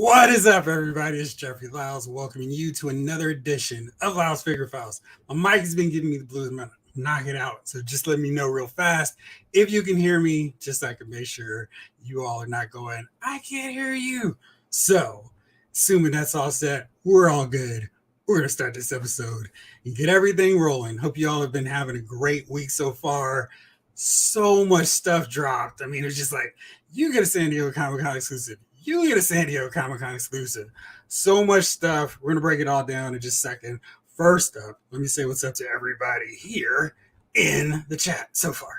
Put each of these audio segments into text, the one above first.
What is up, everybody? It's Jeffrey Lyles welcoming you to another edition of Lyles Figure Files. My mic has been giving me the blues. I'm going to knock it out. So just let me know real fast if you can hear me, just so I can make sure you all are not going, I can't hear you. So, assuming that's all set, we're all good. We're going to start this episode and get everything rolling. Hope you all have been having a great week so far. So much stuff dropped. I mean, it's just like, you get a San Diego Comic-Con exclusive. You get a San Diego Comic-Con exclusive. So much stuff. We're going to break it all down in just a second. First up, let me say what's up to everybody here in the chat so far.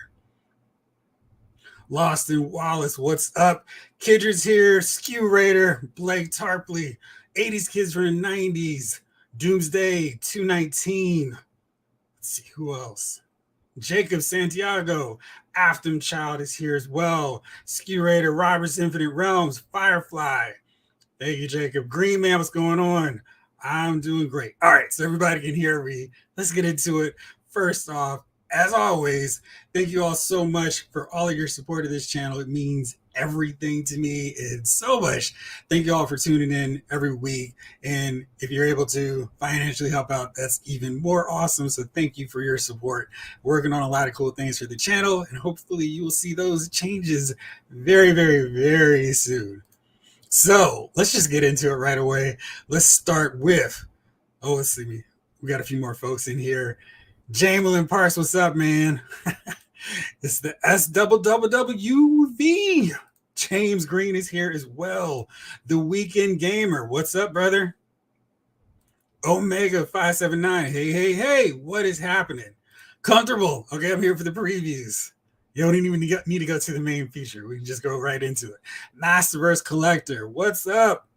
Lost in Wallace, what's up? Kidrid's here. Skew Raider, Blake Tarpley, 80s Kids from the 90s, Doomsday 219. Let's see, who else? Jacob Santiago, Afton Child is here as well. Skew Raider, Robert's Infinite Realms, Firefly. Thank you, Jacob. Green Man, what's going on? I'm doing great. All right, so everybody can hear me. Let's get into it. First off, as always, thank you all so much for all of your support of this channel. It means everything to me and so much. Thank you all for tuning in every week. And if you're able to financially help out, that's even more awesome. So thank you for your support. Working on a lot of cool things for the channel, and hopefully you will see those changes very, very, very soon. So let's just get into it right away. Let's start with, let's see. We got a few more folks in here. Jamelin Parks, what's up, man? It's the SWWV. James Green is here as well. The Weekend Gamer, what's up, brother? Omega 579, hey, what is happening? Comfortable. Okay, I'm here for the previews. You don't even need to go to the main feature. We can just go right into it. Masterverse Collector, what's up?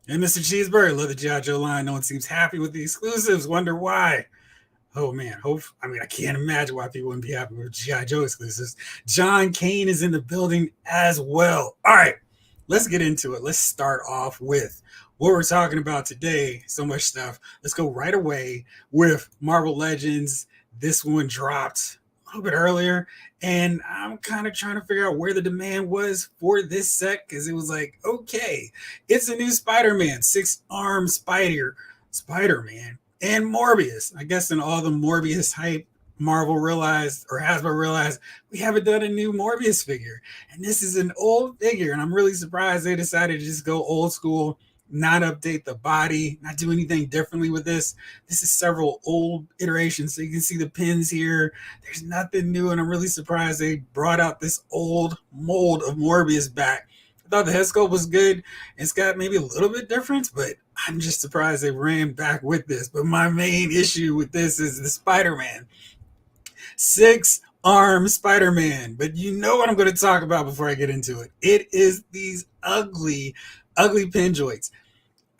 And Mr. Cheeseburger, love the GI Joe line. No one seems happy with the exclusives. Wonder why. Oh, man. I can't imagine why people wouldn't be happy with GI Joe exclusives. John Kane is in the building as well. All right, let's get into it. Let's start off with what we're talking about today. So much stuff. Let's go right away with Marvel Legends. This one dropped a little bit earlier, and I'm kind of trying to figure out where the demand was for this set, because it was like, okay, it's a new Spider-Man, 6-arm Spider-Man. And Morbius. I guess in all the Morbius hype, Marvel realized, or Hasbro realized, we haven't done a new Morbius figure. And this is an old figure, and I'm really surprised they decided to just go old school, not update the body, not do anything differently with this. This is several old iterations, so you can see the pins here. There's nothing new, and I'm really surprised they brought out this old mold of Morbius back. I thought the head sculpt was good. It's got maybe a little bit different, but I'm just surprised they ran back with this. But my main issue with this is the Spider-Man. 6-arm Spider-Man. But you know what I'm going to talk about before I get into it. It is these ugly pin joints.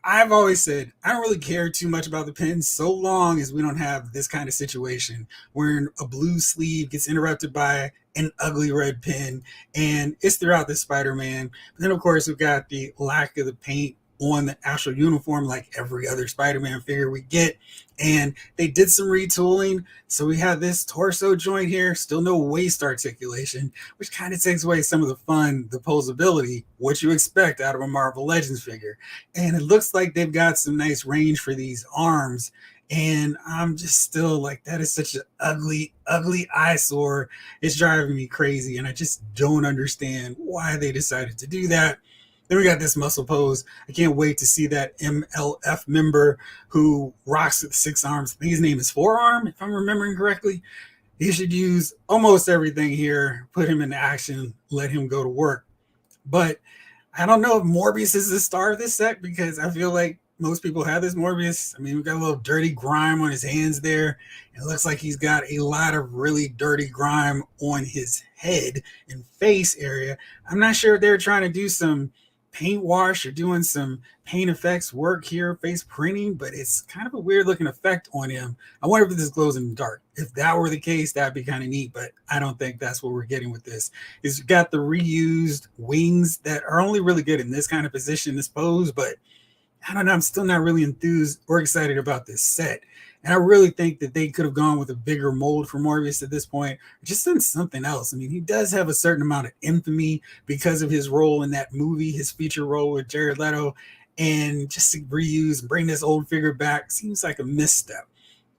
I've always said I don't really care too much about the pins so long as we don't have this kind of situation where a blue sleeve gets interrupted by an ugly red pin, and it's throughout the Spider-Man. But then, of course, we've got the lack of the paint on the actual uniform like every other Spider-Man figure we get, and they did some retooling, so we have this torso joint here, still no waist articulation, which kind of takes away some of the fun, the posability, what you expect out of a Marvel Legends figure. And it looks like they've got some nice range for these arms, and I'm just still like, that is such an ugly eyesore. It's driving me crazy, and I just don't understand why they decided to do that. Then we got this muscle pose. I can't wait to see that MLF member who rocks with 6 arms. I think his name is Forearm, if I'm remembering correctly. He should use almost everything here, put him into action, let him go to work. But I don't know if Morbius is the star of this set, because I feel like most people have this Morbius. I mean, we've got a little dirty grime on his hands there. It looks like he's got a lot of really dirty grime on his head and face area. I'm not sure if they're trying to do some paint wash or doing some paint effects work here, face printing, but it's kind of a weird looking effect on him. I wonder if this glows in the dark. If that were the case, that'd be kind of neat, but I don't think that's what we're getting with this. It's got the reused wings that are only really good in this kind of position, this pose, but I don't know, I'm still not really enthused or excited about this set. And I really think that they could have gone with a bigger mold for Morbius at this point, or just done something else. I mean, he does have a certain amount of infamy because of his role in that movie, his feature role with Jared Leto. And just to reuse, bring this old figure back seems like a misstep.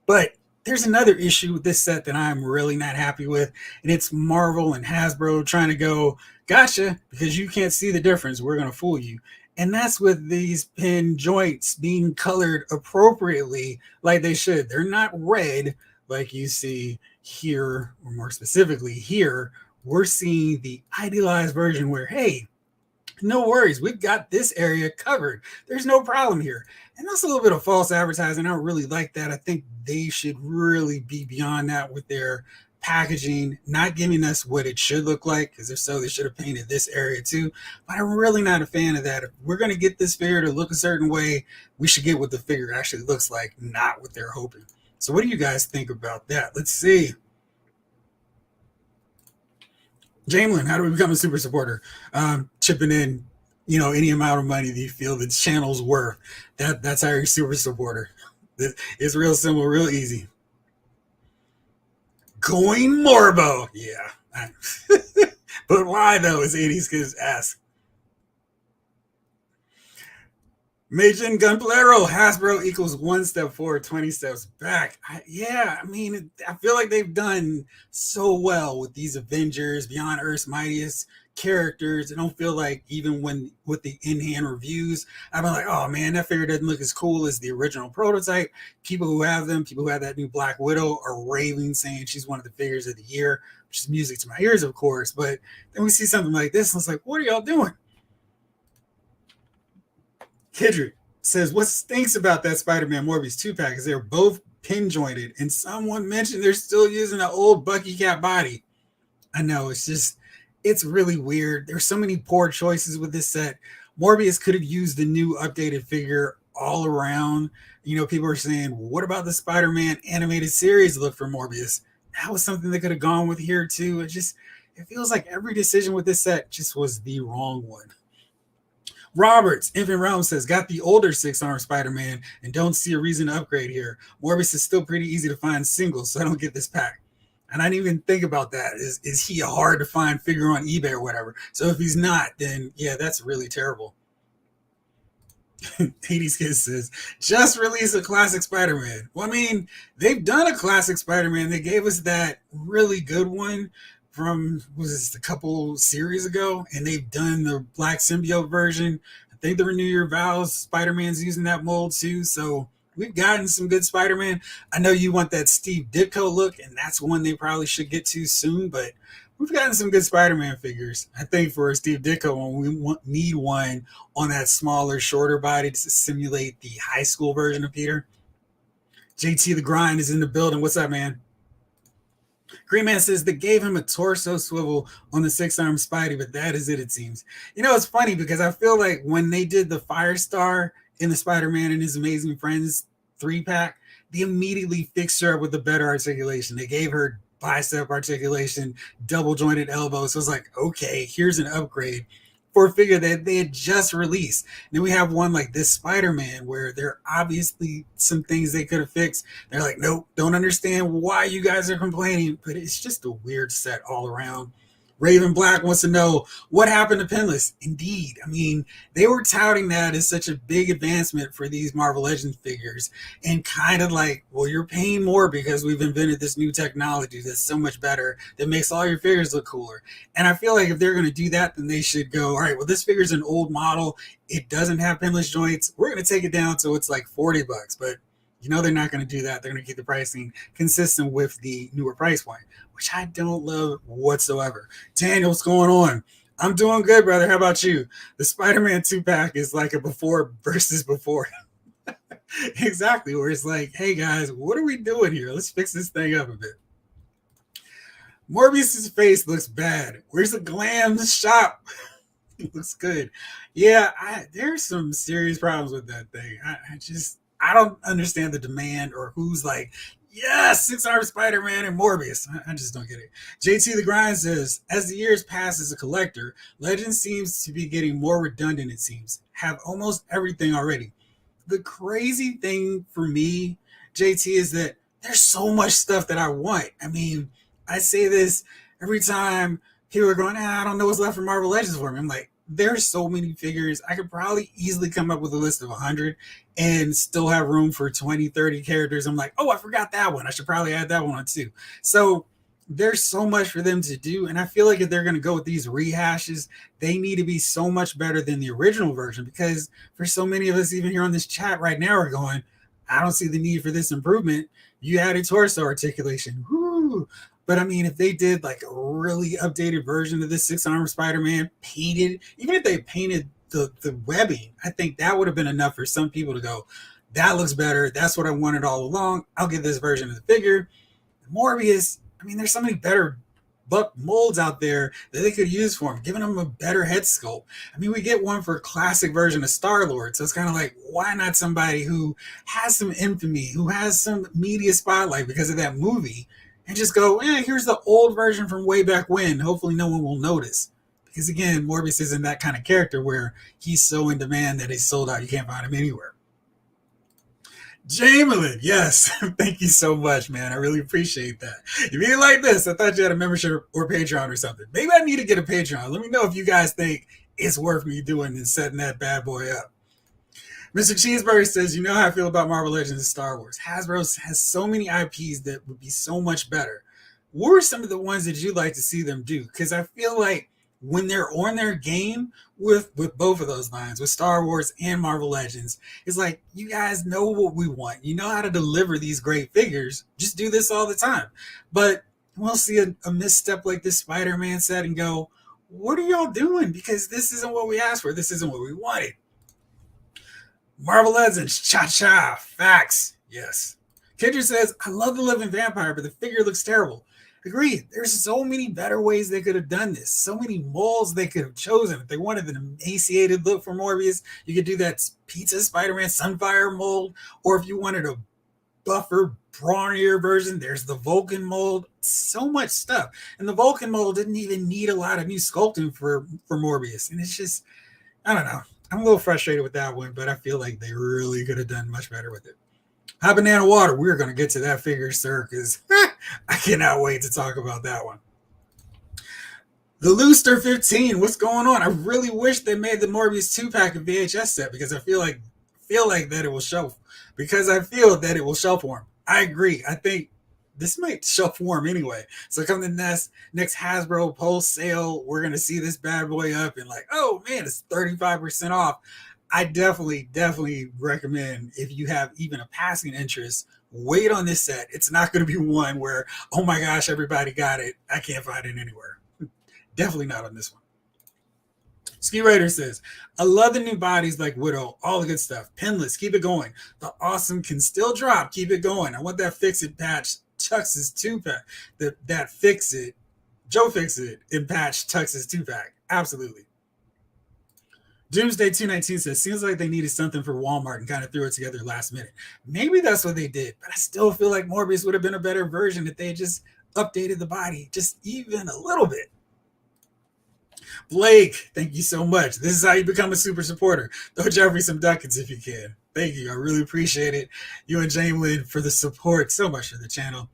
But there's another issue with this set that I'm really not happy with, and it's Marvel and Hasbro trying to go, gotcha, because you can't see the difference. We're going to fool you. And that's with these pin joints being colored appropriately like they should. They're not red like you see here, or more specifically here. We're seeing the idealized version where, hey, no worries, we've got this area covered. There's no problem here. And that's a little bit of false advertising. I don't really like that. I think they should really be beyond that with their packaging, not giving us what it should look like, because if so, they should have painted this area too. But I'm really not a fan of that. If we're going to get this figure to look a certain way, we should get what the figure actually looks like, not what they're hoping. So what do you guys think about that? Let's see. Jamelin, how do we become a super supporter? Chipping in, any amount of money that you feel the channel's worth. That's how you're a super supporter. It's real simple, real easy. Going Morbo, yeah. But why though? Is 80s kids ask. Majin Gunplero, Hasbro equals 1 step forward, 20 steps back. I mean, I feel like they've done so well with these Avengers, Beyond Earth's Mightiest characters. I don't feel like even when with the in-hand reviews, I've been like, oh man, that figure doesn't look as cool as the original prototype. People who have them, people who have that new Black Widow are raving, saying she's one of the figures of the year, which is music to my ears, of course. But then we see something like this, and it's like, what are y'all doing? Kidrick says, what stinks about that Spider-Man Morbius 2-pack is they're both pin jointed, and someone mentioned they're still using an old Bucky Cat body. I know, it's really weird. There's so many poor choices with this set. Morbius could have used the new updated figure all around. People are saying, well, what about the Spider-Man animated series look for Morbius? That was something they could have gone with here too. It feels like every decision with this set just was the wrong one. Roberts, Infant Realm says, got the older 6-arm Spider-Man and don't see a reason to upgrade here. Morbius is still pretty easy to find single, so I don't get this pack. And I didn't even think about that. Is he a hard to find figure on eBay or whatever? So if he's not, then yeah, that's really terrible. 80s Kid says, just release a classic Spider-Man. Well, I mean, they've done a classic Spider-Man. They gave us that really good one from, was this a couple series ago? And they've done the Black Symbiote version. I think the Renew Your Vows Spider-Man's using that mold too. So we've gotten some good Spider-Man. I know you want that Steve Ditko look, and that's one they probably should get to soon, but we've gotten some good Spider-Man figures. I think for Steve Ditko, we need one on that smaller, shorter body to simulate the high school version of Peter. JT the Grind is in the building. What's up, man? Green Man says they gave him a torso swivel on the 6-arm Spidey, but that is it seems. It's funny because I feel like when they did the Firestar in the Spider-Man and His Amazing Friends 3-pack, they immediately fixed her up with a better articulation. They gave her bicep articulation, double jointed elbows. So it's like, okay, here's an upgrade for a figure that they had just released. And then we have one like this Spider-Man where there are obviously some things they could have fixed. They're like, nope, don't understand why you guys are complaining, but it's just a weird set all around. Raven Black wants to know what happened to Pinless. Indeed. I mean, they were touting that as such a big advancement for these Marvel Legends figures, and kind of like, well, you're paying more because we've invented this new technology that's so much better that makes all your figures look cooler. And I feel like if they're going to do that, then they should go, all right, well, this figure's an old model. It doesn't have pinless joints. We're going to take it down so it's like $40, but they're not going to do that. They're going to keep the pricing consistent with the newer price point, which I don't love whatsoever. Daniel, what's going on? I'm doing good, brother. How about you? The Spider-Man 2-pack is like a before versus before. Exactly, where it's like, hey guys, what are we doing here? Let's fix this thing up a bit. Morbius's face looks bad. Where's the glam shop? It looks good. Yeah, there's some serious problems with that thing. I don't understand the demand or who's like, yes, 6-arm Spider-Man and Morbius. I just don't get it. JT the Grind says, as the years pass as a collector, Legends seems to be getting more redundant, it seems. Have almost everything already. The crazy thing for me JT, is that there's so much stuff that I want. I mean, I say this every time people are going, I don't know what's left for Marvel Legends for me. I'm like, there's so many figures. I could probably easily come up with a list of 100 and still have room for 20, 30 characters. I'm like, oh, I forgot that one. I should probably add that one on too. So there's so much for them to do. And I feel like if they're going to go with these rehashes, they need to be so much better than the original version, because for so many of us, even here on this chat right now, are going, I don't see the need for this improvement. You added torso articulation. Woo. But I mean, if they did like a really updated version of this 6-arm Spider-Man, painted, even if they painted the webbing, I think that would have been enough for some people to go, that looks better. That's what I wanted all along. I'll get this version of the figure. Morbius, I mean, there's so many better buck molds out there that they could use for him, giving him a better head sculpt. I mean, we get one for a classic version of Star-Lord, so it's kind of like, why not somebody who has some infamy, who has some media spotlight because of that movie, and just go, here's the old version from way back when. Hopefully no one will notice. Because again, Morbius isn't that kind of character where he's so in demand that he's sold out. You can't find him anywhere. Jamelin, yes. Thank you so much, man. I really appreciate that. If you like this, I thought you had a membership or Patreon or something. Maybe I need to get a Patreon. Let me know if you guys think it's worth me doing and setting that bad boy up. Mr. Cheeseburger says, you know how I feel about Marvel Legends and Star Wars. Hasbro has so many IPs that would be so much better. What are some of the ones that you'd like to see them do? Because I feel like when they're on their game with both of those lines, with Star Wars and Marvel Legends, it's like, you guys know what we want. You know how to deliver these great figures. Just do this all the time. But we'll see a misstep like this Spider-Man set and go, what are y'all doing? Because this isn't what we asked for. This isn't what we wanted. Marvel Legends, cha-cha, facts, yes. Kendra says, I love the Living Vampire, but the figure looks terrible. Agreed. There's so many better ways they could have done this. So many molds they could have chosen. If they wanted an emaciated look for Morbius, you could do that Pizza Spider-Man Sunfire mold. Or if you wanted a buffer, brawnier version, there's the Vulcan mold. So much stuff. And the Vulcan mold didn't even need a lot of new sculpting for Morbius. And it's just, I don't know. I'm a little frustrated with that one, but I feel like they really could have done much better with it. Hot Banana Water, we're going to get to that figure, sir, because I cannot wait to talk about that one. The Looster 15, what's going on? I really wish they made the Morbius 2-pack of VHS set, because I feel like that it will show. Because I feel that it will show for him. I agree. I think this might show for him anyway. So come the next Hasbro Pulse sale, we're going to see this bad boy up and like, oh man, it's 35% off. I definitely recommend, if you have even a passing interest, wait on this set. It's not going to be one where, oh my gosh, everybody got it. I can't find it anywhere. Definitely not on this one. Ski Raider says, I love the new bodies like Widow, all the good stuff. Pinless, keep it going. The awesome can still drop, keep it going. I want that Fix-It patch, Tux's 2-pack. That Fix-It, Joe Fix-It in patch Tux's 2-pack. Absolutely. Doomsday 219 says, seems like they needed something for Walmart and kind of threw it together last minute. Maybe that's what they did, but I still feel like Morbius would have been a better version if they just updated the body just even a little bit. Blake, thank you so much. This is how you become a super supporter. Throw Jeffrey some ducats if you can. Thank you. I really appreciate it. You and Jamelin for the support so much for the channel.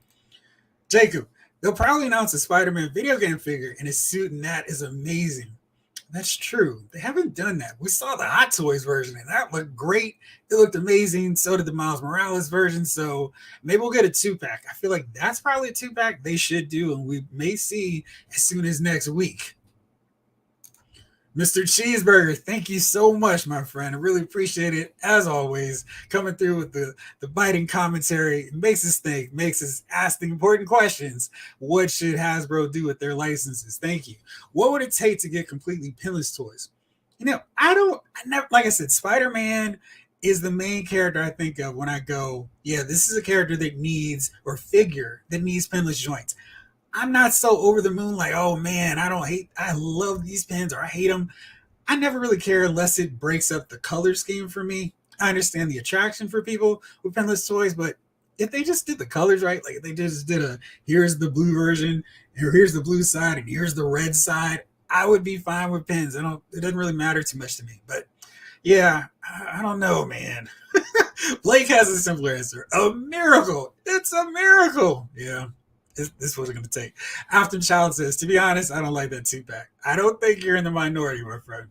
Jacob, they'll probably announce a Spider-Man video game figure in a suit, and that is amazing. That's true. They haven't done that. We saw the Hot Toys version, and that looked great. It looked amazing. So did the Miles Morales version. So maybe we'll get a 2-pack. I feel like that's probably a 2-pack they should do, and we may see as soon as next week. Mr. Cheeseburger, thank you so much, my friend. I really appreciate it, as always, coming through with the biting commentary. It makes us think, makes us ask the important questions. What should Hasbro do with their licenses? Thank you. What would it take to get completely pinless toys? You know, I never, like I said, Spider-Man is the main character I think of when I go, yeah, this is a character that needs, or figure that needs pinless joints. I'm not so over the moon like, oh man, I love these pins or I hate them. I never really care unless it breaks up the color scheme for me. I understand the attraction for people with pinless toys, but if they just did the colors right, like if they just did here's the blue version, here's the blue side, and here's the red side, I would be fine with pins. It doesn't really matter too much to me. But yeah, I don't know, man. Blake has a simpler answer. A miracle. It's a miracle. Yeah. This wasn't going to take. After Child says, to be honest, I don't like that 2-pack. I don't think you're in the minority, my friend.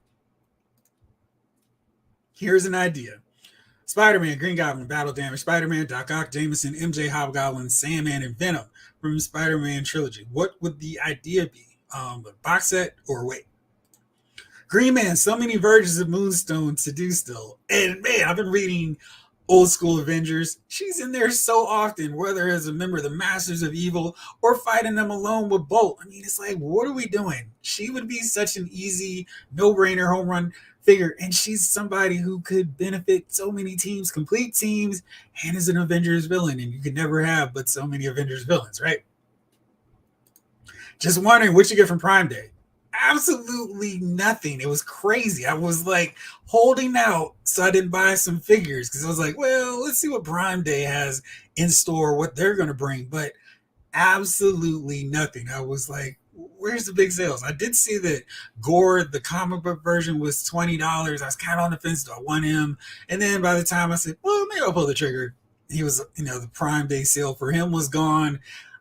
Here's an idea. Spider-Man, Green Goblin, Battle Damage, Spider-Man, Doc Ock, Jameson, MJ, Hobgoblin, Sandman, and Venom from the Spider-Man trilogy. What would the idea be? A box set or wait? Green Man, so many versions of Moonstone to do still. And man, I've been reading old school Avengers. She's in there so often, whether as a member of the Masters of Evil or fighting them alone with Bolt. I mean, it's like, what are we doing? She would be such an easy, no-brainer home run figure, and she's somebody who could benefit so many teams, complete teams, and is an Avengers villain, and you could never have but so many Avengers villains, right? Just wondering what you get from Prime Day. Absolutely nothing. It was crazy. I was like holding out so I didn't buy some figures because I was like, well, let's see what Prime Day has in store, what they're going to bring. But absolutely nothing. I was like, where's the big sales? I did see that Gore, the comic book version, was $20. I was kind of on the fence. Do I want him? And then by the time I said, well, maybe I'll pull the trigger, he was, the Prime Day sale for him was gone.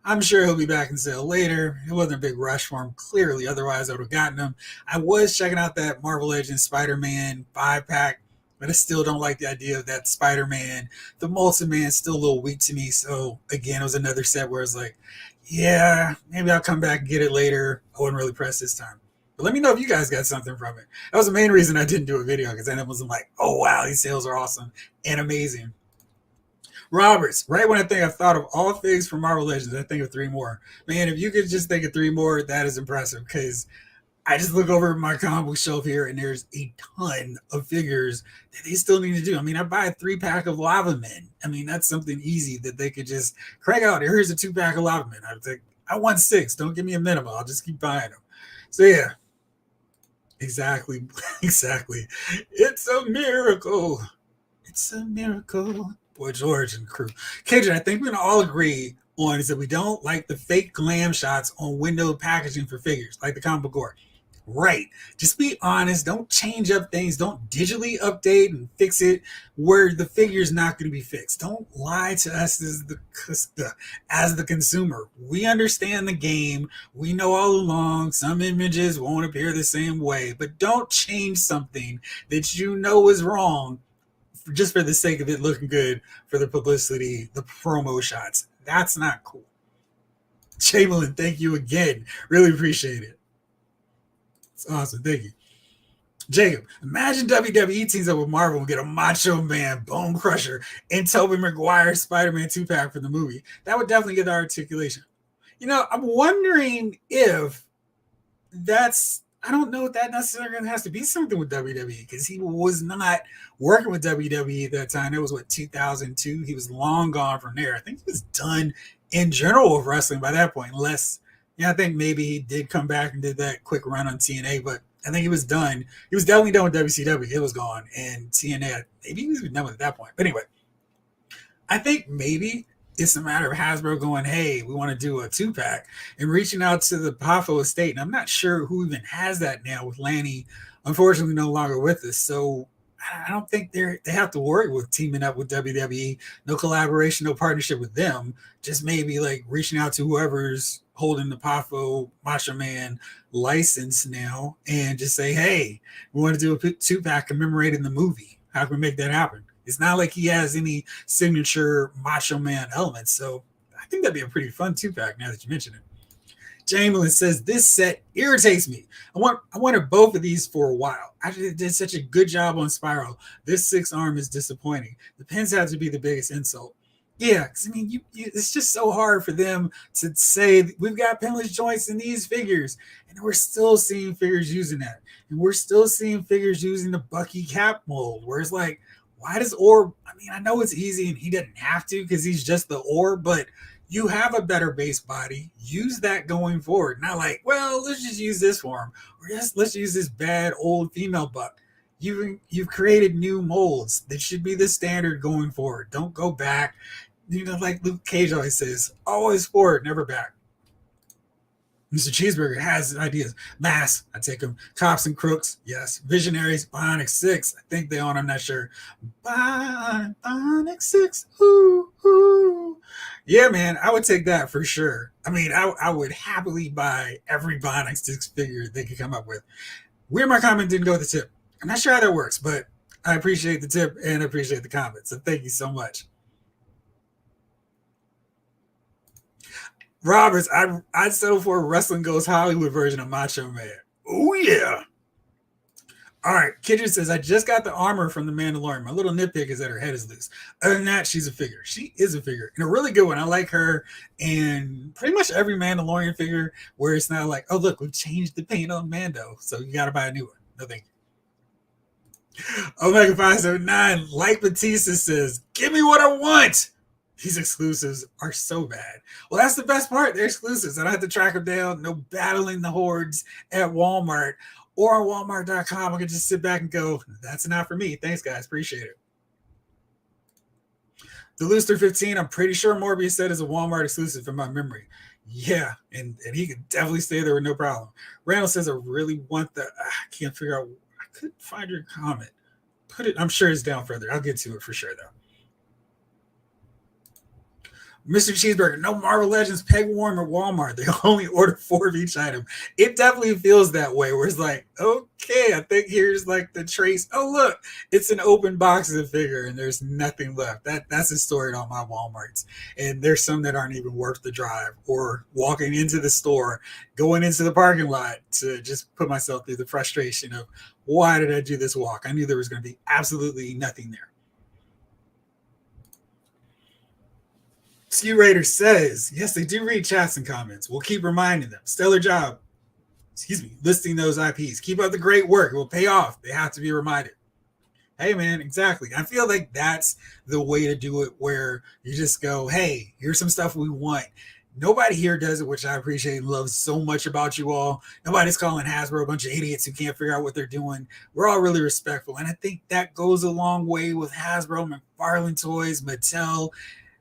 I'm sure he'll be back in sale later. It wasn't a big rush for him, clearly. Otherwise, I would have gotten him. I was checking out that Marvel Legends Spider-Man 5-pack, but I still don't like the idea of that Spider-Man. The Multiman is still a little weak to me. So, again, it was another set where it's like, yeah, maybe I'll come back and get it later. I wouldn't really press this time. But let me know if you guys got something from it. That was the main reason I didn't do a video, because then it wasn't like, oh, wow, these sales are awesome and amazing. Roberts, right when I think I've thought of all things from Marvel Legends, I think of 3 more. Man, if you could just think of 3 more, that is impressive, because I just look over my comic book shelf here and there's a ton of figures that they still need to do. I mean, I buy a 3-pack of Lava Men. I mean, that's something easy that they could just crank out. Here's a 2-pack of Lava Men. I was like, I want 6. Don't give me a minimum. I'll just keep buying them. So yeah, exactly. Exactly. It's a miracle. It's a miracle. Boy George and crew. Cajun, I think we can all agree on is that we don't like the fake glam shots on window packaging for figures, like the comic book gore. Right. Just be honest. Don't change up things. Don't digitally update and fix it where the figure's not going to be fixed. Don't lie to us as the consumer. We understand the game. We know all along some images won't appear the same way, but don't change something that you know is wrong just for the sake of it looking good for the publicity, the promo shots. That's not cool. Chamberlain, thank you again. Really appreciate it. It's awesome. Thank you. Jacob, imagine WWE teams up with Marvel and get a Macho Man, Bone Crusher, and Tobey Maguire Spider-Man 2-pack for the movie. That would definitely get the articulation. I'm wondering if that's, I don't know if that necessarily has to be something with WWE, because he was not working with WWE at that time. It was 2002. He was long gone from there. I think he was done in general with wrestling by that point, unless, I think maybe he did come back and did that quick run on TNA, but I think he was done. He was definitely done with WCW. It was gone. And TNA, maybe he was done with it at that point. But anyway, I think maybe it's a matter of Hasbro going, hey, we want to do a 2-pack, and reaching out to the Poffo estate. And I'm not sure who even has that now, with Lanny unfortunately no longer with us. So I don't think they have to worry with teaming up with WWE. No collaboration, no partnership with them. Just maybe like reaching out to whoever's holding the Poffo Macho Man license now and just say, hey, we want to do a 2-pack commemorating the movie. How can we make that happen? It's not like he has any signature Macho Man elements. So I think that'd be a pretty fun 2-pack now that you mention it. Chamberlain says, this set irritates me. I wanted both of these for a while. I did such a good job on Spiral. This 6-arm is disappointing. The pins have to be the biggest insult. Yeah, because I mean, it's just so hard for them to say, we've got pinless joints in these figures. And we're still seeing figures using that. And we're still seeing figures using the Bucky cap mold, where it's like, why does Orb? I mean, I know it's easy and he doesn't have to because he's just the Orb, but you have a better base body. Use that going forward. Not like, well, let's just use this for him, or let's use this bad old female buck. You've created new molds that should be the standard going forward. Don't go back. Like Luke Cage always says, always forward, never back. Mr. Cheeseburger has ideas. Mass, I take them. Cops and Crooks, yes. Visionaries, Bionic 6, I think they own, I'm not sure. Bionic 6, ooh, ooh. Yeah, man, I would take that for sure. I mean, I would happily buy every Bionic 6 figure they could come up with. Weird my comment didn't go with the tip. I'm not sure how that works, but I appreciate the tip and appreciate the comment. So thank you so much. Roberts, I'd settle for a Wrestling Goes Hollywood version of Macho Man. Oh yeah. All right, Kidron says, I just got the armor from the Mandalorian. My little nitpick is that her head is loose. Other than that, she's a figure. She is a figure. And a really good one. I like her and pretty much every Mandalorian figure where it's not like, oh, look, we've changed the paint on Mando, so you got to buy a new one. No thank you. Omega 579, like Batista says, give me what I want. These exclusives are so bad. Well, that's the best part. They're exclusives. I don't have to track them down. No battling the hordes at Walmart or on Walmart.com. I can just sit back and go, that's enough for me. Thanks, guys. Appreciate it. The Looster 15, I'm pretty sure Morbius said is a Walmart exclusive from my memory. Yeah, and he could definitely stay there with no problem. Randall says, I really want the, I can't figure out, I couldn't find your comment. Put it, I'm sure it's down further. I'll get to it for sure, though. Mr. Cheeseburger, no Marvel Legends peg warm at Walmart. They only order 4 of each item. It definitely feels that way, where it's like, okay, I think here's like the trace. Oh, look, it's an open box of the figure and there's nothing left. That's the story on my Walmarts. And there's some that aren't even worth the drive or walking into the store, going into the parking lot to just put myself through the frustration of why did I do this walk? I knew there was going to be absolutely nothing there. Skew Raider says, yes, they do read chats and comments. We'll keep reminding them. Stellar job. Listing those IPs. Keep up the great work. It will pay off. They have to be reminded. Hey, man, exactly. I feel like that's the way to do it, where you just go, hey, here's some stuff we want. Nobody here does it, which I appreciate and love so much about you all. Nobody's calling Hasbro a bunch of idiots who can't figure out what they're doing. We're all really respectful. And I think that goes a long way with Hasbro, McFarlane Toys, Mattel,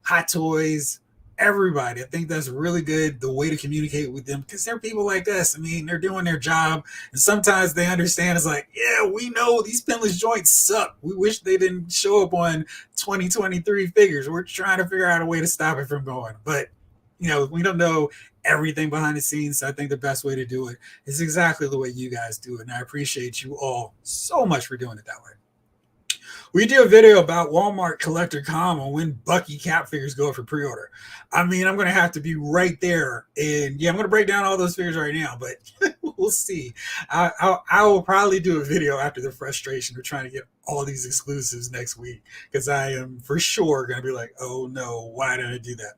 Hot Toys, everybody. I think that's really good, the way to communicate with them, because they're people like us. I mean, they're doing their job, and sometimes they understand. It's like, yeah, we know these pinless joints suck. We wish they didn't show up on 2023 figures. We're trying to figure out a way to stop it from going, but we don't know everything behind the scenes. So I think the best way to do it is exactly the way you guys do it, and I appreciate you all so much for doing it that way. We do a video about Walmart collectorcon on when Bucky Cap figures go for pre-order. I mean, I'm going to have to be right there. And yeah, I'm going to break down all those figures right now, but we'll see. I will probably do a video after the frustration of trying to get all these exclusives next week, because I am for sure going to be like, oh no, why did I do that?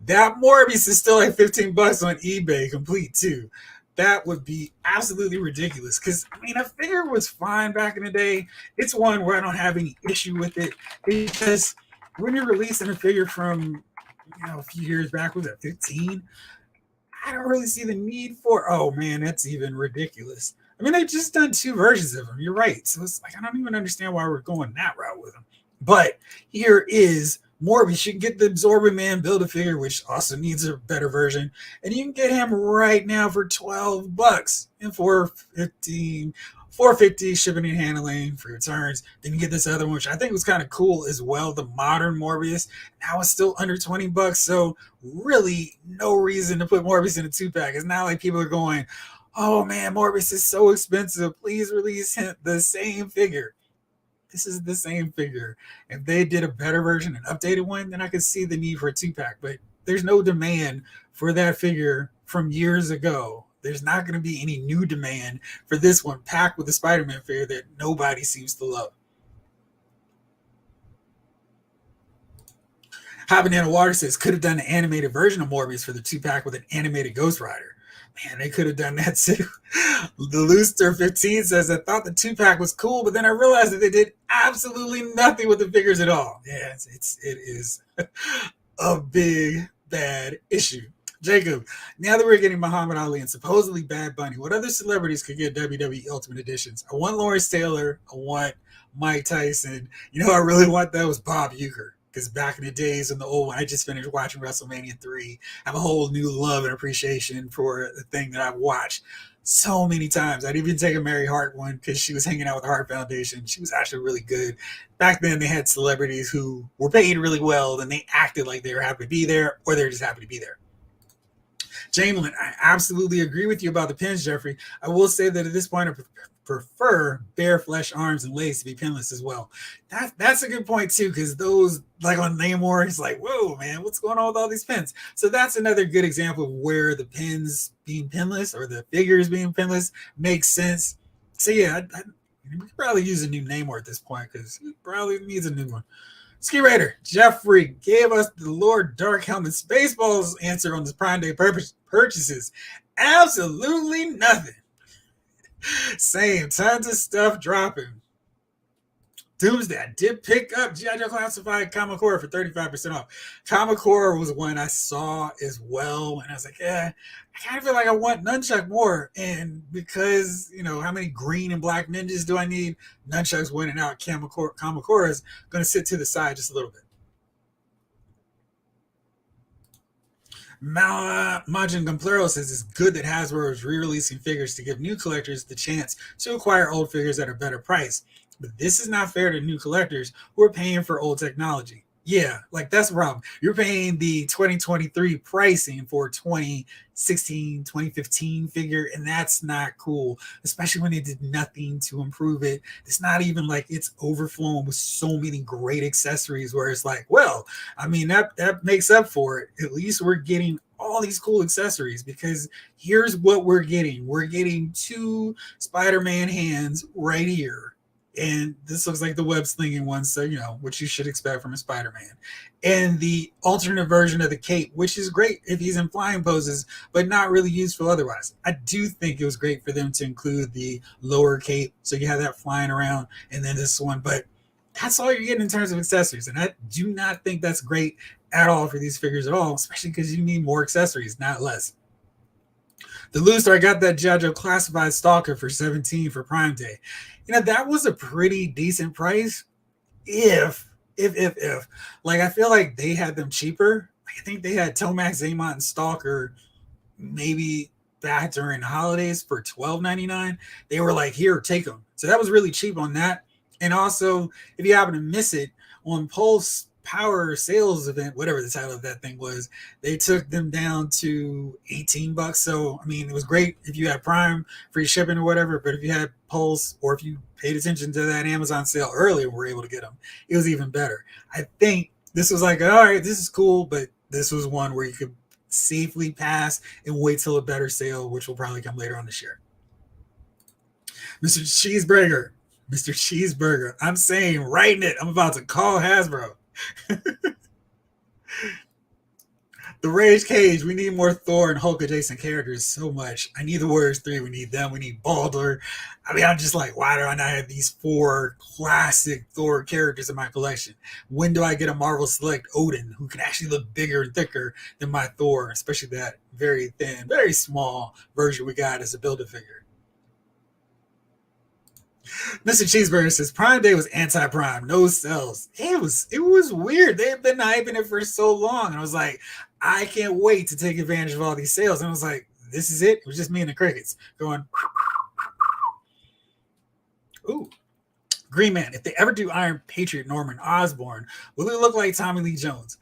That Morbius is still like $15 on eBay complete too. That would be absolutely ridiculous, because I mean, a figure was fine back in the day. It's one where I don't have any issue with it, because when you're releasing a figure from a few years back, was that 15? I don't really see the need for, oh man, that's even ridiculous. I mean, they've just done 2 versions of them. You're right. So it's like, I don't even understand why we're going that route with them. But here is Morbius. You can get the Absorbing Man Build-A-Figure, which also needs a better version, and you can get him right now for $12 and $4.50 shipping and handling for returns. Then you get this other one, which I think was kind of cool as well, the modern Morbius. Now it's still under $20, so really no reason to put Morbius in a 2-pack. It's not like people are going, oh man, Morbius is so expensive, please release him the same figure. This is the same figure. If they did a better version, an updated one, then I could see the need for a 2-pack. But there's no demand for that figure from years ago. There's not going to be any new demand for this one packed with a Spider-Man figure that nobody seems to love. Habanana Water says, could have done an animated version of Morbius for the 2-pack with an animated Ghost Rider. Man, they could have done that too. The Looster 15 says, I thought the 2-pack was cool, but then I realized that they did absolutely nothing with the figures at all. Yeah, it is a big, bad issue. Jacob, now that we're getting Muhammad Ali and supposedly Bad Bunny, what other celebrities could get WWE Ultimate Editions? I want Lawrence Taylor. I want Mike Tyson. I really want that was Bob Uecker. because back in the days in the old one, I just finished watching WrestleMania 3. I have a whole new love and appreciation for the thing that I've watched so many times. I'd even take a Mary Hart one because she was hanging out with the Hart Foundation. She was actually really good. Back then, they had celebrities who were paid really well, and they acted like they were happy to be there, or they're just happy to be there. Jamelin, I absolutely agree with you about the pins, Jeffrey. I will say that at this point, I prefer bare flesh arms and legs to be pinless as well. That's a good point too, because those, like on Namor, it's like, whoa, man, what's going on with all these pins? So that's another good example of where the pins being pinless or the figures being pinless makes sense. So yeah, we could probably use a new Namor at this point because he probably needs a new one. Ski Raider Jeffrey gave us the Lord Dark Helmet Spaceballs answer on his Prime Day purchases. Absolutely nothing. Same, tons of stuff dropping. Doomsday, I did pick up GI Joe Classified Kamakura for 35% off. Kamakura was one I saw as well, and I was like, yeah, I kind of feel like I want Nunchuck more. And because, you know, how many green and black ninjas do I need? Nunchuck's winning out. Kamakura is going to sit to the side just a little bit. Majin Gumplero says it's good that Hasbro is re-releasing figures to give new collectors the chance to acquire old figures at a better price. But this is not fair to new collectors who are paying for old technology. Yeah, like that's the problem. You're paying the 2023 pricing for 2016, 2015 figure, and that's not cool, especially when they did nothing to improve it. It's not even like it's overflowing with so many great accessories where it's like, well, I mean, that makes up for it. At least we're getting all these cool accessories because here's what we're getting. We're getting 2 Spider-Man hands right here. And this looks like the web slinging one, so you know what you should expect from a Spider-Man. And the alternate version of the cape, which is great if he's in flying poses, but not really useful otherwise. I do think it was great for them to include the lower cape, so you have that flying around, and then this one. But that's all you're getting in terms of accessories, and I do not think that's great at all for these figures at all, especially because you need more accessories, not less. The Loser, I got that GI Joe Classified Stalker for $17 for Prime Day. You know, that was a pretty decent price if. Like, I feel like they had them cheaper. I think they had Tomax, Zaymont, and Stalker maybe back during the holidays for $12.99. They were like, here, take them. So that was really cheap on that. And also, if you happen to miss it, on Pulse Power sales event, whatever the title of that thing was, they took them down to $18. So I mean, it was great if you had Prime free shipping or whatever, but if you had Pulse or if you paid attention to that Amazon sale earlier, were able to get them, it was even better. I think this was like, all right, this is cool, but this was one where you could safely pass and wait till a better sale, which will probably come later on this year. Mr. Cheeseburger, I'm saying, writing it, I'm about to call Hasbro. The Rage Cage, we need more Thor and Hulk adjacent characters so much. I need the Warriors 3, we need them, we need Baldur. I mean, I'm just like, why do I not have these 4 classic Thor characters in my collection? When do I get a Marvel Select Odin who can actually look bigger and thicker than my Thor, especially that very thin, very small version we got as a Build-A-Figure? Mr. Cheeseburger says Prime Day was anti-Prime, no sales. It was weird. They had been hyping it for so long, and I was like, I can't wait to take advantage of all these sales. And I was like, this is it. It was just me and the crickets going. Ooh, Green Man. If they ever do Iron Patriot Norman Osborn, will it look like Tommy Lee Jones?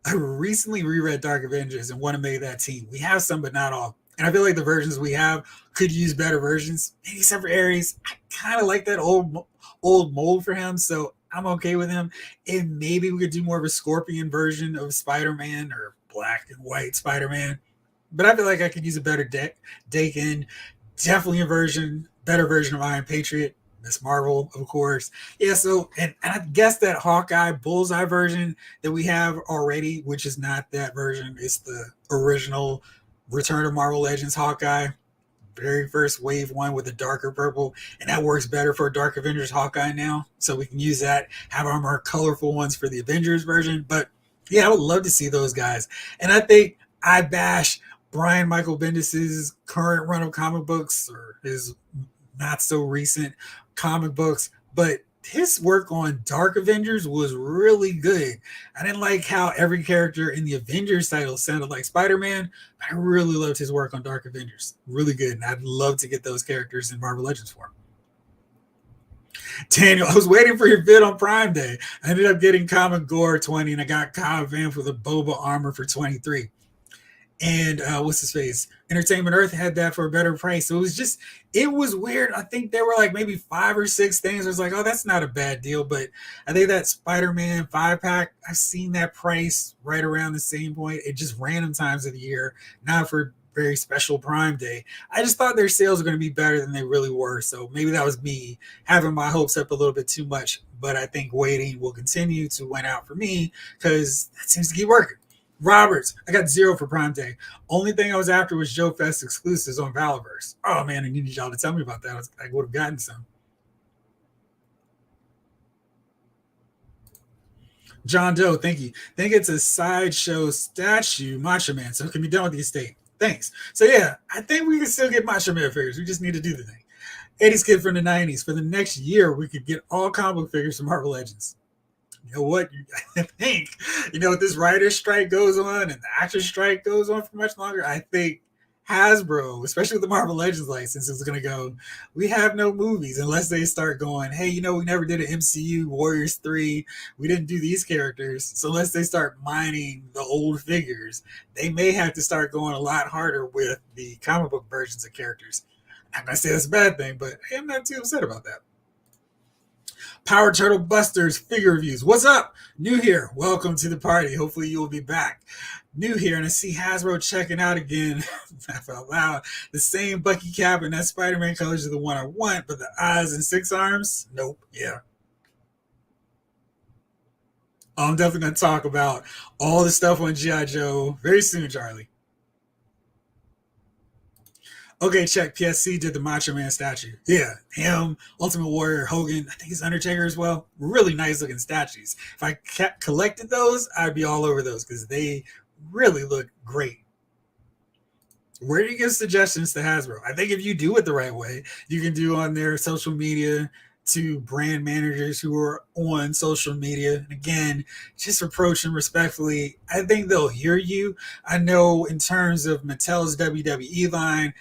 I recently reread Dark Avengers and want to make that team. We have some, but not all. And I feel like the versions we have could use better versions. Maybe except for Ares. I kind of like that old mold for him, so I'm okay with him. And maybe we could do more of a Scorpion version of Spider-Man or black and white Spider-Man. But I feel like I could use a better Dakin. Definitely a better version of Iron Patriot. Miss Marvel, of course. Yeah, so, and I guess that Hawkeye Bullseye version that we have already, which is not that version, it's the original Return of Marvel Legends Hawkeye, very first wave one with a darker purple, and that works better for Dark Avengers Hawkeye now, so we can use that, have our more colorful ones for the Avengers version. But yeah, I would love to see those guys. And I think I bash Brian Michael Bendis's current run of comic books or his not so recent comic books, but his work on Dark Avengers was really good. I didn't like how every character in the Avengers title sounded like Spider-Man. I really loved his work on Dark Avengers. Really good. And I'd love to get those characters in Marvel Legends form. Daniel, I was waiting for your bid on Prime Day. I ended up getting Common Gore 20 and I got Cobb Van for the Boba armor for 23. And what's his face? Entertainment Earth had that for a better price. So it was weird. I think there were like maybe 5 or 6 things. I was like, oh, that's not a bad deal. But I think that Spider-Man 5-pack, I've seen that price right around the same point. It just random times of the year, not for very special Prime Day. I just thought their sales were going to be better than they really were. So maybe that was me having my hopes up a little bit too much. But I think waiting will continue to win out for me because that seems to keep working. Roberts, I got 0 for Prime Day. Only thing I was after was Joe Fest exclusives on Valiverse. Oh man, I needed y'all to tell me about that. I would have gotten some. John Doe, thank you. Think it's a sideshow statue, Macho Man, so it can be done with the estate. Thanks. So yeah, I think we can still get Macho Man figures. We just need to do the thing. 80s kid from the 90s. For the next year, we could get all comic book figures from Marvel Legends. You know what? I think, if this writer's strike goes on and the actor strike goes on for much longer, I think Hasbro, especially with the Marvel Legends license, is going to go, we have no movies unless they start going, hey, we never did an MCU Warriors 3. We didn't do these characters. So unless they start mining the old figures, they may have to start going a lot harder with the comic book versions of characters. I'm not going to say that's a bad thing, but I'm not too upset about that. Power Turtle Busters figure reviews. What's up? New here. Welcome to the party. Hopefully you will be back. New here, and I see Hasbro checking out again. Laugh out loud. The same Bucky cap and that Spider-Man colors are the one I want, but the eyes and 6 arms? Nope. Yeah. I'm definitely going to talk about all the stuff on GI Joe very soon, Charlie. Okay, check. PSC did the Macho Man statue. Yeah, him, Ultimate Warrior, Hogan. I think he's Undertaker as well. Really nice looking statues. If I collected those, I'd be all over those because they really look great. Where do you give suggestions to Hasbro? I think if you do it the right way, you can do on their social media to brand managers who are on social media. And again, just approach them respectfully. I think they'll hear you. I know in terms of Mattel's WWE line,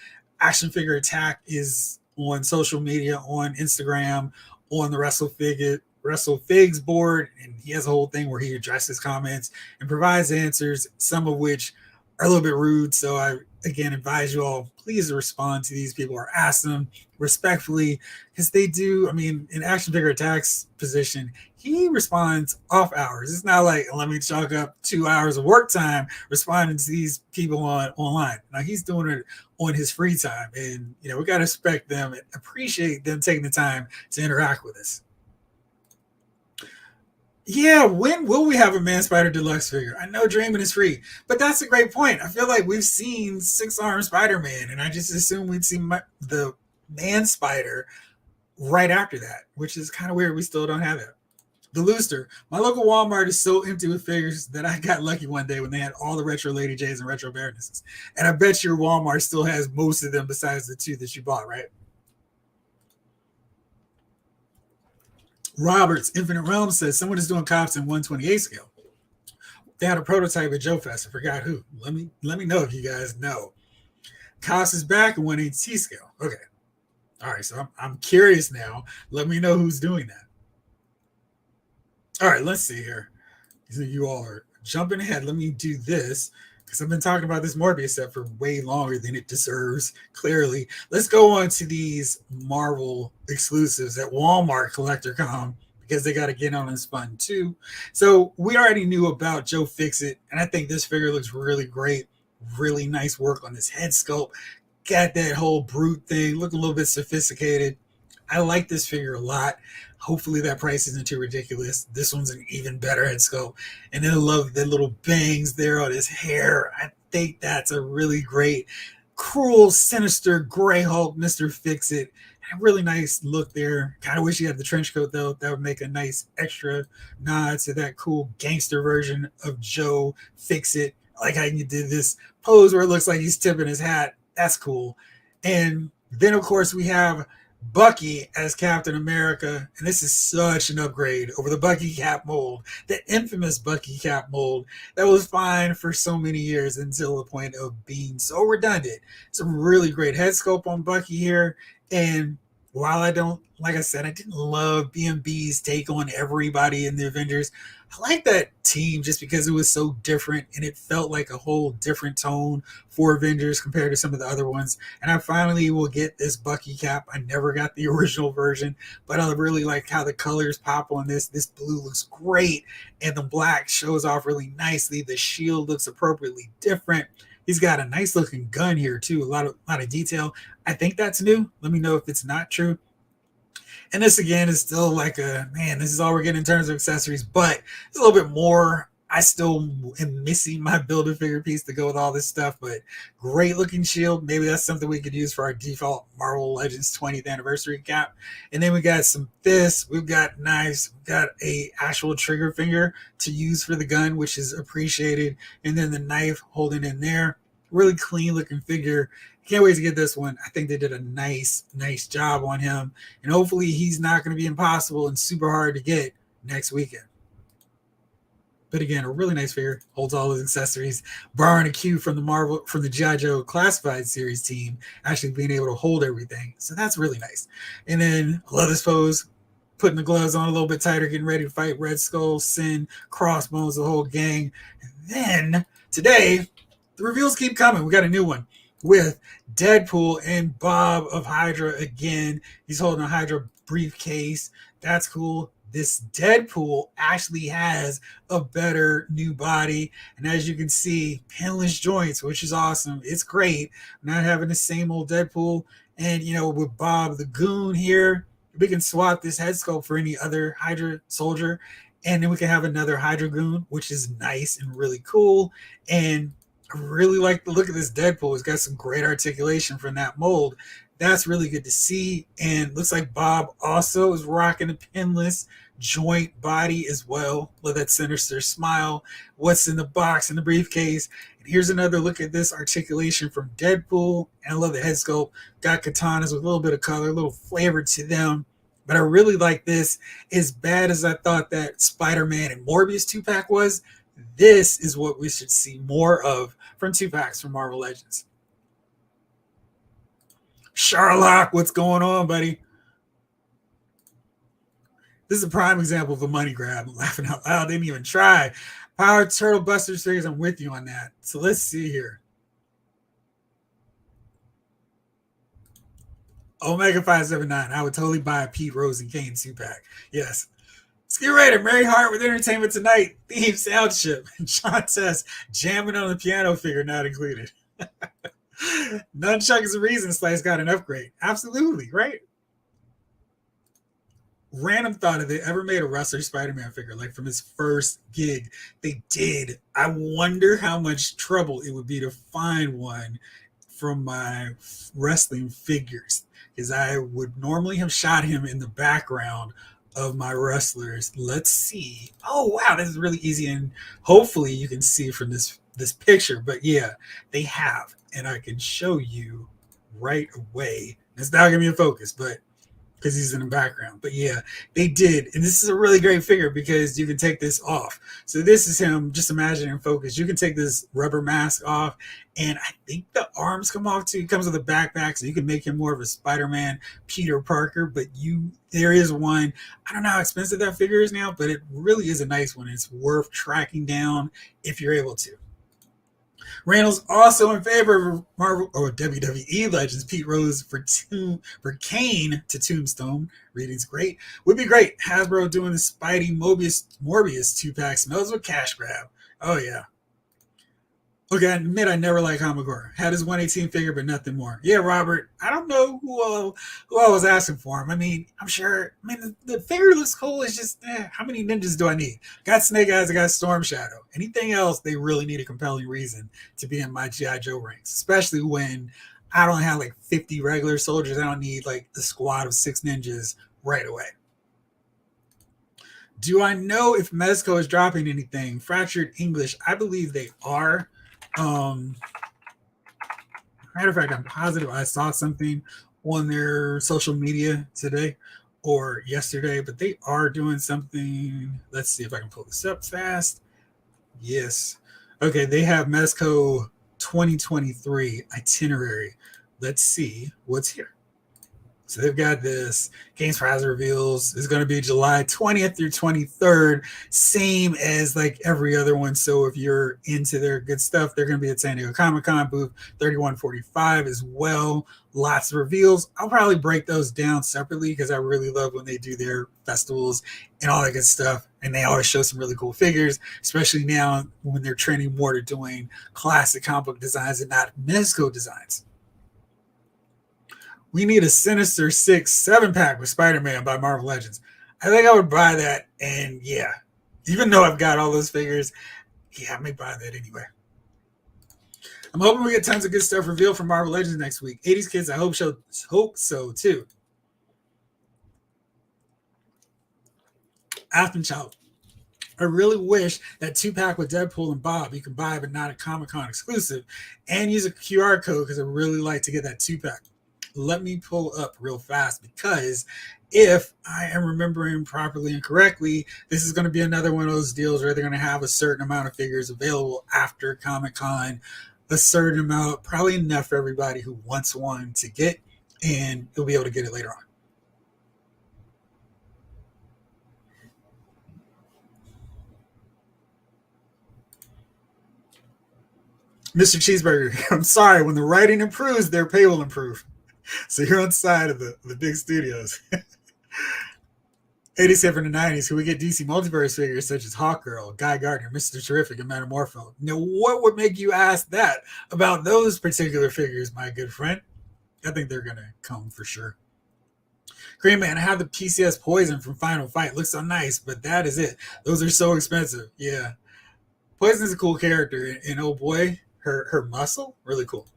Action Figure Attack is on social media, on Instagram, on the WrestleFigs board, and he has a whole thing where he addresses comments and provides answers, some of which are a little bit rude. So I again advise you all, please respond to these people or ask them respectfully because they do. I mean, in Action Figure Attack's position, he responds off hours. It's not like let me chalk up 2 hours of work time responding to these people online. Now he's doing it on his free time, and we got to respect them and appreciate them taking the time to interact with us. Yeah, when will we have a Man Spider Deluxe figure? I know Dreaming is free, but that's a great point. I feel like we've seen 6-armed Spider-Man, and I just assume we'd see the Man Spider right after that, which is kind of weird. We still don't have it. The Looster. My local Walmart is so empty with figures that I got lucky one day when they had all the retro Lady J's and retro Baronesses. And I bet your Walmart still has most of them besides the 2 that you bought, right? Roberts, Infinite Realm says someone is doing cops in 128 scale. They had a prototype at Joe Fest. I forgot who. Let me know if you guys know. Cops is back in 180 scale. Okay. All right, so I'm curious now. Let me know who's doing that. All right, let's see here. You all are jumping ahead. Let me do this because I've been talking about this Morbius set for way longer than it deserves, clearly. Let's go on to these Marvel exclusives at Walmart collectorcon because they got to get on this fun too. So we already knew about Joe Fixit, and I think this figure looks really great. Really nice work on this head sculpt. Got that whole brute thing, look a little bit sophisticated. I like this figure a lot. Hopefully that price isn't too ridiculous. This one's an even better head sculpt. And then I love the little bangs there on his hair. I think that's a really great, cruel, sinister Gray Hulk, Mr. Fix-It. A really nice look there. Kind of wish he had the trench coat though. That would make a nice extra nod to that cool gangster version of Joe Fix-It. I like how you did this pose where it looks like he's tipping his hat. That's cool. And then of course we have Bucky as Captain America, and this is such an upgrade over the Bucky Cap mold, the infamous Bucky Cap mold that was fine for so many years until the point of being so redundant. It's a really great head sculpt on Bucky here, and while I don't, like I said, I didn't love BMB's take on everybody in the Avengers. I like that team just because it was so different and it felt like a whole different tone for Avengers compared to some of the other ones. And I finally will get this Bucky cap. I never got the original version, but I really like how the colors pop on this. This blue looks great, and the black shows off really nicely. The shield looks appropriately different. He's got a nice looking gun here too. A lot of detail. I think that's new. Let me know if it's not true. And this again is still like a man, this is all we're getting in terms of accessories, but it's a little bit more. I still am missing my Build-A-Figure piece to go with all this stuff, but great looking shield. Maybe that's something we could use for our default Marvel Legends 20th anniversary cap. And then we got some fists, we've got knives, we've got a actual trigger finger to use for the gun, which is appreciated. And then the knife holding in there. Really clean looking figure. Can't wait to get this one. I think they did a nice job on him. And hopefully he's not going to be impossible and super hard to get next weekend. But again, a really nice figure, holds all his accessories, borrowing a cue from the GI Joe Classified series team, actually being able to hold everything. So that's really nice. And then I love this pose, putting the gloves on a little bit tighter, getting ready to fight Red Skull, Sin, Crossbones, the whole gang. And then today, the reveals keep coming. We got a new one with Deadpool and Bob of Hydra again. He's holding a Hydra briefcase. That's cool. This Deadpool actually has a better new body. And as you can see, pinless joints, which is awesome. It's great. Not having the same old Deadpool. And, with Bob the Goon here, we can swap this head sculpt for any other Hydra soldier. And then we can have another Hydra Goon, which is nice and really cool. And I really like the look of this Deadpool. It's got some great articulation from that mold. That's really good to see. And looks like Bob also is rocking a pinless joint body as well. Love that sinister smile. What's in the box in the briefcase? And here's another look at this articulation from Deadpool. And I love the head sculpt. Got katanas with a little bit of color, a little flavor to them. But I really like this. As bad as I thought that Spider-Man and Morbius 2-pack was, this is what we should see more of from 2-packs from Marvel Legends. Sherlock, what's going on, buddy? This is a prime example of a money grab. I'm laughing out loud. They didn't even try. Power Turtle Busters figures, I'm with you on that. So let's see here. Omega 579. I would totally buy a Pete Rose and Kane 2-pack. Yes. Let's get ready. Mary Hart with Entertainment Tonight. Theme sound chip. Sean Tess jamming on the piano figure not included. Nunchuck is a reason Slice got an upgrade. Absolutely, right? Random thought, if they ever made a wrestler Spider-Man figure, like from his first gig, they did. I wonder how much trouble it would be to find one from my wrestling figures, because I would normally have shot him in the background of my wrestlers. Let's see. Oh wow, this is really easy, and hopefully you can see from this picture. But yeah, they have, and I can show you right away. It's not gonna be in focus, but because he's in the background. But yeah, they did. And this is a really great figure because you can take this off. So this is him, just imagine in focus. You can take this rubber mask off, and I think the arms come off too. He comes with a backpack, so you can make him more of a Spider-Man Peter Parker. But there is one. I don't know how expensive that figure is now, but it really is a nice one. It's worth tracking down if you're able to. Randall's also in favor of Marvel or WWE Legends Pete Rose for Kane to Tombstone. Reading's great. Would be great. Hasbro doing the Spidey Morbius 2-pack smells with cash grab. Oh yeah. Okay, I admit I never liked Hamagor. Had his 118 figure, but nothing more. Yeah, Robert, I don't know who I was asking for him. I mean, I'm sure. I mean, the figure looks cool. It's just, how many ninjas do I need? Got Snake Eyes, I got Storm Shadow. Anything else, they really need a compelling reason to be in my GI Joe ranks, especially when I don't have like 50 regular soldiers. I don't need like the squad of 6 ninjas right away. Do I know if Mezco is dropping anything? Fractured English, I believe they are. Matter of fact, I'm positive I saw something on their social media today or yesterday, but they are doing something. Let's see if I can pull this up fast. Yes. Okay, they have Mezco 2023 itinerary. Let's see what's here. So they've got this Games for Hazard reveals. It's going to be July 20th through 23rd, same as like every other one. So if you're into their good stuff, they're going to be at San Diego Comic Con booth 3145 as well. Lots of reveals. I'll probably break those down separately because I really love when they do their festivals and all that good stuff. And they always show some really cool figures, especially now when they're trending more to doing classic comic book designs and not Mezco designs. We need a Sinister Six 7-pack with Spider-Man by Marvel Legends. I think I would buy that, and yeah, even though I've got all those figures, yeah, I may buy that anyway. I'm hoping we get tons of good stuff revealed from Marvel Legends next week. 80s kids, I hope so too. Afton Child. I really wish that 2-pack with Deadpool and Bob you can buy, but not a Comic-Con exclusive, and use a QR code because I really like to get that 2-pack. Let me pull up real fast because if I am remembering properly and correctly, this is going to be another one of those deals where they're going to have a certain amount of figures available after Comic-Con, a certain amount, probably enough for everybody who wants one to get, and you'll be able to get it later on. Mr. Cheeseburger, I'm sorry, when the writing improves, their pay will improve. So you're on the side of the big studios. 80s from the 90s, could we get DC Multiverse figures such as Hawkgirl, Guy Gardner, Mr. Terrific, and Metamorpho? Now, what would make you ask that about those particular figures, my good friend? I think they're going to come for sure. Green Man, I have the PCS Poison from Final Fight. Looks so nice, but that is it. Those are so expensive. Yeah. Poison's a cool character, and oh boy, her muscle, really cool.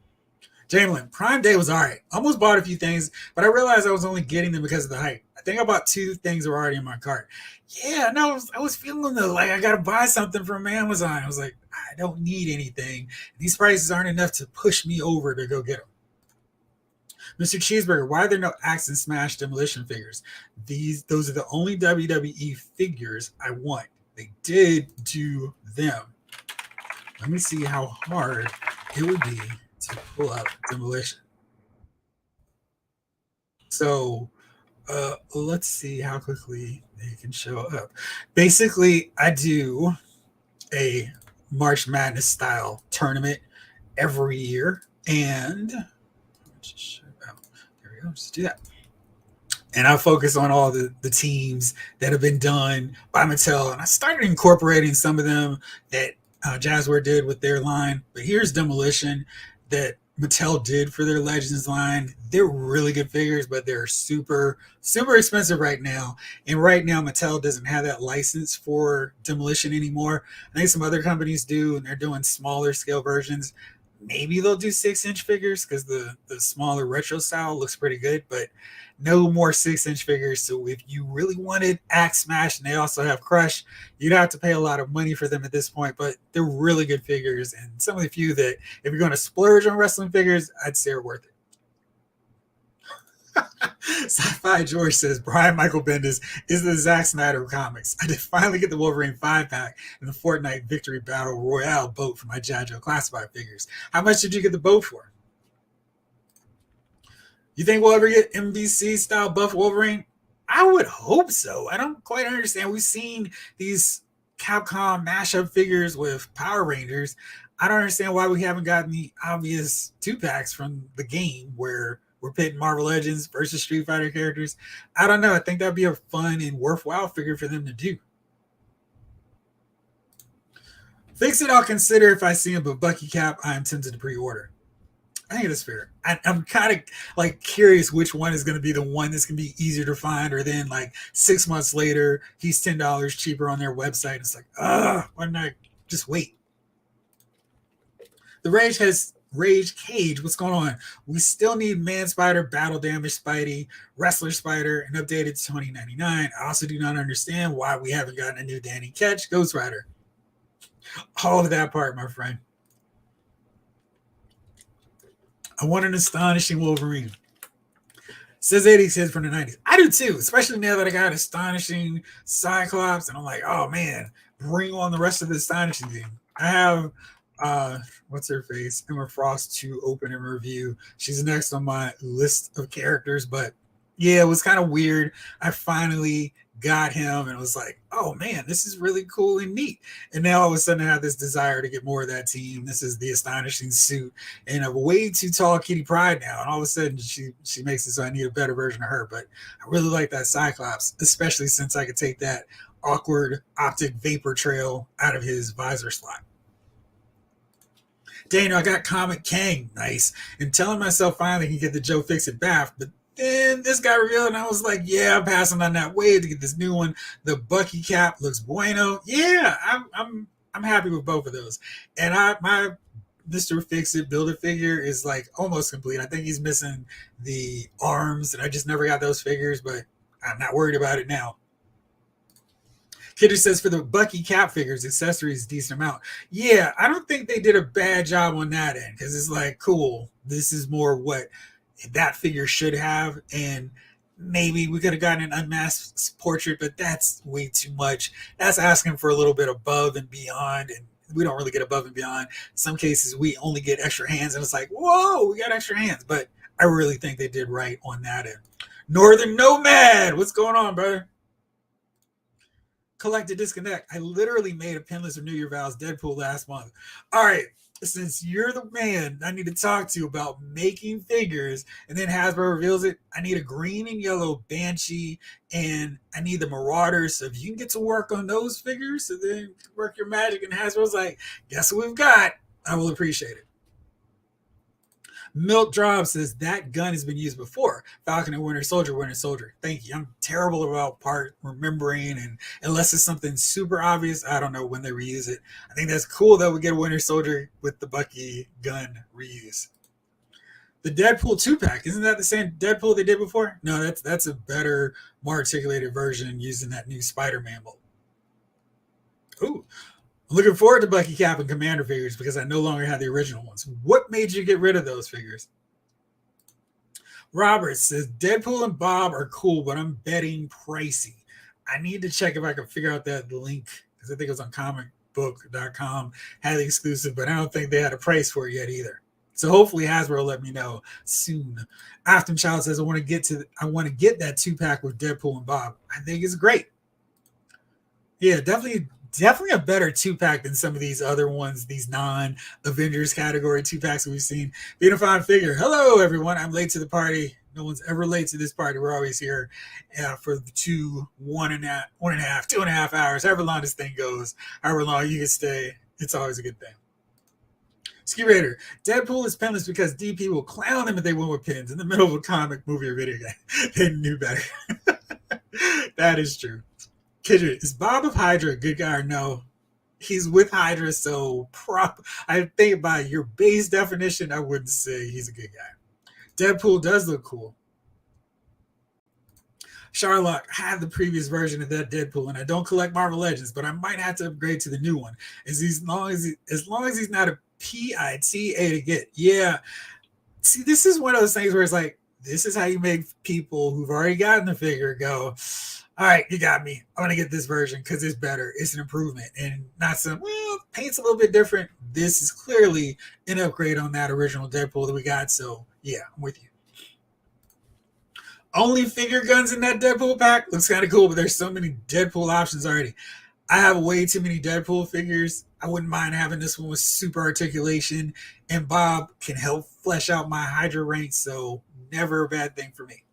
Jamelin, Prime Day was all right. Almost bought a few things, but I realized I was only getting them because of the hype. I think I bought 2 things that were already in my cart. Yeah, no, I was feeling like I got to buy something from Amazon. I was like, I don't need anything. These prices aren't enough to push me over to go get them. Mr. Cheeseburger, why are there no Axe and Smash Demolition figures? Those are the only WWE figures I want. They did do them. Let me see how hard it would be to pull up Demolition. So let's see how quickly they can show up. Basically, I do a March Madness style tournament every year, and there we go. Just do that. And I focus on all the teams that have been done by Mattel, and I started incorporating some of them that Jazzware did with their line. But here's Demolition that Mattel did for their Legends line. They're really good figures, but they're super, super expensive right now. And right now, Mattel doesn't have that license for Demolition anymore. I think some other companies do, and they're doing smaller scale versions. Maybe they'll do 6-inch figures because the smaller retro style looks pretty good, but no more 6-inch figures. So if you really wanted Axe Smash and they also have Crush, you'd have to pay a lot of money for them at this point, but they're really good figures. And some of the few that if you're going to splurge on wrestling figures, I'd say are worth it. Sci-Fi George says Brian Michael Bendis is the Zack Snyder of comics. I did finally get the Wolverine 5-pack and the Fortnite Victory Battle Royale boat for my GI Joe Classified figures. How much did you get the boat for? You think we'll ever get MVC style buff Wolverine? I would hope so. I don't quite understand. We've seen these Capcom mashup figures with Power Rangers. I don't understand why we haven't gotten the obvious 2-packs from the game where we're pitting Marvel Legends versus Street Fighter characters. I don't know. I think that'd be a fun and worthwhile figure for them to do. Fix it, I'll consider if I see him, but Bucky Cap, I am tempted to pre-order. I think it's fair. I'm kind of like curious which one is going to be the one that's going to be easier to find, or then like 6 months later, he's $10 cheaper on their website. It's like, why not just wait? The Rage Cage, what's going on? We still need Man Spider, Battle Damage Spidey, Wrestler Spider, and updated 2099. I also do not understand why we haven't gotten a new Danny Ketch, Ghost Rider. All of that part, my friend. I want an astonishing Wolverine. Says 86 from the 90s. I do too, especially now that I got Astonishing Cyclops, and I'm like, oh man, bring on the rest of the Astonishing team. I have what's her face? Emma Frost to open and review. She's next on my list of characters, but yeah, it was kind of weird. I finally got him and was like, oh man, this is really cool and neat. And now all of a sudden I have this desire to get more of that team. This is the Astonishing suit and a way too tall Kitty Pryde now. And all of a sudden she makes it so I need a better version of her. But I really like that Cyclops, especially since I could take that awkward optic vapor trail out of his visor slot. Daniel, I got Comic Kang, nice. And telling myself finally I can get the Joe Fixit bath, but then this got revealed, and I was like, "Yeah, I'm passing on that wave to get this new one." The Bucky cap looks bueno. Yeah, I'm happy with both of those. And my Mr. Fix-It Build-A figure is like almost complete. I think he's missing the arms, and I just never got those figures, but I'm not worried about it now. Kidder says for the Bucky cap figures, accessories decent amount. Yeah, I don't think they did a bad job on that end because it's like cool. This is more what that figure should have, and maybe we could have gotten an unmasked portrait, but that's way too much. That's asking for a little bit above and beyond, and we don't really get above and beyond. In some cases we only get extra hands, and it's like, whoa, we got extra hands. But I really think they did right on that end. Northern Nomad, what's going on, brother? Collected Disconnect. I literally made a pinless of New Year vows Deadpool last month. All right, since you're the man I need to talk to about making figures, and then Hasbro reveals it, I need a green and yellow Banshee, and I need the Marauders. So if you can get to work on those figures, so then work your magic, and Hasbro's like, guess what we've got? I will appreciate it. Milk Drop says that gun has been used before. Falcon and Winter Soldier, Winter Soldier. Thank you. I'm terrible about part remembering, and unless it's something super obvious, I don't know when they reuse it. I think that's cool that we get a Winter Soldier with the Bucky gun reuse. The Deadpool 2-pack, isn't that the same Deadpool they did before? No, that's a better, more articulated version using that new Spider-Man mold. Ooh. I'm looking forward to Bucky Cap and Commander figures because I no longer have the original ones. What made you get rid of those figures? Robert says Deadpool and Bob are cool, but I'm betting pricey. I need to check if I can figure out that link because I think it was on comicbook.com, had the exclusive, but I don't think they had a price for it yet either. So hopefully Hasbro will let me know soon. Afton Child says I want to get that 2-pack with Deadpool and Bob. I think it's great. Yeah, definitely a better 2-pack than some of these other ones, these non-Avengers category 2-packs that we've seen. Being a fine figure. Hello, everyone. I'm late to the party. No one's ever late to this party. We're always here for the 2.5 hours, however long this thing goes, however long you can stay. It's always a good thing. Ski Raider. Deadpool is pinless because DP will clown them if they win with pins in the middle of a comic, movie, or video game. They knew better. That is true. Kidder, is Bob of Hydra a good guy or no? He's with Hydra, so I think by your base definition, I wouldn't say he's a good guy. Deadpool does look cool. Charlotte, I have the previous version of that Deadpool, and I don't collect Marvel Legends, but I might have to upgrade to the new one. As long as he's not a PITA to get. Yeah. See, this is one of those things where it's like, this is how you make people who've already gotten the figure go, all right, you got me. I'm going to get this version because it's better. It's an improvement and not some, well, paint's a little bit different. This is clearly an upgrade on that original Deadpool that we got. So, yeah, I'm with you. Only figure guns in that Deadpool pack looks kind of cool, but there's so many Deadpool options already. I have way too many Deadpool figures. I wouldn't mind having this one with super articulation, and Bob can help flesh out my Hydra ranks, so never a bad thing for me.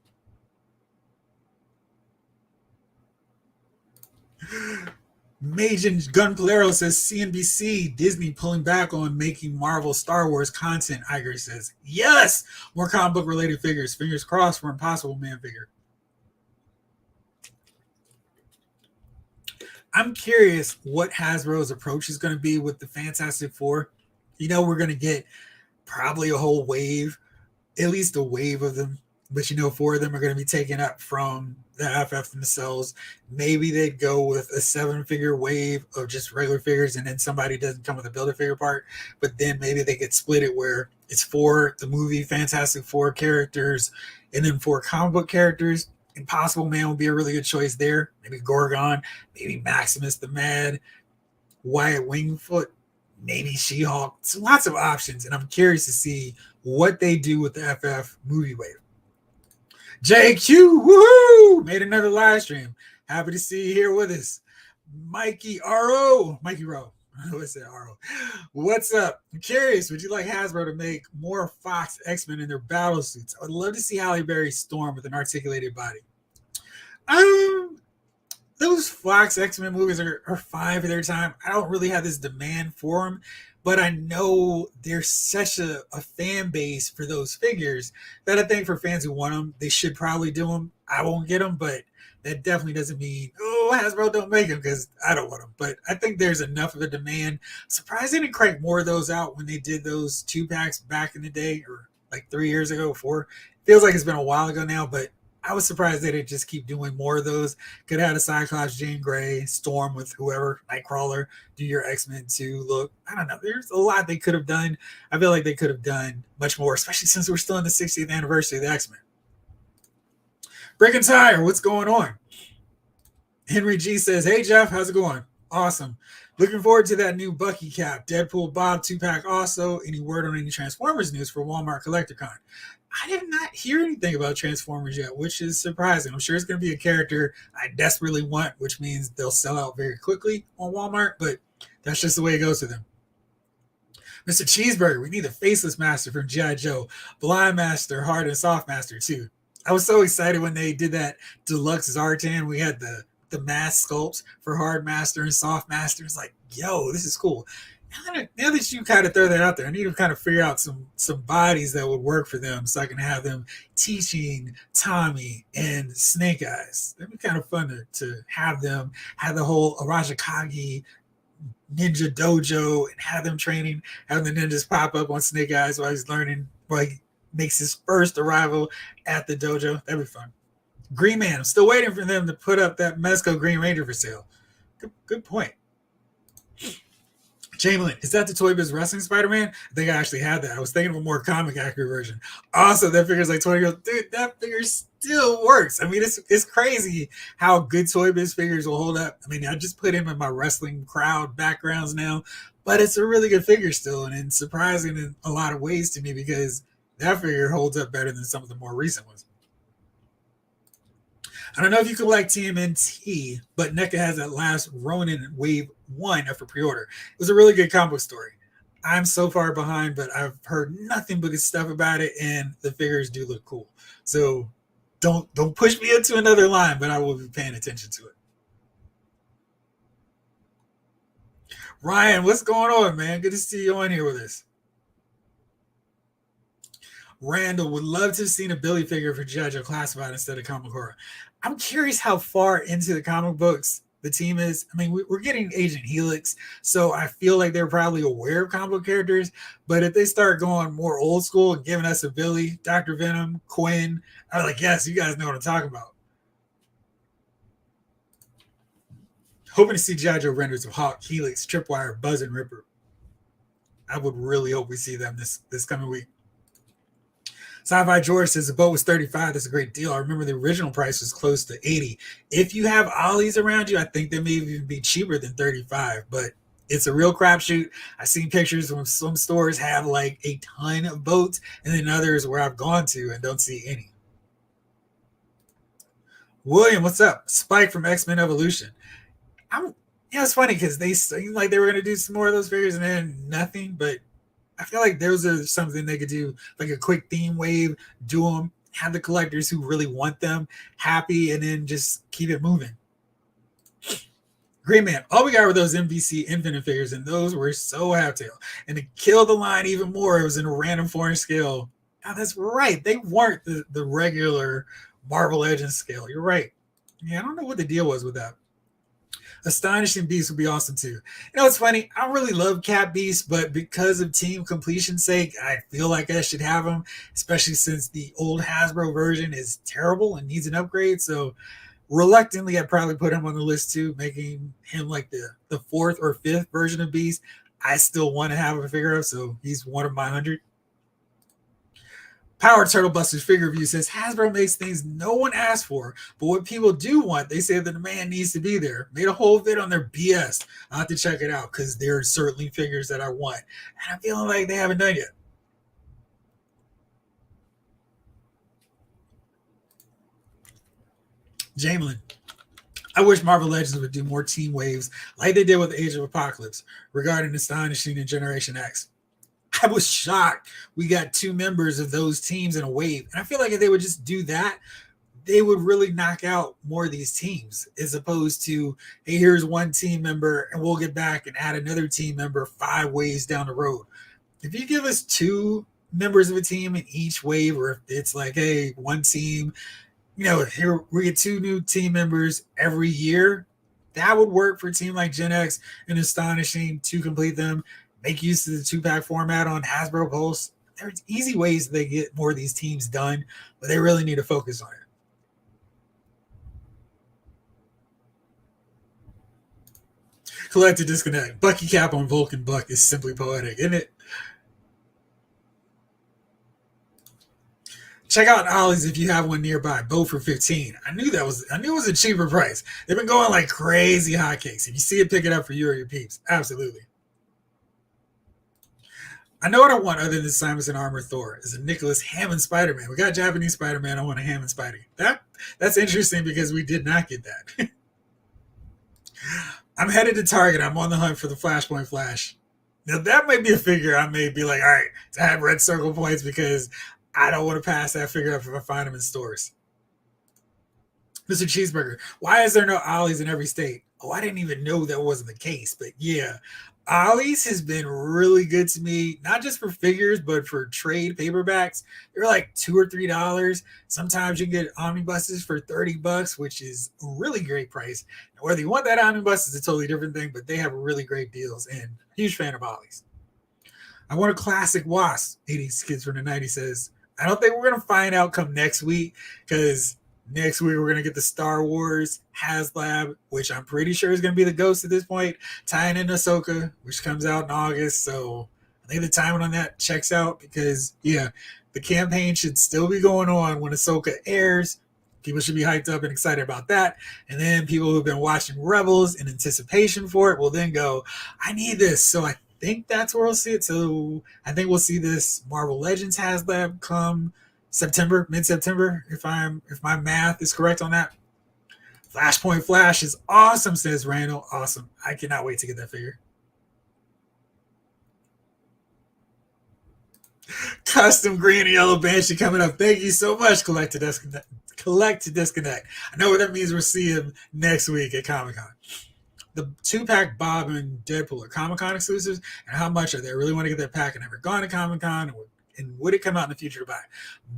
Majin Gunpolero says CNBC, Disney pulling back on making Marvel Star Wars content. Iger says, yes, more comic book related figures. Fingers crossed for Impossible Man figure. I'm curious what Hasbro's approach is going to be with the Fantastic Four. You know, we're going to get probably a whole wave, at least a wave of them. but 4 of them are going to be taken up from the FF themselves. Maybe they'd go with a 7-figure wave of just regular figures, and then somebody doesn't come with a Build-A-Figure part. But then maybe they could split it where it's 4 the movie Fantastic Four characters, and then 4 comic book characters. Impossible Man would be a really good choice there. Maybe Gorgon, maybe Maximus the Mad, Wyatt Wingfoot, maybe She-Hulk. So lots of options, and I'm curious to see what they do with the FF movie wave. JQ, woohoo! Made another live stream. Happy to see you here with us. Mikey Rowe. What's that, RO? What's up? I'm curious, would you like Hasbro to make more Fox X-Men in their battle suits? I would love to see Halle Berry Storm with an articulated body. Those Fox X-Men movies are fine for their time. I don't really have this demand for them, but I know there's such a fan base for those figures that I think for fans who want them, they should probably do them. I won't get them, but that definitely doesn't mean, Hasbro don't make them, because I don't want them. But I think there's enough of a demand. Surprised they didn't crank more of those out when they did those 2-packs back in the day, or like 3 years ago, 4. Feels like it's been a while ago now, but I was surprised they didn't just keep doing more of those. Could have had a Cyclops, Jean Grey, Storm with whoever, Nightcrawler, do your X-Men 2 look. I don't know. There's a lot they could have done. I feel like they could have done much more, especially since we're still in the 60th anniversary of the X-Men. Breaking Tire, what's going on? Henry G says, hey, Jeff, how's it going? Awesome. Looking forward to that new Bucky cap. Deadpool Bob 2-pack also. Any word on any Transformers news for Walmart CollectorCon? I did not hear anything about Transformers yet, which is surprising. I'm sure it's going to be a character I desperately want, which means they'll sell out very quickly on Walmart, but that's just the way it goes for them. Mr. Cheeseburger, we need a Faceless Master from GI Joe. Blind Master, Hard and Soft Master, too. I was so excited when they did that deluxe Zartan. We had the mask sculpts for Hard Master and Soft Master. It's like, yo, this is cool. Now that you kind of throw that out there, I need to kind of figure out some bodies that would work for them so I can have them teaching Tommy and Snake Eyes. That'd be kind of fun to have them have the whole Arashikage ninja dojo and have them training, have the ninjas pop up on Snake Eyes while he's learning, while he makes his first arrival at the dojo. That'd be fun. Green Man, I'm still waiting for them to put up that Mezco Green Ranger for sale. Good point. Chamberlain, is that the Toy Biz Wrestling Spider-Man? I think I actually had that. I was thinking of a more comic accurate version. Also, that figure's like 20 years old. Dude, that figure still works. I mean, it's crazy how good Toy Biz figures will hold up. I mean, I just put him in my wrestling crowd backgrounds now, but it's a really good figure still, and it's surprising in a lot of ways to me because that figure holds up better than some of the more recent ones. I don't know if you collect TMNT, but NECA has that last Ronin Wave 1 up for pre-order. It was a really good comic book story. I'm so far behind, but I've heard nothing but good stuff about it, and the figures do look cool. So don't push me into another line, but I will be paying attention to it. Ryan, what's going on, man? Good to see you on here with us. Randall would love to have seen a Billy figure for G.I. Joe Classified instead of Comic Horror. I'm curious how far into the comic books the team is. I mean, we're getting Agent Helix, so I feel like they're probably aware of comic book characters. But if they start going more old school and giving us a Billy, Dr. Venom, Quinn, I'm like, yes, you guys know what I'm talking about. Hoping to see G.I. Joe renders of Hawk, Helix, Tripwire, Buzz, and Ripper. I would really hope we see them this coming week. Sci-Fi George says the boat was $35. That's a great deal. I remember the original price was close to $80. If you have Ollies around you, I think they may even be cheaper than $35, but it's a real crapshoot. I've seen pictures when some stores have like a ton of boats, and then others where I've gone to and don't see any. William, what's up? Spike from X-Men Evolution. It's funny because they seemed like they were going to do some more of those figures and then nothing, but I feel like those are something they could do, like a quick theme wave, do them, have the collectors who really want them happy, and then just keep it moving. Green Man, all we got were those MVC Infinite figures, and those were so half-tail. And to kill the line even more, it was in a random foreign scale. Oh, that's right. They weren't the regular Marvel Legends scale. You're right. Yeah, I don't know what the deal was with that. Astonishing Beast would be awesome too. You know, it's funny. I really love Cat Beast, but because of team completion's sake, I feel like I should have him, especially since the old Hasbro version is terrible and needs an upgrade. So reluctantly, I'd probably put him on the list too, making him like the fourth or fifth version of Beast. I still want to have a figure of, so he's one of my 100. Power Turtle Busters figure review says Hasbro makes things no one asked for, but what people do want, they say the demand needs to be there. Made a whole vid on their BS. I'll have to check it out because there are certainly figures that I want. And I'm feeling like they haven't done yet. Jamelin. I wish Marvel Legends would do more team waves like they did with Age of Apocalypse regarding Astonishing and Generation X. I was shocked we got two members of those teams in a wave. And I feel like if they would just do that, they would really knock out more of these teams as opposed to, hey, here's one team member and we'll get back and add another team member 5 waves down the road. If you give us 2 members of a team in each wave, or if it's like, hey, one team, you know, here we get 2 new team members every year, that would work for a team like Gen X and Astonishing to complete them. Make use of the 2-pack format on Hasbro Pulse. There's easy ways they get more of these teams done, but they really need to focus on it. Collector Disconnect. Bucky Cap on Vulcan Buck is simply poetic, isn't it? Check out Ollie's if you have one nearby. Both for 15. I knew it was a cheaper price. They've been going like crazy hotcakes. If you see it, pick it up for you or your peeps. Absolutely. I know what I want other than Simonson Armor Thor is a Nicholas Hammond Spider-Man. We got Japanese Spider-Man. I want a Hammond Spidey. That's interesting because we did not get that. I'm headed to Target. I'm on the hunt for the Flashpoint Flash. Now that might be a figure I may be like, all right, to have red circle points because I don't want to pass that figure up if I find them in stores. Mr. Cheeseburger, why is there no Ollie's in every state? Oh, I didn't even know that wasn't the case. But yeah, Ollie's has been really good to me, not just for figures, but for trade paperbacks. They're like $2 or $3. Sometimes you can get omnibuses for $30, which is a really great price. Now, whether you want that omnibus is a totally different thing, but they have really great deals. And huge fan of Ollie's. I want a classic Wasp. 80s Kids from the 90s says, I don't think we're going to find out come next week because next week we're going to get the Star Wars HasLab, which I'm pretty sure is going to be the Ghost at this point, tying in Ahsoka, which comes out in August. So I think the timing on that checks out because, yeah, the campaign should still be going on when Ahsoka airs. People should be hyped up and excited about that. And then people who've been watching Rebels in anticipation for it will then go, I need this. So I think that's where we'll see it. So I think we'll see this Marvel Legends HasLab come September, mid-September, if my math is correct on that. Flashpoint Flash is awesome, says Randall. Awesome. I cannot wait to get that figure. Custom green and yellow Banshee coming up. Thank you so much, Collect to Disconnect. I know what that means. We'll see him next week at Comic-Con. The 2-pack Bob and Deadpool are Comic-Con exclusives, and how much are they? I really want to get that pack. I never gone to Comic-Con, and would it come out in the future to buy?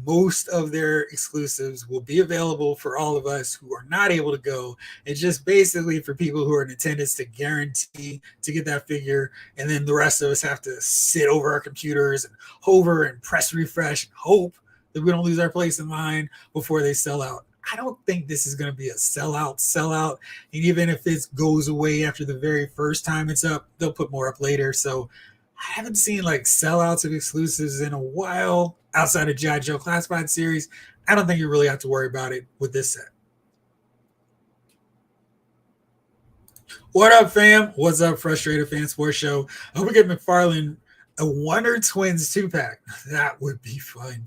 Most of their exclusives will be available for all of us who are not able to go. It's just basically for people who are in attendance to guarantee to get that figure, and then the rest of us have to sit over our computers and hover and press refresh and hope that we don't lose our place in line before they sell out. I don't think this is going to be a sellout. And even if it goes away after the very first time it's up, they'll put more up later. So I haven't seen like sellouts of exclusives in a while outside of GI Joe Classified series. I don't think you really have to worry about it with this set. What up, fam? What's up, Frustrated Fan Sports Show? I hope we get McFarlane a Wonder Twins 2-pack. That would be fun.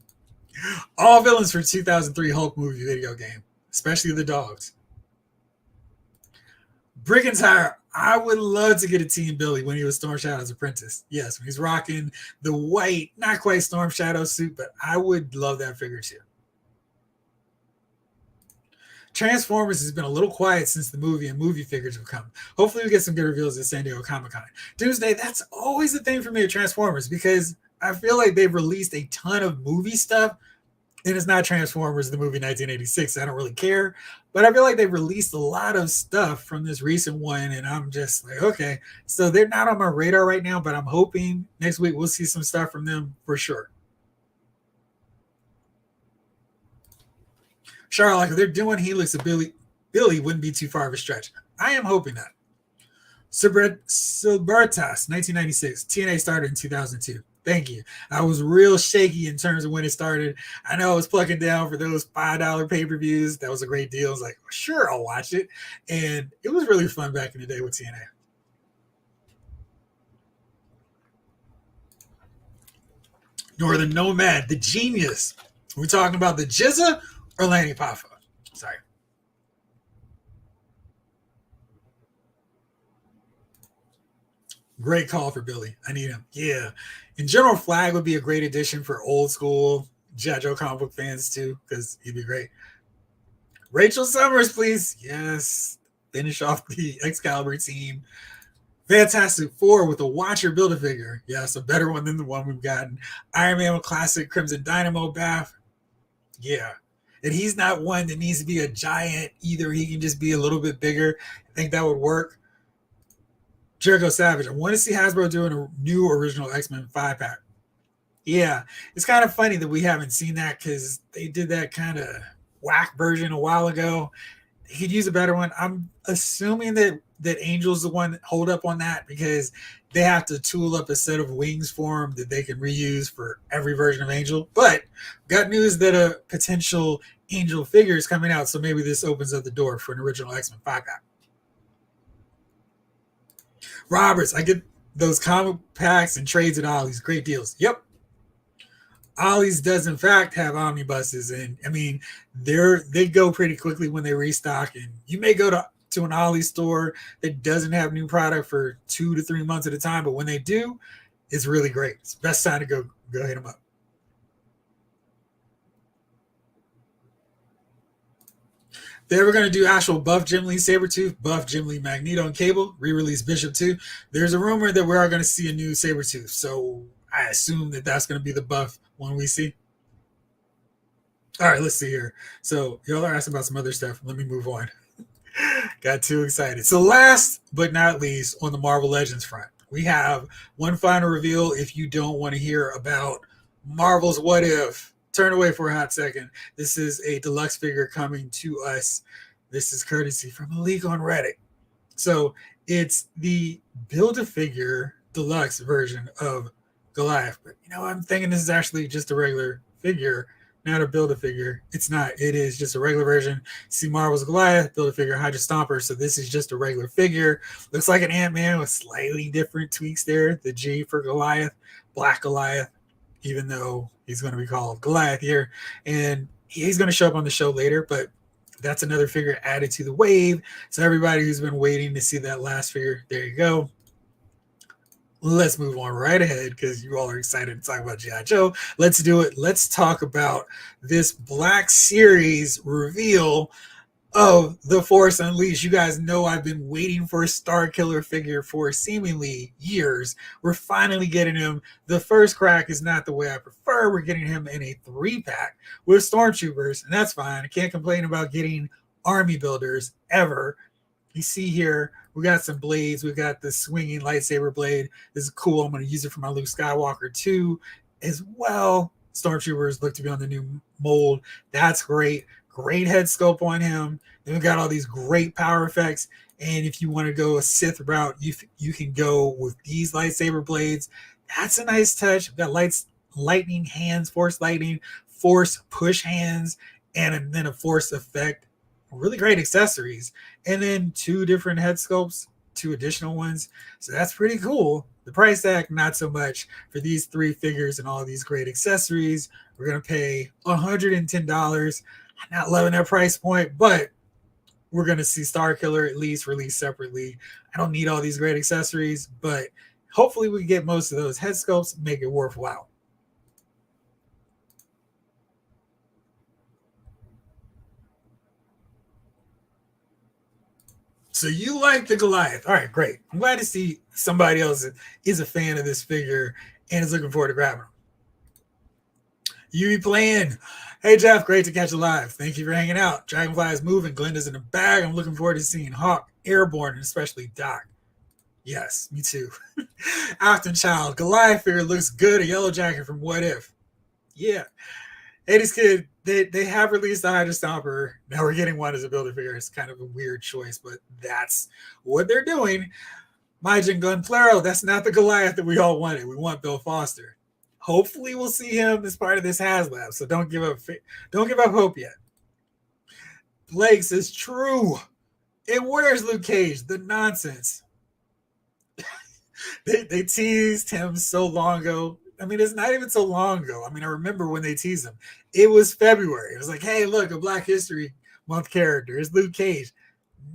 All villains for 2003 Hulk movie video game, especially the dogs. Brigantire, I would love to get a Team Billy when he was Storm Shadow's apprentice. Yes, when he's rocking the white, not quite Storm Shadow suit, but I would love that figure too. Transformers has been a little quiet since the movie and movie figures have come. Hopefully we get some good reveals at San Diego Comic-Con. Doomsday, that's always the thing for me at Transformers because I feel like they've released a ton of movie stuff And it's not Transformers, the movie 1986. I don't really care. But I feel like they released a lot of stuff from this recent one. And I'm just like, okay. So they're not on my radar right now, but I'm hoping next week we'll see some stuff from them for sure. Charlotte, if they're doing Helix of Billy wouldn't be too far of a stretch. I am hoping that. Silbertas, 1996. TNA started in 2002. Thank you. I was real shaky in terms of when it started. I know I was plucking down for those $5 pay-per-views. That was a great deal. I was like, sure, I'll watch it. And it was really fun back in the day with TNA. Northern Nomad, the genius. We're talking about the Jizza or Lanny Paffa? Sorry. Great call for Billy. I need him. Yeah. And General Flag would be a great addition for old school GI Joe comic book fans too, because he'd be great. Rachel Summers, please. Yes. Finish off the Excalibur team. Fantastic Four with a Watcher Build-A-Figure. Yes, a better one than the one we've gotten. Iron Man with classic Crimson Dynamo Bath. Yeah. And he's not one that needs to be a giant either. He can just be a little bit bigger. I think that would work. Jericho Savage. I want to see Hasbro doing a new original X-Men 5-pack. Yeah, it's kind of funny that we haven't seen that because they did that kind of whack version a while ago. They could use a better one. I'm assuming that Angel's the one hold up on that because they have to tool up a set of wings for him that they can reuse for every version of Angel. But got news that a potential Angel figure is coming out, so maybe this opens up the door for an original X-Men 5-pack. Roberts, I get those comic packs and trades at Ollie's. Great deals. Yep. Ollie's does in fact have omnibuses, and I mean they go pretty quickly when they restock. And you may go to an Ollie store that doesn't have new product for 2 to 3 months at a time, but when they do, it's really great. It's the best time to go hit them up. They were going to do actual buff Jim Lee Sabretooth, buff Jim Lee Magneto and Cable, re-release Bishop 2. There's a rumor that we are going to see a new Sabretooth, so I assume that that's going to be the buff one we see. All right, let's see here. So y'all are asking about some other stuff. Let me move on. Got too excited. So last but not least, on the Marvel Legends front, we have one final reveal. If you don't want to hear about Marvel's What If, turn away for a hot second. This is a deluxe figure coming to us. This is courtesy from a leak on Reddit. So it's the Build-A-Figure deluxe version of Goliath. But I'm thinking this is actually just a regular figure, not a Build-A-Figure. It's not. It is just a regular version. See Marvel's Goliath, Build-A-Figure, Hydra Stomper. So this is just a regular figure. Looks like an Ant-Man with slightly different tweaks there. The G for Goliath, Black Goliath, even though he's going to be called Goliath here. And he's going to show up on the show later, but that's another figure added to the wave. So everybody who's been waiting to see that last figure, there you go. Let's move on right ahead because you all are excited to talk about GI Joe. Let's do it. Let's talk about this Black Series reveal of the Force Unleashed. You guys know I've been waiting for a Star Killer figure for seemingly years. We're finally getting him. The first crack is not the way I prefer. We're getting him in a 3-pack with Stormtroopers, and that's fine. I can't complain about getting army builders ever. You see here, we got some blades. We've got the swinging lightsaber blade. This is cool. I'm going to use it for my Luke Skywalker too as well. Stormtroopers look to be on the new mold. That's great. Great head sculpt on him. Then we've got all these great power effects. And if you want to go a Sith route, you can go with these lightsaber blades. That's a nice touch. We've got lightning hands, force lightning, force push hands, and then a force effect. Really great accessories. And then 2 different head sculpts, 2 additional ones. So that's pretty cool. The price tag, not so much for these 3 figures and all these great accessories. We're going to pay $110. I'm not loving that price point, but we're going to see Star Killer at least released separately. I don't need all these great accessories, but hopefully we get most of those head sculpts, make it worthwhile. So you like the Goliath. All right, great. I'm glad to see somebody else is a fan of this figure and is looking forward to grabbing him. You be playing. Hey Jeff, great to catch you live. Thank you for hanging out. Dragonfly is moving. Glenda's in the bag. I'm looking forward to seeing Hawk, Airborne, and especially Doc. Yes, me too. Afton Child, Goliath figure looks good. A yellow jacket from What If. Yeah. 80s Kid, they have released the Hydra Stomper. Now we're getting one as a builder figure. It's kind of a weird choice, but that's what they're doing. Majin Gun Plero, that's not the Goliath that we all wanted. We want Bill Foster. Hopefully we'll see him as part of this HasLab, so don't give up hope yet. Blake says, true. It wears Luke Cage. The nonsense. they teased him so long ago. I mean, it's not even so long ago. I mean, I remember when they teased him. It was February. It was like, hey, look, a Black History Month character. It's Luke Cage.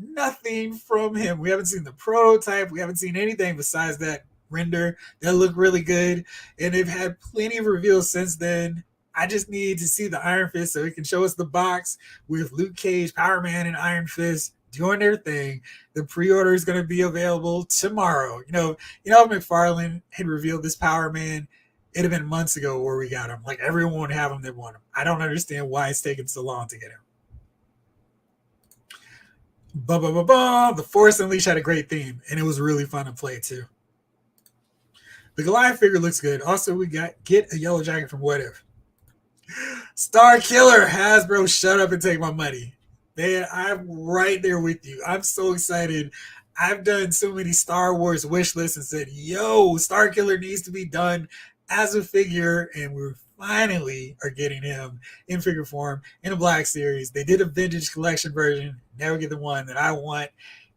Nothing from him. We haven't seen the prototype. We haven't seen anything besides that render that looked really good. And they've had plenty of reveals since then. I just need to see the Iron Fist so he can show us the box with Luke Cage, Power Man, and Iron Fist doing their thing. The pre-order is going to be available tomorrow. You know, McFarlane had revealed this Power Man. It'd have been months ago where we got him. Like, everyone would have him that want him. I don't understand why it's taking so long to get him. The Force Unleashed had a great theme, and it was really fun to play too. The Goliath figure looks good. Also, we got get a yellow jacket from What If. Star Killer, Hasbro, shut up and take my money. Man, I'm right there with you. I'm so excited. I've done so many Star Wars wish lists and said, yo, Star Killer needs to be done as a figure, and we finally are getting him in figure form in a Black Series. They did a vintage collection version. Never get the one that I want.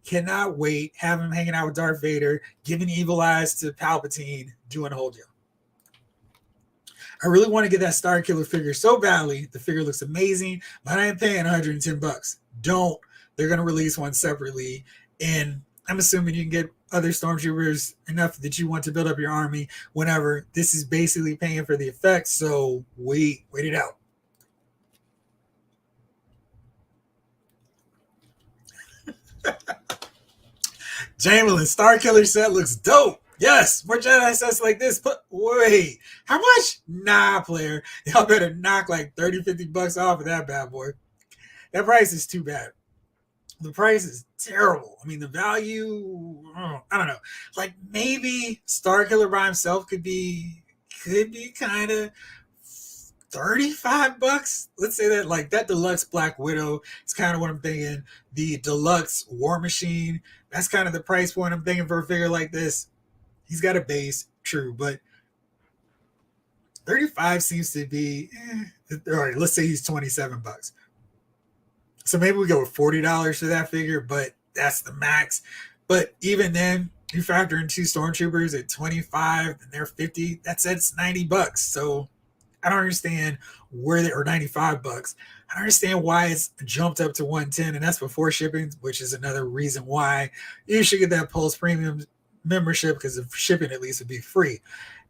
Cannot wait. Have him hanging out with Darth Vader, giving evil eyes to Palpatine, doing a whole deal. I really want to get that Star Killer figure so badly. The figure looks amazing, but I ain't paying $110. Don't. They're going to release one separately, and I'm assuming you can get other Stormtroopers enough that you want to build up your army whenever. This is basically paying for the effects, so wait it out. Jamelin, Star Killer set looks dope. Yes, more Jedi sets like this. But wait, how much? Nah, player. Y'all better knock like $30-$50 off of that bad boy. That price is too bad. The price is terrible. I mean, the value, I don't know. Like, maybe Star Killer by himself could be kind of $35. Let's say that, like, that deluxe Black Widow is kind of what I'm thinking. The deluxe War Machine, that's kind of the price point I'm thinking for a figure like this. He's got a base, true, but 35 seems to be, all right, let's say he's $27. So maybe we go with $40 for that figure, but that's the max. But even then, you factor in 2 Stormtroopers at 25 and they're 50, that's $90. So I don't understand where they, or $95. I don't understand why it's jumped up to 110, and that's before shipping, which is another reason why you should get that Pulse Premium membership, because the shipping at least would be free.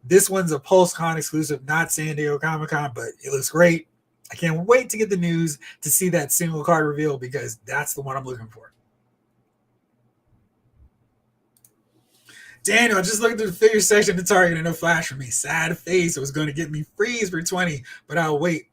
This one's a PulseCon exclusive, not San Diego Comic-Con, but it looks great. I can't wait to get the news to see that single card reveal, because that's the one I'm looking for. Daniel, just looked at the figure section at Target and no flash for me. Sad face. It was going to get me freeze for 20, but I'll wait.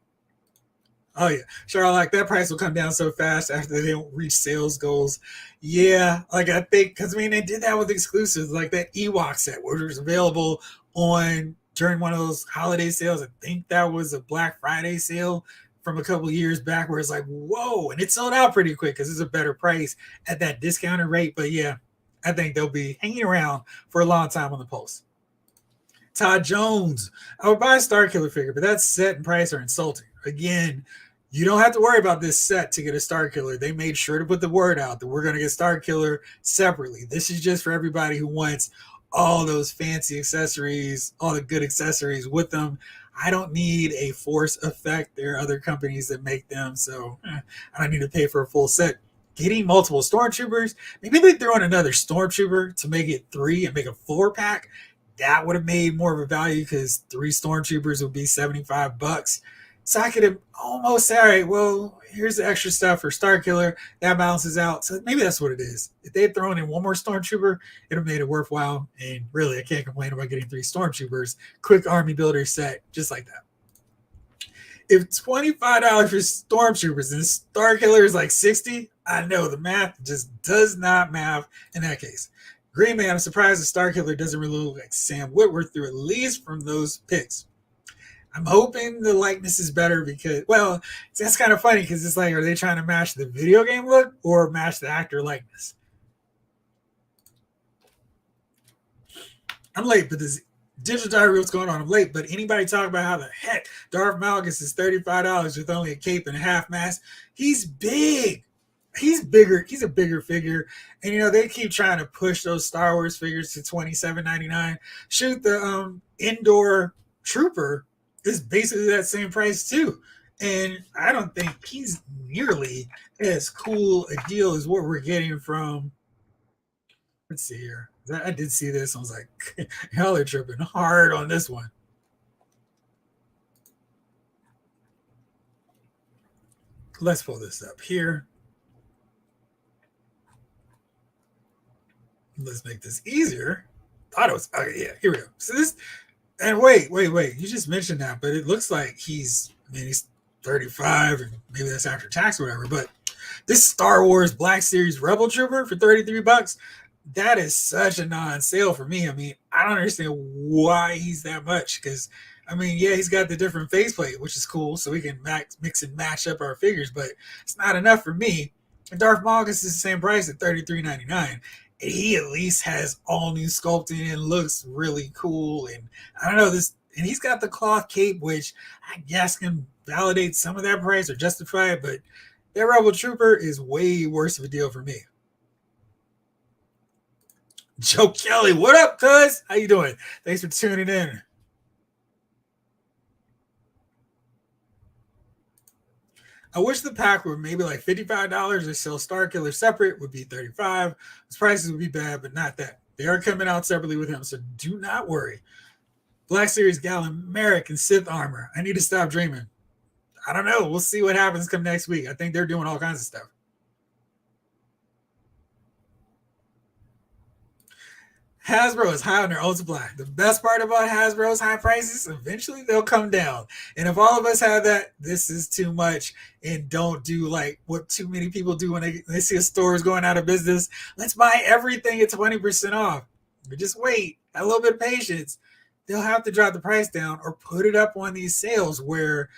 Oh, yeah. Charlotte, that price will come down so fast after they don't reach sales goals. Yeah, like I think, because I mean, they did that with exclusives, like that Ewok set, which was available on during one of those holiday sales. I think that was a Black Friday sale from a couple years back, where it's like, whoa, and it sold out pretty quick because it's a better price at that discounted rate. But yeah, I think they'll be hanging around for a long time on the Pulse. Todd Jones, I would buy a Star Killer figure, but that set and price are insulting. Again, you don't have to worry about this set to get a Star Killer. They made sure to put the word out that we're going to get Star Killer separately. This is just for everybody who wants all those fancy accessories, all the good accessories with them. I don't need a Force effect. There are other companies that make them, so I don't need to pay for a full set. Getting multiple Stormtroopers, maybe they throw in another Stormtrooper to make it 3 and make a 4-pack. That would have made more of a value, because 3 Stormtroopers would be $75. So I could have almost said, all right, well, here's the extra stuff for Star Killer. That balances out. So maybe that's what it is. If they had thrown in one more Stormtrooper, it would have made it worthwhile. And really, I can't complain about getting 3 Stormtroopers. Quick army builder set, just like that. If $25 for Stormtroopers and Star Killer is like 60, I know the math just does not math in that case. Green Man, I'm surprised the Star Killer doesn't really look like Sam Whitworth through at least from those pics. I'm hoping the likeness is better because, well, that's kind of funny because it's like, are they trying to match the video game look or match the actor likeness? I'm late, but this digital diary, what's going on? I'm late, but anybody talk about how the heck Darth Malgus is $35 with only a cape and a half mask? He's big. He's bigger. He's a bigger figure. And, they keep trying to push those Star Wars figures to $27.99. Shoot, the indoor trooper is basically that same price, too. And I don't think he's nearly as cool a deal as what we're getting from, let's see here. I did see this. I was like, y'all are tripping hard on this one. Let's pull this up here. Let's make this easier. Thought it was, okay, yeah, here we go. So this, and wait. You just mentioned that, but it looks like he's 35, and maybe that's after tax or whatever. But this Star Wars Black Series Rebel Trooper for $33, that is such a non-sale for me. I don't understand why he's that much because, yeah, he's got the different faceplate, which is cool, so we can mix and match up our figures, but it's not enough for me. And Darth Malgus is the same price at $33.99. And he at least has all new sculpting and looks really cool. And I don't know this, and he's got the cloth cape, which I guess can validate some of that price or justify it, but that Rebel Trooper is way worse of a deal for me. Joe Kelly, what up, cuz? How you doing? Thanks for tuning in. I wish the pack were maybe like $55 or sell Star Killer separate would be $35. His prices would be bad, but not that. They are coming out separately with him, so do not worry. Black Series Gallon, Merrick, and Sith Armor. I need to stop dreaming. I don't know. We'll see what happens come next week. I think they're doing all kinds of stuff. Hasbro is high on their own supply. The best part about Hasbro's high prices, eventually they'll come down. And if all of us have that, this is too much. And don't do like what too many people do when they see a store is going out of business. Let's buy everything at 20% off. But just wait, a little bit of patience. They'll have to drop the price down or put it up on these sales where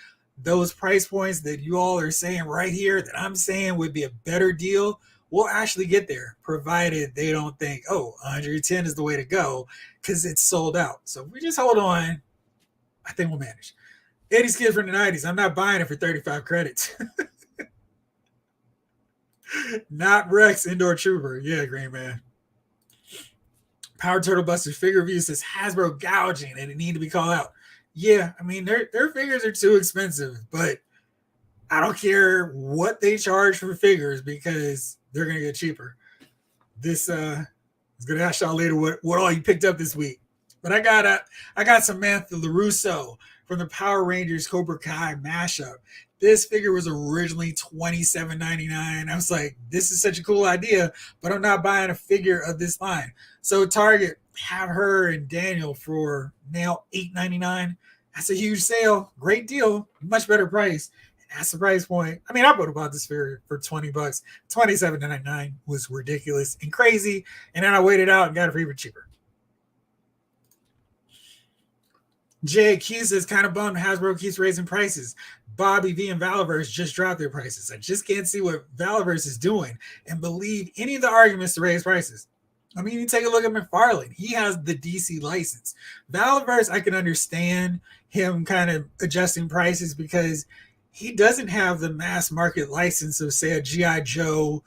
those price points that you all are saying right here that I'm saying would be a better deal, we'll actually get there, provided they don't think, 110 is the way to go because it's sold out. So if we just hold on, I think we'll manage. 80s kid from the 90s, I'm not buying it for 35 credits. Not Rex Indoor Trooper. Yeah, Green Man. Power Turtle Busters figure review says Hasbro gouging and it need to be called out. Yeah, their figures are too expensive, but I don't care what they charge for figures because they're going to get cheaper. This is going to ask y'all later what all you picked up this week. But I got Samantha LaRusso from the Power Rangers Cobra Kai mashup. This figure was originally $27.99. I was like, this is such a cool idea, but I'm not buying a figure of this line. So Target have her and Daniel for now $8.99. That's a huge sale. Great deal. Much better price. That's the price point. I would have bought this figure for $20. $27.99 was ridiculous and crazy. And then I waited out and got it for even cheaper. JQ says, kind of bummed Hasbro keeps raising prices. Bobby V and Valiverse just dropped their prices. I just can't see what Valiverse is doing and believe any of the arguments to raise prices. You take a look at McFarlane. He has the DC license. Valiverse, I can understand him kind of adjusting prices because he doesn't have the mass market license of, say, a GI Joe.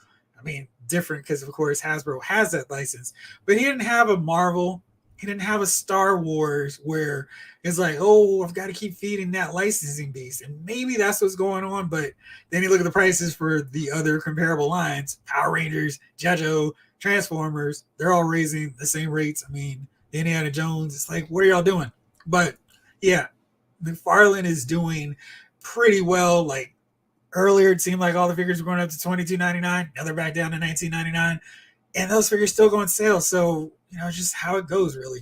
Different because, of course, Hasbro has that license. But he didn't have a Marvel. He didn't have a Star Wars where it's like, I've got to keep feeding that licensing beast. And maybe that's what's going on. But then you look at the prices for the other comparable lines, Power Rangers, GI Joe, Transformers, they're all raising the same rates. Indiana Jones, it's like, what are y'all doing? But yeah, McFarlane is doing pretty well. Like earlier, it seemed like all the figures were going up to $22.99. Now they're back down to $19.99. And those figures still go on sale. So, just how it goes, really.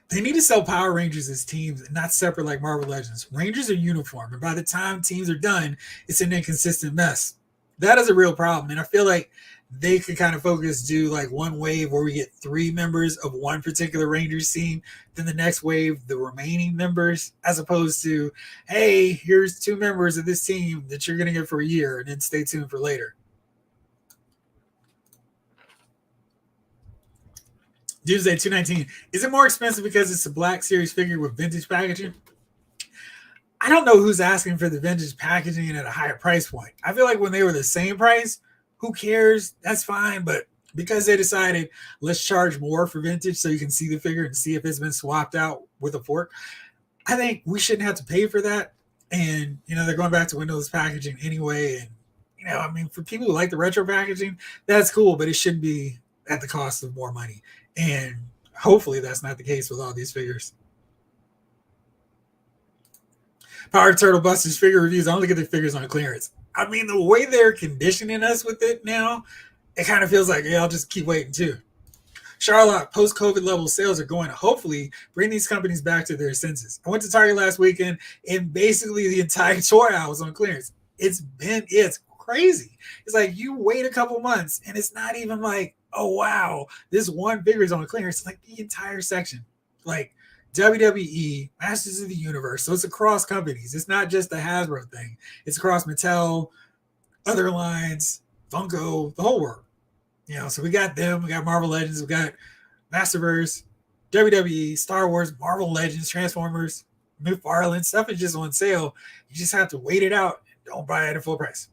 They need to sell Power Rangers as teams and not separate like Marvel Legends. Rangers are uniform, and by the time teams are done, it's an inconsistent mess. That is a real problem, and I feel like they could kind of focus, do like one wave where we get 3 members of one particular Rangers team, then the next wave, the remaining members, as opposed to, hey, here's 2 members of this team that you're going to get for a year, and then stay tuned for later. Doomsday 219. Is it more expensive because it's a Black Series figure with vintage packaging? I don't know who's asking for the vintage packaging at a higher price point. I feel like when they were the same price, who cares? That's fine. But because they decided, let's charge more for vintage so you can see the figure and see if it's been swapped out with a fork, I think we shouldn't have to pay for that. And, they're going back to Windows packaging anyway. And, I mean, for people who like the retro packaging, that's cool, but it shouldn't be at the cost of more money. And hopefully that's not the case with all these figures. Power Turtle Busters figure reviews. I only get the figures on clearance. I mean, the way they're conditioning us with it now, it kind of feels like, yeah, I'll just keep waiting too. Charlotte, post-COVID level sales are going to hopefully bring these companies back to their senses. I went to Target last weekend, and basically the entire toy aisle was on clearance. It's crazy. It's like you wait a couple months, and it's not even like, oh, wow, this one figure is on clearance. It's like the entire section. Like WWE, Masters of the Universe. So it's across companies. It's not just the Hasbro thing. It's across Mattel, other lines, Funko, the whole world. So we got them. We got Marvel Legends. We got Masterverse, WWE, Star Wars, Marvel Legends, Transformers, McFarlane. Stuff is just on sale. You just have to wait it out and don't buy it at full price.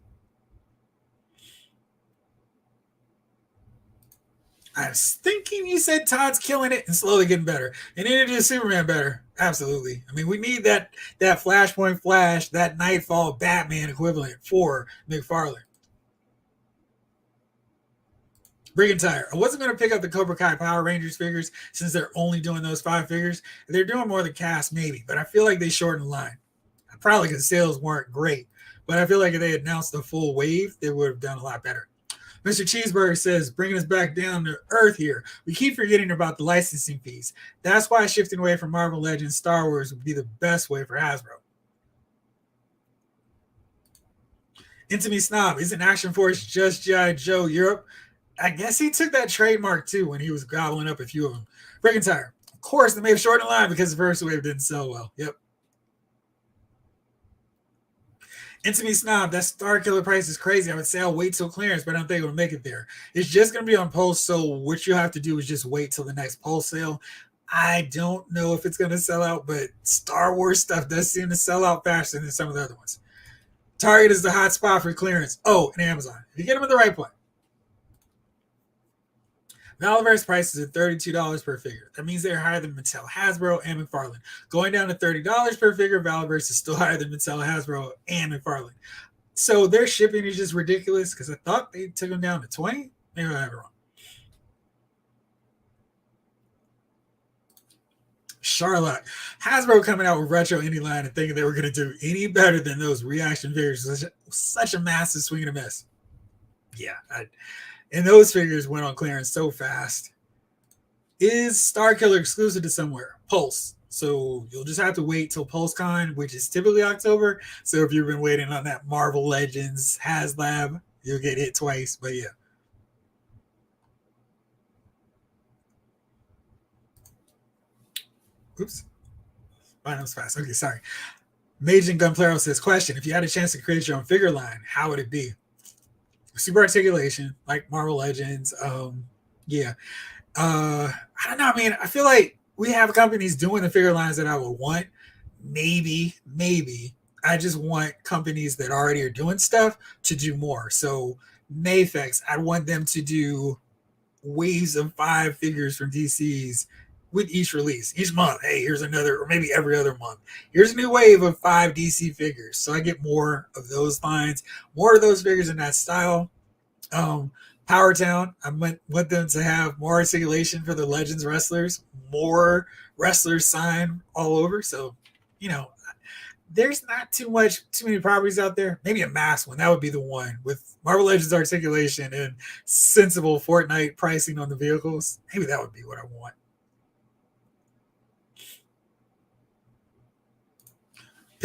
I was thinking you said Todd's killing it and slowly getting better. And introduce Superman better. Absolutely. I mean, we need that Flashpoint Flash, that Nightfall Batman equivalent for McFarlane. Brigantire. I wasn't going to pick up the Cobra Kai Power Rangers figures since they're only doing those 5 figures. They're doing more than cast, maybe, but I feel like they shortened the line. Probably because sales weren't great, but I feel like if they announced a full wave, they would have done a lot better. Mr. Cheeseburger says, bringing us back down to earth here. We keep forgetting about the licensing fees. That's why shifting away from Marvel Legends, Star Wars would be the best way for Hasbro. Intimate Snob, isn't Action Force just GI Joe Europe? I guess he took that trademark too when he was gobbling up a few of them. Brigantire, of course, they may have shortened the line because the first wave didn't sell well. Yep. Intimate Snob, that Star Killer price is crazy. I would say I'll wait till clearance, but I don't think it'll make it there. It's just going to be on Pulse, so what you have to do is just wait till the next Pulse sale. I don't know if it's going to sell out, but Star Wars stuff does seem to sell out faster than some of the other ones. Target is the hot spot for clearance. Oh, and Amazon. If you get them at the right point. Multiverse prices are $32 per figure. That means they're higher than Mattel, Hasbro, and McFarlane. Going down to $30 per figure, Multiverse is still higher than Mattel, Hasbro, and McFarlane. So their shipping is just ridiculous because I thought they took them down to $20. Maybe I have it wrong. Charlotte. Hasbro coming out with retro indie line and thinking they were going to do any better than those reaction figures. Such a massive swing and a miss. Yeah, and those figures went on clearance so fast. Is Star Killer exclusive to somewhere? Pulse. So you'll just have to wait till PulseCon, which is typically October. So if you've been waiting on that Marvel Legends HasLab, you'll get hit twice. But yeah. Oops. Mine was fast. Okay, sorry. Majin Gunplero says, question, if you had a chance to create your own figure line, how would it be? Super articulation, like Marvel Legends. Yeah. I don't know. I mean, I feel like we have companies doing the figure lines that I would want. Maybe. I just want companies that already are doing stuff to do more. So Mayfex, I want them to do waves of 5 figures from DCs with each release. Each month, hey, here's another, or maybe every other month. Here's a new wave of 5 DC figures. So I get more of those lines, more of those figures in that style. Power Town, I want them to have more articulation for the Legends wrestlers, more wrestlers signed all over. So, there's not too many properties out there. Maybe a mass one. That would be the one with Marvel Legends articulation and sensible Fortnite pricing on the vehicles. Maybe that would be what I want.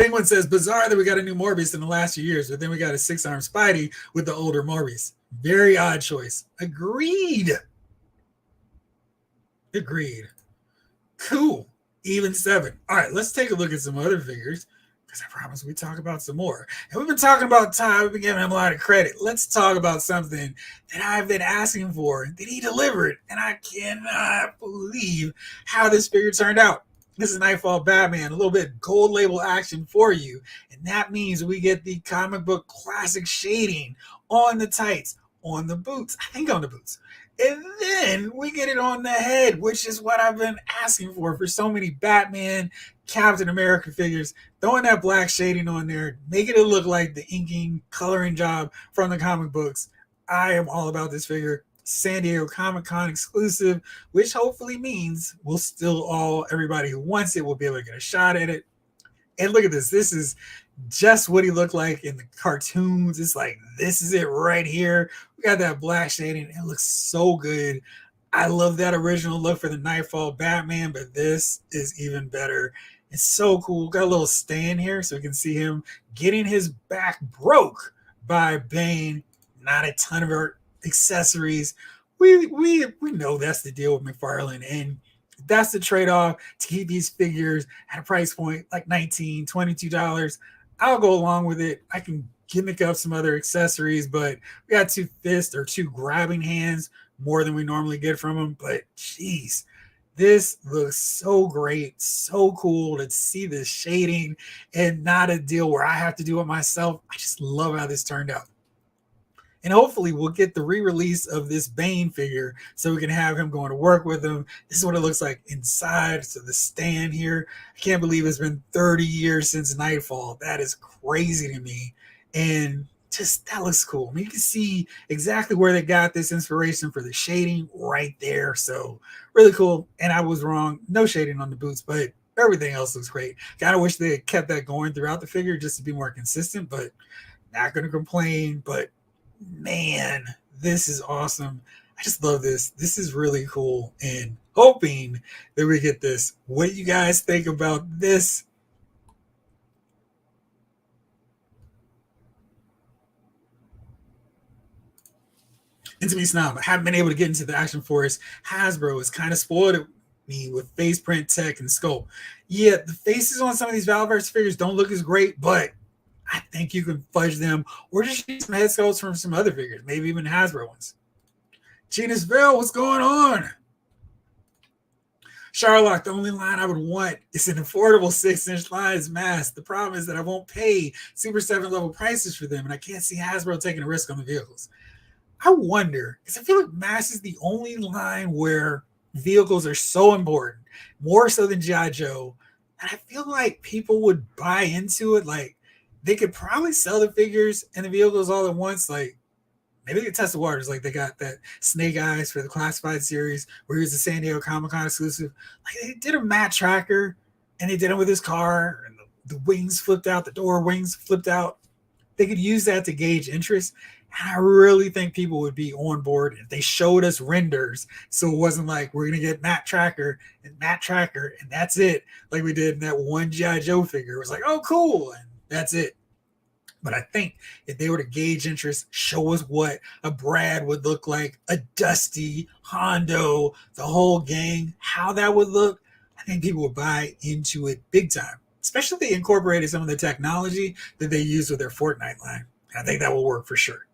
Penguin says, bizarre that we got a new Morbius in the last few years, but then we got a 6-arm Spidey with the older Morbius. Very odd choice. Agreed. Agreed. Cool. Even 7. All right, let's take a look at some other figures, because I promise we talk about some more. And we've been talking about Ty. We've been giving him a lot of credit. Let's talk about something that I've been asking for that he delivered, and I cannot believe how this figure turned out. This is Nightfall Batman, a little bit gold label action for you, and that means we get the comic book classic shading on the tights, on the boots, I think on the boots. And then we get it on the head, which is what I've been asking for so many Batman, Captain America figures. Throwing that black shading on there, making it look like the inking, coloring job from the comic books. I am all about this figure. San Diego Comic-Con exclusive, which hopefully means we'll still everybody who wants it will be able to get a shot at it. And look at this. This is just what he looked like in the cartoons. It's like, this is it right here. We got that black shading. It looks so good. I love that original look for the Nightfall Batman, but this is even better. It's so cool. Got a little stand here so we can see him getting his back broke by Bane. Not a ton of accessories. We know that's the deal with McFarlane, and that's the trade-off to keep these figures at a price point like $19, $22. I'll go along with it. I can gimmick up some other accessories, but we got 2 fists or 2 grabbing hands, more than we normally get from them. But geez, this looks so great, so cool to see this shading and not a deal where I have to do it myself. I just love how this turned out. And hopefully we'll get the re-release of this Bane figure so we can have him going to work with him. This is what it looks like inside. So the stand here, I can't believe it's been 30 years since Nightfall. That is crazy to me. And just, that looks cool. I mean, you can see exactly where they got this inspiration for the shading right there. So really cool. And I was wrong. No shading on the boots, but everything else looks great. Kind of wish they had kept that going throughout the figure just to be more consistent, but not going to complain. But man, this is awesome. I just love this. This is really cool, and hoping that we get this. What do you guys think about this? Into me snob. I haven't been able to get into the Action Force. Hasbro has kind of spoiled me with face print tech and sculpt. Yeah, the faces on some of these Valverse figures don't look as great, but I think you can fudge them or just use some head sculpts from some other figures, maybe even Hasbro ones. Genus Vale, what's going on? Charlotte, the only line I would want is an affordable 6-inch lines mask. The problem is that I won't pay Super 7 level prices for them, and I can't see Hasbro taking a risk on the vehicles. I wonder, because I feel like mask is the only line where vehicles are so important, more so than GI Joe, and I feel like people would buy into it. Like, they could probably sell the figures and the vehicles all at once. Like, maybe they could test the waters. Like, they got that Snake Eyes for the Classified series where he was the San Diego Comic-Con exclusive. Like, they did a Matt Tracker, and they did it with his car, and the wings flipped out, the door wings flipped out. They could use that to gauge interest. And I really think people would be on board if they showed us renders. So it wasn't like we're going to get Matt Tracker, and that's it. Like we did in that one G.I. Joe figure. It was like, oh, cool. And that's it. But I think if they were to gauge interest, show us what a Brad would look like, a Dusty, Hondo, the whole gang, how that would look, I think people would buy into it big time, especially if they incorporated some of the technology that they use with their Fortnite line. I think that will work for sure.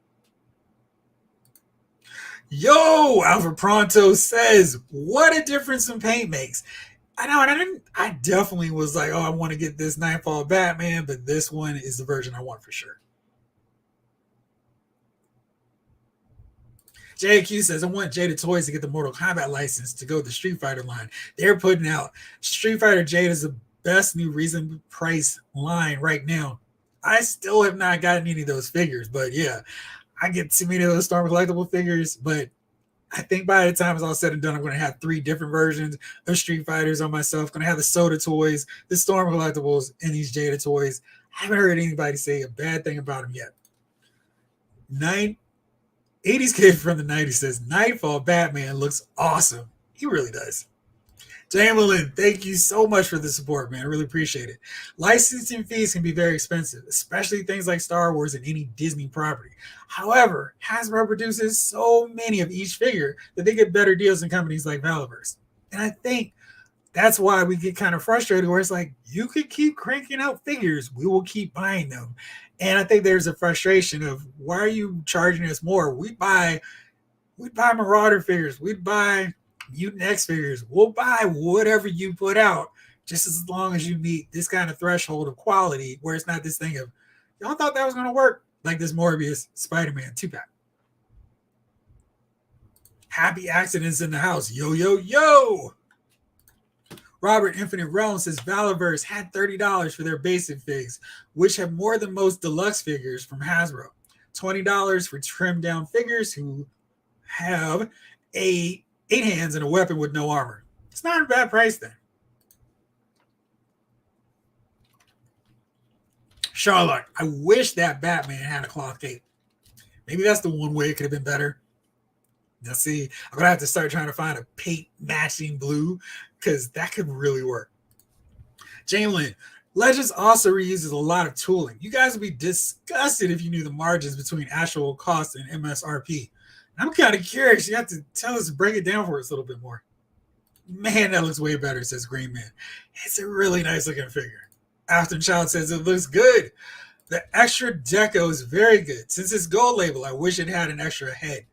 Yo, Alfred Pronto says, what a difference in paint makes. I know, and I definitely was like, oh, I want to get this Nightfall Batman, but this one is the version I want for sure. JQ says, I want Jada Toys to get the Mortal Kombat license to go with the Street Fighter line. They're putting out Street Fighter Jada is the best new reasonable price line right now. I still have not gotten any of those figures, but yeah, I get too many of those Storm collectible figures, but I think by the time it's all said and done, I'm going to have 3 different versions of Street Fighters on myself. I'm going to have the Soda toys, the Storm collectibles, and these Jada toys. I haven't heard anybody say a bad thing about them yet. 80s kid from the 90s says, Nightfall Batman looks awesome. He really does. Jamelin, thank you so much for the support, man. I really appreciate it. Licensing fees can be very expensive, especially things like Star Wars and any Disney property. However, Hasbro produces so many of each figure that they get better deals than companies like Multiverse. And I think that's why we get kind of frustrated where it's like, you could keep cranking out figures, we will keep buying them. And I think there's a frustration of, why are you charging us more? We'd buy Marauder figures, we'd buy Mutant X figures, we'll buy whatever you put out, just as long as you meet this kind of threshold of quality where it's not this thing of, y'all thought that was going to work, like this Morbius Spider-Man 2-pack. Happy accidents in the house. Yo, yo, yo. Robert Infinite Realm says Valorverse had $30 for their basic figs, which have more than most deluxe figures from Hasbro. $20 for trimmed down figures who have eight hands and a weapon with no armor. It's not a bad price then. Charlotte, I wish that Batman had a cloth cape. Maybe that's the one way it could have been better. Now, see, I'm going to have to start trying to find a paint matching blue because that could really work. Jamelin, Legends also reuses a lot of tooling. You guys would be disgusted if you knew the margins between actual cost and MSRP. I'm kind of curious. You have to tell us, break it down for us a little bit more. Man, that looks way better, says Green Man. It's a really nice looking figure. Afton Child says it looks good. The extra deco is very good. Since it's gold label, I wish it had an extra head.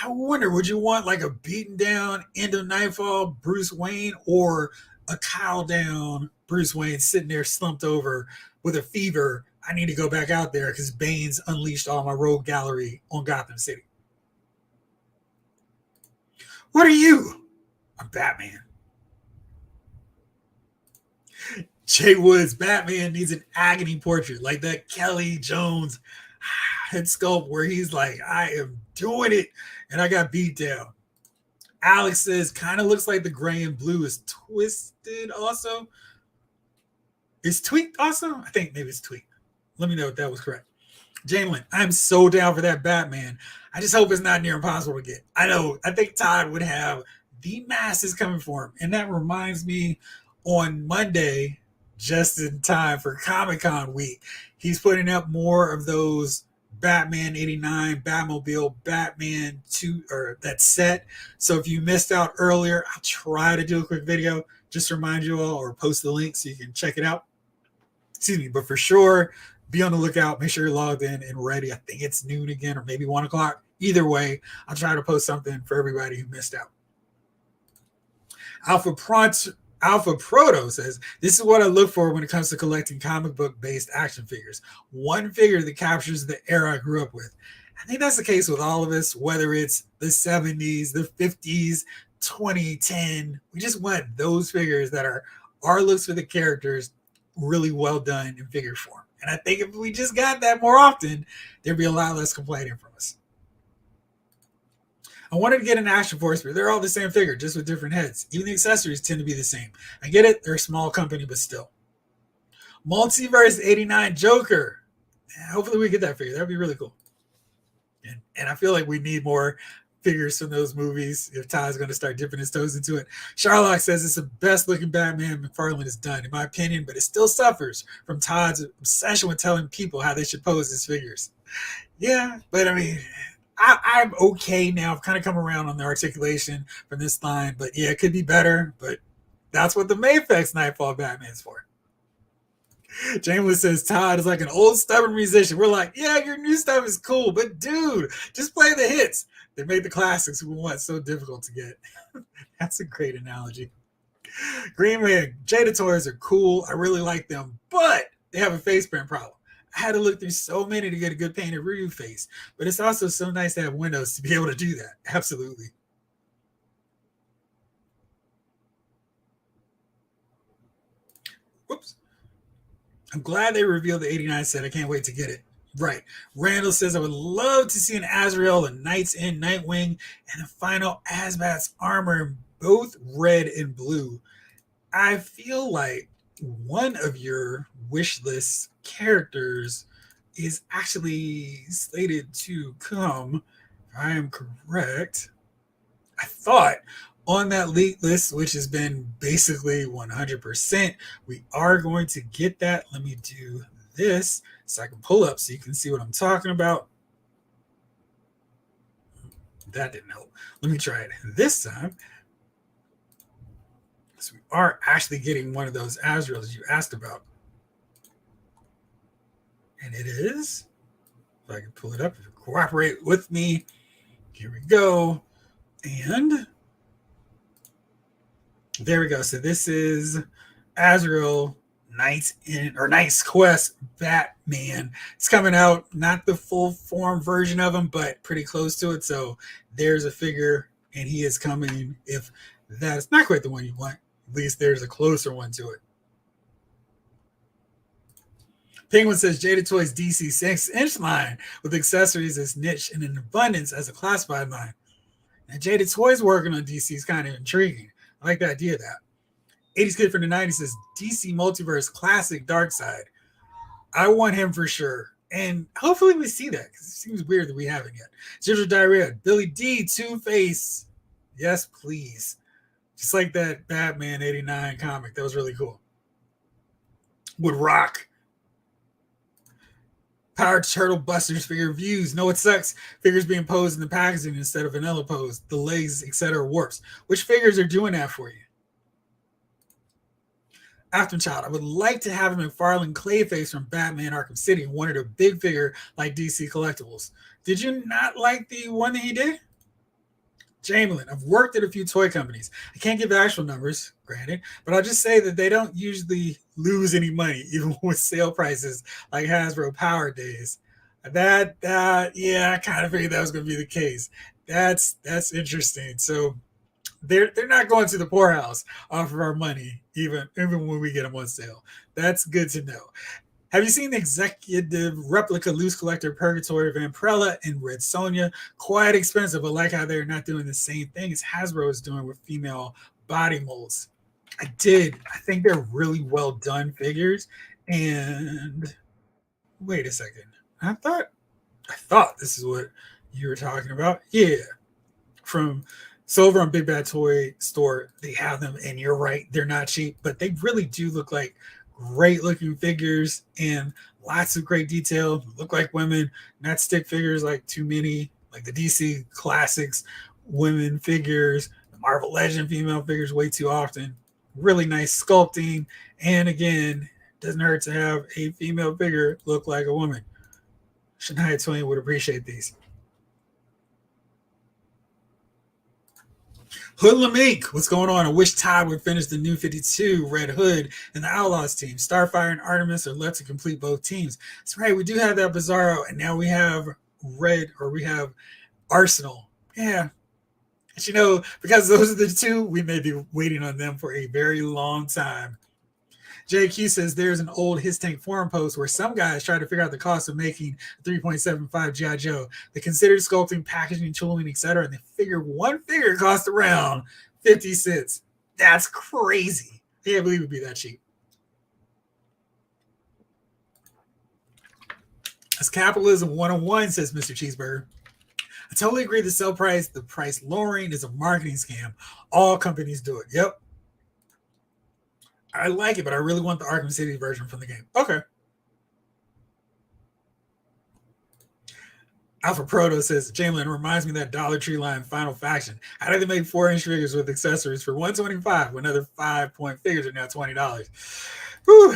I wonder, would you want like a beaten down End of Nightfall Bruce Wayne, or a cowl down Bruce Wayne sitting there slumped over with a fever? I need to go back out there because Bane's unleashed all my rogue gallery on Gotham City. What are you? I'm Batman. Jay Woods, Batman needs an agony portrait like that Kelly Jones head sculpt where he's like, I am doing it, and I got beat down. Alex says, kind of looks like the gray and blue is twisted also. Is tweaked also? I think maybe it's tweaked. Let me know if that was correct. Jamelin, I'm so down for that Batman. I just hope it's not near impossible to get. I know, I think Todd would have the masses coming for him. And that reminds me, on Monday, just in time for Comic-Con week, he's putting up more of those Batman 89, Batmobile, Batman 2, or that set. So if you missed out earlier, I'll try to do a quick video just to remind you all, or post the link so you can check it out. Excuse me, but for sure, be on the lookout. Make sure you're logged in and ready. I think it's noon again, or maybe 1 o'clock. Either way, I'll try to post something for everybody who missed out. Alpha Proto says, this is what I look for when it comes to collecting comic book based action figures. One figure that captures the era I grew up with. I think that's the case with all of us, whether it's the 70s, the 50s, 2010. We just want those figures that are our looks for the characters, really well done in figure form. And I think if we just got that more often, there'd be a lot less complaining from us. I wanted to get an Action Force, but they're all the same figure, just with different heads. Even the accessories tend to be the same. I get it, they're a small company, but still. Multiverse 89 Joker. Hopefully we get that figure. That would be really cool. And I feel like we need more figures from those movies if Todd's going to start dipping his toes into it. Sherlock says it's the best looking Batman McFarlane has done, in my opinion, but it still suffers from Todd's obsession with telling people how they should pose his figures. Yeah, but I mean, I'm okay now. I've kind of come around on the articulation from this line, but yeah, it could be better, but that's what the Mayfex Nightfall Batman's for. James says Todd is like an old stubborn musician. We're like, yeah, your new stuff is cool, but dude, just play the hits. They made the classics we want so difficult to get. That's a great analogy. Green Man, Jada toys are cool. I really like them, but they have a face print problem. I had to look through so many to get a good painted Ryu face, but it's also so nice to have windows to be able to do that. Absolutely. Whoops. I'm glad they revealed the 89 set. I can't wait to get it. Right. Randall says, I would love to see an Azrael, a Knight's End, Nightwing, and a final Asbat's armor in both red and blue. I feel like one of your wish list characters is actually slated to come, if I am correct, I thought, on that leak list, which has been basically 100%. We are going to get that. Let me do this so I can pull up so you can see what I'm talking about. That didn't help. Let me try it this time. So we are actually getting one of those Azraels you asked about. And it is, if I can pull it up, if you cooperate with me, here we go. And there we go. So this is Azrael Knight's Quest Batman. It's coming out, not the full form version of him, but pretty close to it. So there's a figure, and he is coming. If that's not quite the one you want, at least there's a closer one to it. Penguin says Jaded Toys DC 6-inch line with accessories as niche and in abundance as a classified line. And Jaded Toys working on DC is kind of intriguing. I like the idea of that. 80s Kid from the 90s says DC Multiverse Classic Darkseid. I want him for sure. And hopefully we see that because it seems weird that we haven't yet. Ginger Diarrhea, Billy D, Two-Face. Yes, please. Just like that Batman 89 comic. That was really cool. Would rock. Power Turtle Busters figure views. No, it sucks. Figures being posed in the packaging instead of vanilla pose. The legs, etc. warps. Which figures are doing that for you? Afterchild. I would like to have a McFarlane Clayface from Batman Arkham City and wanted a big figure like DC Collectibles. Did you not like the one that he did? Jamelin. I've worked at a few toy companies. I can't give actual numbers, granted, but I'll just say that they don't usually lose any money, even with sale prices like Hasbro Power Days. Yeah, I kind of figured that was going to be the case. That's interesting. So they're not going to the poorhouse off of our money, even when we get them on sale. That's good to know. Have you seen the executive replica loose collector Purgatory Vampirella and Red Sonja? Quite expensive, but like how they're not doing the same thing as Hasbro is doing with female body molds. I did. I think they're really well done figures. And wait a second. I thought this is what you were talking about. Yeah. So over on Big Bad Toy Store, they have them, and you're right, they're not cheap, but they really do look like great looking figures and lots of great detail. Look like women, not stick figures like too many, like the DC Classics women figures, the Marvel Legend female figures way too often. Really nice sculpting, and again, doesn't hurt to have a female figure look like a woman. Shania Twain would appreciate these. Hoodlum Inc. What's going on? I wish Todd would finish the new 52 Red Hood and the Outlaws team. Starfire and Artemis are left to complete both teams. That's right. We do have that Bizarro, and now we have we have Arsenal. Yeah. But because those are the two, we may be waiting on them for a very long time. JQ says there's an old His Tank forum post where some guys try to figure out the cost of making a 3.75 GI Joe. They considered sculpting, packaging, tooling, etc., and they figured one figure cost around 50 cents. That's crazy. I can't believe it would be that cheap. That's capitalism 101, says Mr. Cheeseburger. I totally agree. The price lowering is a marketing scam. All companies do it. Yep. I like it, but I really want the Arkham City version from the game. Okay. Alpha Proto says, Jamelin reminds me of that Dollar Tree line Final Faction. How did they make 4-inch figures with accessories for $125 when other 5-point figures are now $20? Whew.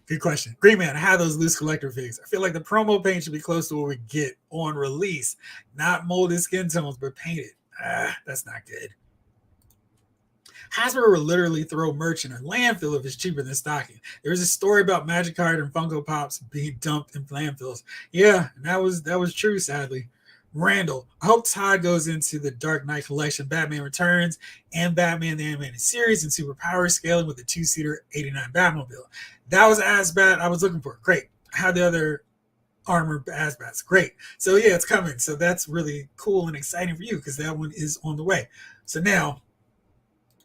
Good question. Green Man, I have those loose collector figs. I feel like the promo paint should be close to what we get on release. Not molded skin tones, but painted. That's not good. Hasbro would literally throw merch in a landfill if it's cheaper than stocking. There's a story about Magic Card and Funko Pops being dumped in landfills. Yeah, that was true, sadly. Randall, I hope Todd goes into the Dark Knight collection, Batman Returns, and Batman the Animated Series, and superpower scaling with the 2-seater 89 Batmobile. That was Asbat I was looking for. Great. I had the other armored Asbats. Great. So yeah, it's coming. So that's really cool and exciting for you because that one is on the way. So now,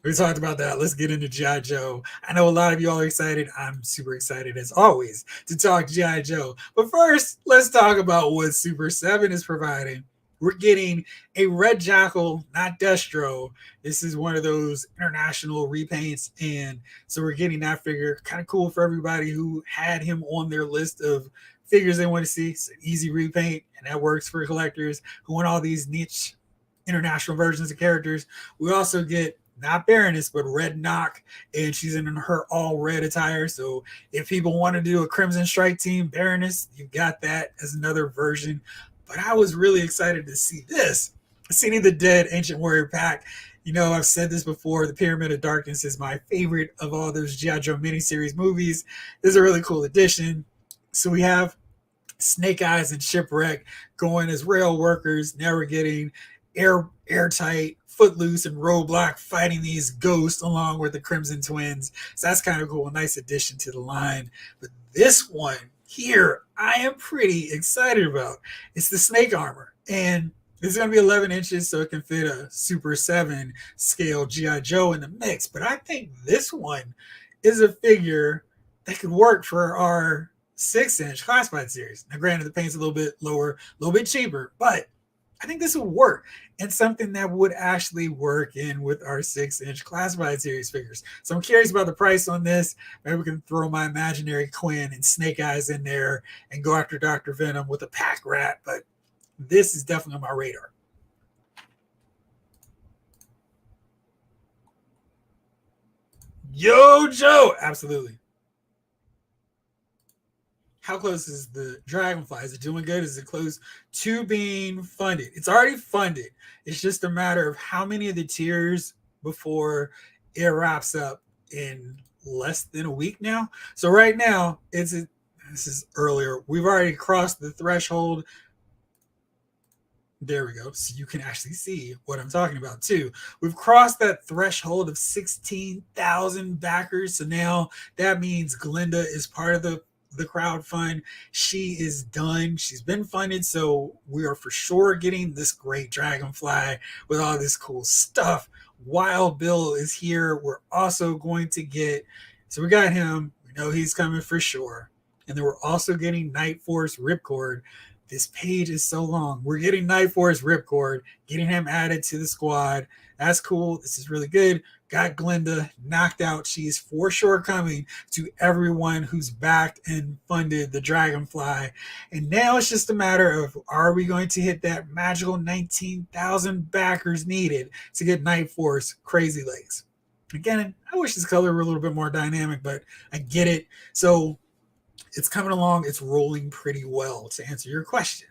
we talked about that. Let's get into G.I. Joe. I know a lot of you all are excited. I'm super excited, as always, to talk G.I. Joe. But first, let's talk about what Super 7 is providing we're getting a Red Jackal, not Destro. This is one of those international repaints, and so we're getting that figure. Kind of cool for everybody who had him on their list of figures they want to see. It's an easy repaint, and that works for collectors who want all these niche international versions of characters. We also get not Baroness, but Red Knock, and she's in her all red attire. So if people want to do a Crimson Strike team, Baroness, you've got that as another version. But I was really excited to see this. City of the Dead Ancient Warrior pack. You know, I've said this before, the Pyramid of Darkness is my favorite of all those G.I. Joe miniseries movies. This is a really cool addition. So we have Snake Eyes and Shipwreck going as rail workers. Now we're getting Airtight, Footloose, and Roadblock fighting these ghosts along with the Crimson Twins. So that's kind of cool. A nice addition to the line. But this one here, I am pretty excited about. It's the Snake Armor. And it's going to be 11 inches, so it can fit a Super 7 scale G.I. Joe in the mix. But I think this one is a figure that could work for our 6-inch classified series. Now, granted, the paint's a little bit lower, a little bit cheaper, but I think this would work, and something that would actually work in with our 6-inch classified series figures. So I'm curious about the price on this. Maybe we can throw my imaginary Quinn and Snake Eyes in there and go after Dr. Venom with a pack rat, but this is definitely on my radar. Yo, Joe! Absolutely. How close is the Dragonfly? Is it doing good? Is it close to being funded? It's already funded. It's just a matter of how many of the tiers before it wraps up in less than a week now. So right now, this is earlier. We've already crossed the threshold. There we go. So you can actually see what I'm talking about too. We've crossed that threshold of 16,000 backers. So now that means Glinda is part of the crowd fund. She is done. She's been funded. So we are for sure getting this great Dragonfly with all this cool stuff. Wild Bill is here. We're also going to get, so we got him. We know he's coming for sure. And then we're also getting Night Force Ripcord. This page is so long. We're getting Night Force Ripcord, getting him added to the squad. That's cool. This is really good. Got Glinda knocked out. She's for sure coming to everyone who's backed and funded the Dragonfly. And now it's just a matter of, are we going to hit that magical 19,000 backers needed to get Night Force Crazy Legs? Again, I wish this color were a little bit more dynamic, but I get it. So it's coming along. It's rolling pretty well, to answer your question.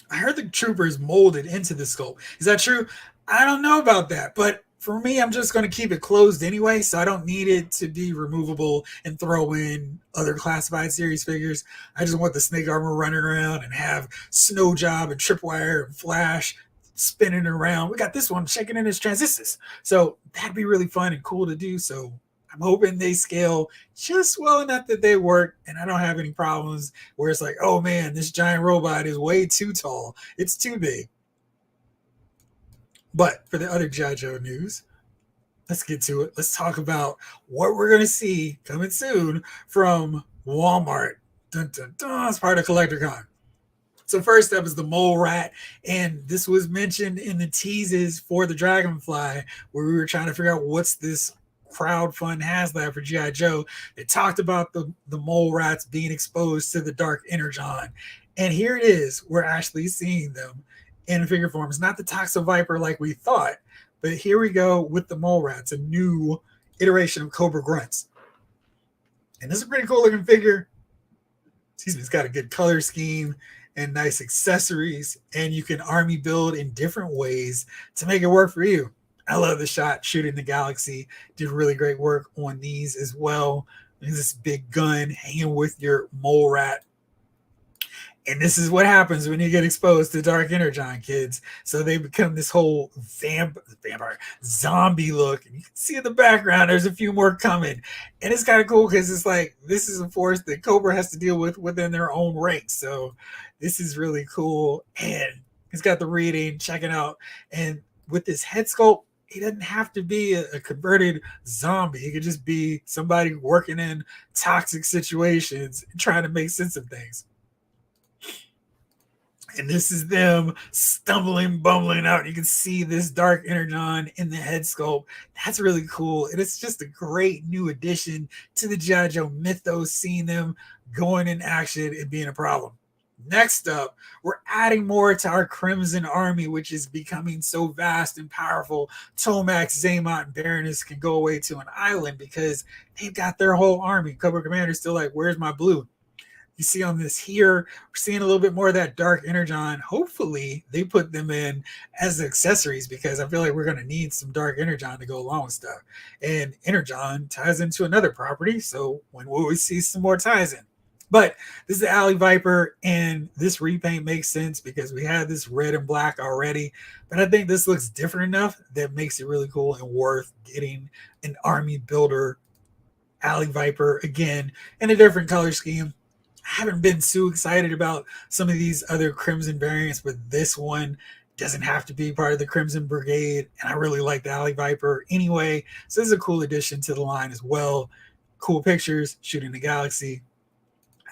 I heard the Trooper is molded into the sculpt. Is that true? I don't know about that, but for me, I'm just going to keep it closed anyway, so I don't need it to be removable and throw in other classified series figures. I just want the Snake Armor running around and have Snow Job and Tripwire and Flash spinning around. We got this one checking in his transistors. So that'd be really fun and cool to do. So I'm hoping they scale just well enough that they work and I don't have any problems where it's like, oh man, this giant robot is way too tall. It's too big. But for the other G.I. Joe news, let's get to it. Let's talk about what we're going to see coming soon from Walmart. Dun, dun, dun, as part of CollectorCon. So first up is the Mole Rat, and this was mentioned in the teases for the Dragonfly, where we were trying to figure out what's this crowdfund HasLab for G.I. Joe. They talked about the Mole Rats being exposed to the Dark Energon, and here it is. We're actually seeing them in figure form. It's not the Toxo Viper like we thought, but here we go with the Mole Rats, a new iteration of Cobra Grunts. And this is a pretty cool looking figure. Excuse me, it's got a good color scheme and nice accessories, and you can army build in different ways to make it work for you. I love the shot shooting the galaxy. Did really great work on these as well. There's this big gun hanging with your Mole Rat. And this is what happens when you get exposed to Dark Energon, kids. So they become this whole vampire zombie look. And you can see in the background, there's a few more coming. And it's kind of cool because it's like, this is a force that Cobra has to deal with within their own ranks. So this is really cool. And it's got the reading, checking out. And with this head sculpt, he doesn't have to be a converted zombie. He could just be somebody working in toxic situations and trying to make sense of things. And this is them stumbling, bumbling out. You can see this dark energon in the head sculpt. That's really cool. And it's just a great new addition to the G.I. Joe mythos, seeing them going in action and being a problem. Next up, we're adding more to our Crimson Army, which is becoming so vast and powerful. Tomax, Zaymot, and Baroness can go away to an island because they've got their whole army. Cobra Commander's still like, where's my blue? You see on this here, we're seeing a little bit more of that dark energon. Hopefully they put them in as accessories because I feel like we're going to need some dark energon to go along with stuff. And energon ties into another property, so when will we see some more ties in? But this is the Alley Viper, and this repaint makes sense because we had this red and black already. But I think this looks different enough that makes it really cool and worth getting an army builder Alley Viper again in a different color scheme. I haven't been too excited about some of these other Crimson variants, but this one doesn't have to be part of the Crimson Brigade, and I really like the Alley Viper anyway. So this is a cool addition to the line as well. Cool pictures, shooting the galaxy.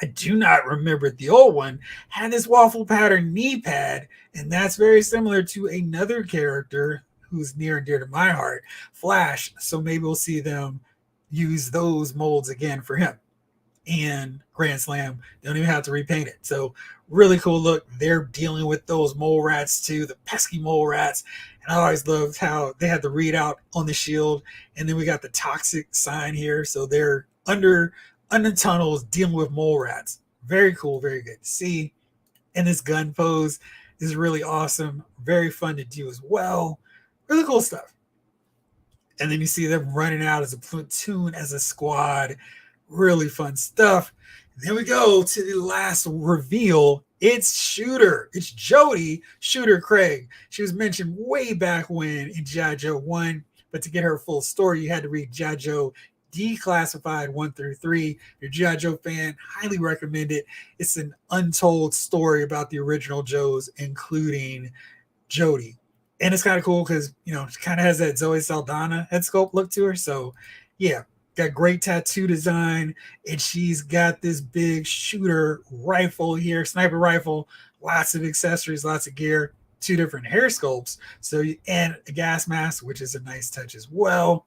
I do not remember the old one had this waffle pattern knee pad, and that's very similar to another character who's near and dear to my heart, Flash. So maybe we'll see them use those molds again for him. And Grand Slam, they don't even have to repaint it. So really cool look. They're dealing with those mole rats too, the pesky mole rats. And I always loved how they had the readout on the shield, and then we got the toxic sign here. So they're under tunnels dealing with mole rats. Very cool, very good to see. And this gun pose is really awesome. Very fun to do as well. Really cool stuff. And then you see them running out as a platoon, as a squad. Really fun stuff. And then we go to the last reveal. It's Shooter. It's Jody Shooter Craig. She was mentioned way back when in G.I. Joe 1, but to get her full story, you had to read G.I. Joe Declassified 1 through 3. You're a G.I. Joe fan, highly recommend it. It's an untold story about the original Joes, including Jody. And it's kind of cool because, you know, she kind of has that Zoe Saldana head sculpt look to her. So, yeah, got great tattoo design, and she's got this big shooter rifle here, sniper rifle, lots of accessories, lots of gear, 2 different hair sculpts, so and a gas mask, which is a nice touch as well.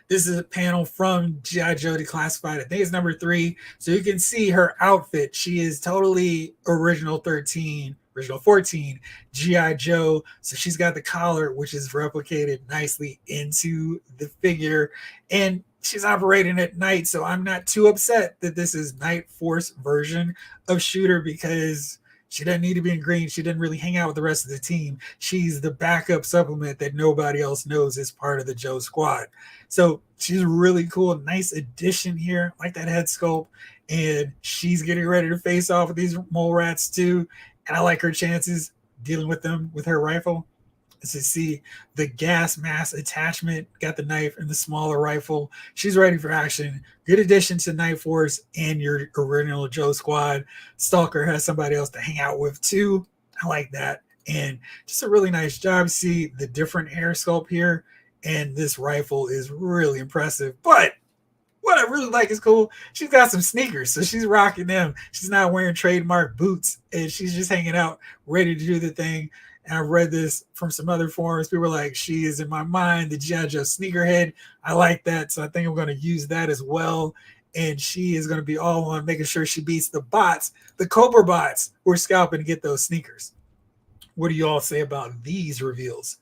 This is a panel from G.I. Joe Declassified. I think it's number 3. So you can see her outfit. She is totally original 13, original 14 G.I. Joe. So she's got the collar, which is replicated nicely into the figure. And she's operating at night. So I'm not too upset that this is Night Force version of Shooter because she doesn't need to be in green. She didn't really hang out with the rest of the team. She's the backup supplement that nobody else knows is part of the Joe squad. So she's really cool. Nice addition here. Like that head sculpt. And she's getting ready to face off with these mole rats too. And I like her chances dealing with them with her rifle. As you see, the gas mask attachment, got the knife and the smaller rifle. She's ready for action. Good addition to Night Force and your original Joe squad. Stalker has somebody else to hang out with too. I like that. And just a really nice job. See the different hair sculpt here. And this rifle is really impressive. But what I really like is cool. She's got some sneakers, so she's rocking them. She's not wearing trademark boots, and she's just hanging out, ready to do the thing. And I read this from some other forums. People were like, she is in my mind, the G.I. Joe sneakerhead. I like that, so I think I'm going to use that as well. And she is going to be all on making sure she beats the bots, the Cobra bots, who are scalping to get those sneakers. What do you all say about these reveals?